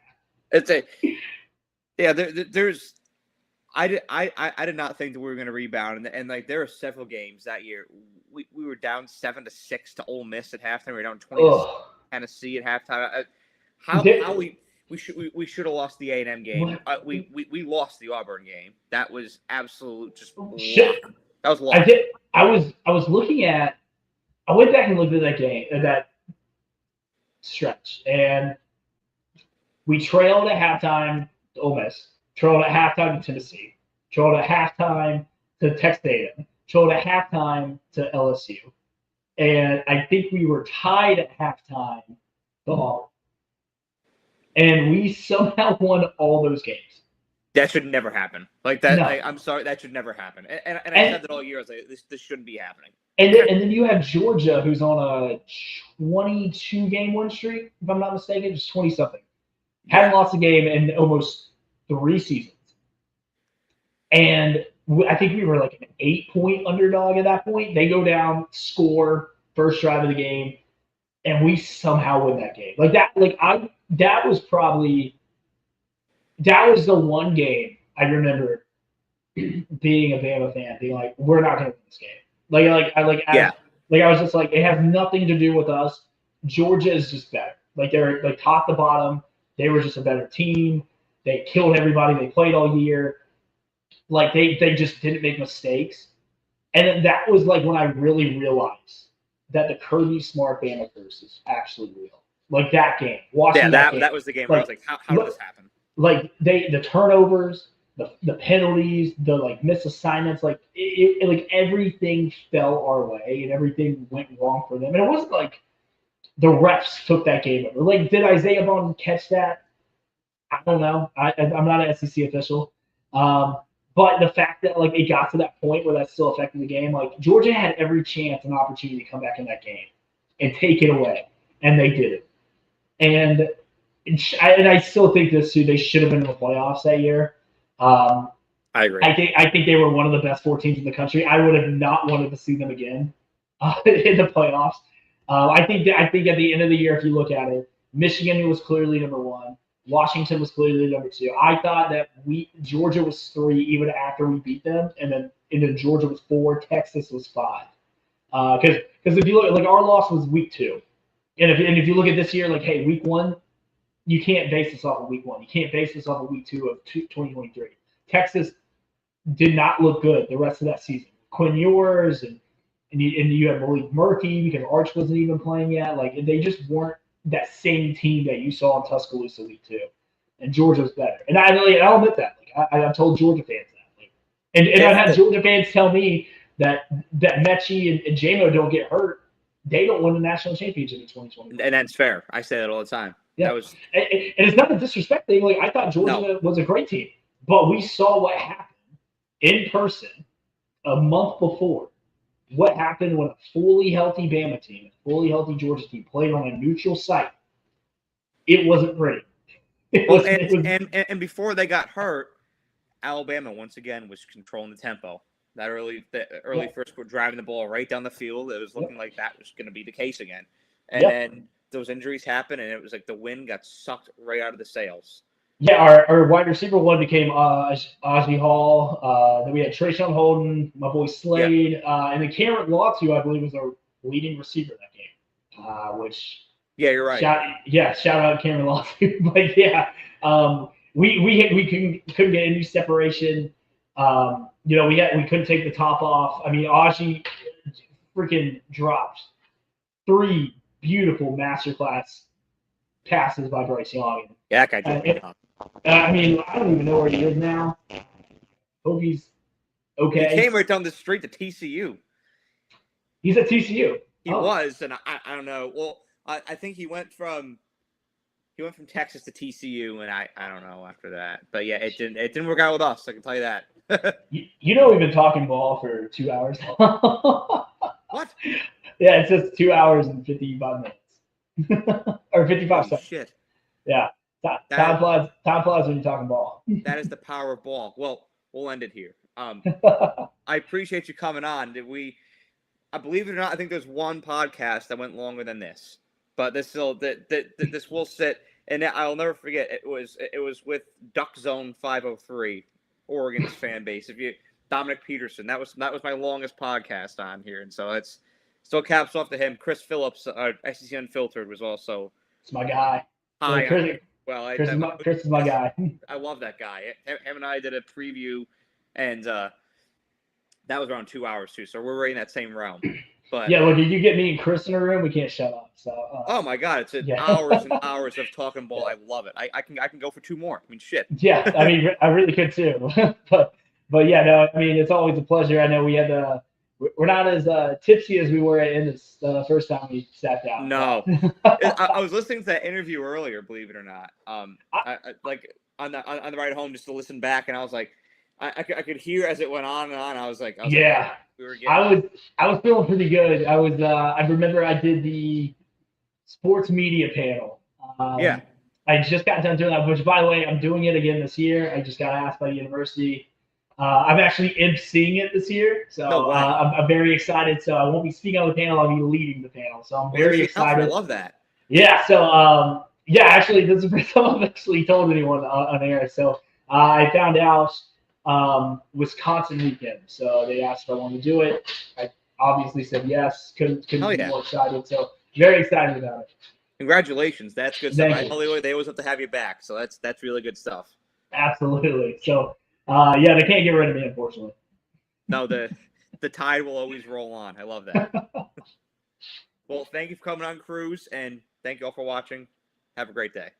There's. I did not think that we were going to rebound, and there were several games that year. We were down 7-6 to Ole Miss at halftime. We were down 20 to Tennessee at halftime. We should have lost the A&M game. We lost the Auburn game. That was absolute just shit. That was luck. I was looking at. I went back and looked at that game, at that stretch, and we trailed at halftime to Ole Miss, trailed at halftime to Tennessee, trailed at halftime to Texas A&M, trailed at halftime to LSU, and I think we were tied at halftime to Auburn, and we somehow won all those games. That should never happen. Like that. No. I'm sorry, that should never happen. And I said that all year. I was like, this shouldn't be happening. And then you have Georgia, who's on a 22-game win streak, if I'm not mistaken, just 20-something. Hadn't lost a game in almost 3 seasons. And I think we were an 8-point underdog at that point. They go down, score, first drive of the game, and we somehow win that game. That was the one game I remember being a Bama fan, being like, we're not going to win this game. I was just like, it has nothing to do with us. Georgia is just better. They're top to bottom. They were just a better team. They killed everybody. They played all year. They just didn't make mistakes. And then that was when I really realized that the Kirby Smart Bama curse is actually real. That game. Watching that game. That was the game where I was like, how did this happen? The turnovers, the penalties, the missed assignments, everything fell our way and everything went wrong for them. And it wasn't the refs took that game over. Did Isaiah Bond catch that? I don't know. I'm not an SEC official. But the fact that it got to that point where that still affected the game, Georgia had every chance and opportunity to come back in that game and take it away, and they did it. And I still think this too. They should have been in the playoffs that year. I agree. I think they were one of the best 4 teams in the country. I would have not wanted to see them again in the playoffs. I think at the end of the year, if you look at it, Michigan was clearly number 1. Washington was clearly number 2. I thought that Georgia was 3 even after we beat them, and then Georgia was 4. Texas was 5. Because if you look, our loss was week 2, and if you look at this year, hey, week 1. You can't base this off of week 1. You can't base this off of week 2 of 2023. Texas did not look good the rest of that season. Quinn Ewers and you had Malik Murphy because Arch wasn't even playing yet. They just weren't that same team that you saw in Tuscaloosa Week 2, and Georgia's better. And I'll admit that. Like I've told Georgia fans that. Like, and I've had Georgia fans tell me that Mechie and JMO don't get hurt. They don't win the national championship in 2020. And that's fair. I say that all the time. Yeah. That was, and it's not a disrespect thing. Like I thought Georgia was a great team, but we saw what happened in person a month before. What happened when a fully healthy Bama team, a fully healthy Georgia team played on a neutral site? It wasn't pretty. And before they got hurt, Alabama once again was controlling the tempo. That early first quarter, driving the ball right down the field. It was looking like that was going to be the case again. And then those injuries happened, and it was like the wind got sucked right out of the sails. Yeah, our wide receiver one became Ozzie Hall. Then we had Trayshawn Holden, my boy Slade, and then Cameron Latu, I believe, was our leading receiver that game. Which you're right. Shout out Cameron Latu. But we couldn't get any separation. We couldn't take the top off. I mean, Ozzie freaking dropped 3 beautiful masterclass passes by Bryce Young. Yeah, that guy did. I mean, I don't even know where he is now. Hope he's okay. He came right down the street to TCU. He's at TCU. He was, and I don't know. Well, I think he went from Texas to TCU, and I don't know after that. But yeah, it didn't work out with us. I can tell you that. We've been talking ball for 2 hours. What? Yeah, it says 2 hours and 55 minutes. Or 55 seconds. Shit. Yeah. Time flies when you're talking ball. That is the power of ball. Well, we'll end it here. I appreciate you coming on. I believe it or not, I think there's one podcast that went longer than this. But this will sit, and I'll never forget. It was with Duck Zone 503, Oregon's fan base. Dominic Peterson, that was my longest podcast on here, and so it's still caps off to him. Chris Phillips, SEC Unfiltered, was also. It's my guy. Chris is my guy. I love that guy. Him and I did a preview, and that was around 2 hours too. So we're right in that same realm. But yeah, look, if you get me and Chris in a room, we can't shut up. So. Oh my God, it's hours and hours of talking ball. I love it. I can go for 2 more. I mean, shit. Yeah, I mean, I really could too. but yeah, no, I mean, it's always a pleasure. I know we're not as tipsy as we were in this first time we sat down. No, I was listening to that interview earlier. Believe it or not, I like on the ride home just to listen back, and I was like, I could hear as it went on and on. I was like, yeah, I was feeling pretty good. I remember I did the sports media panel. I just got done doing that, which, by the way, I'm doing it again this year. I just got asked by the university. I'm actually emceeing it this year, so I'm very excited. So I won't be speaking on the panel; I'll be leading the panel. So I'm very excited. I love that. Yeah. So actually, this is the first time I've actually told anyone on air. So I found out Wisconsin weekend. So they asked if I wanted to do it. I obviously said yes. Couldn't be more excited. So very excited about it. Congratulations! That's good stuff. I know they always have to have you back, so that's really good stuff. Absolutely. So. They can't get rid of me, unfortunately. No, the tide will always roll on. I love that. Well, thank you for coming on, Cruz, and thank you all for watching. Have a great day.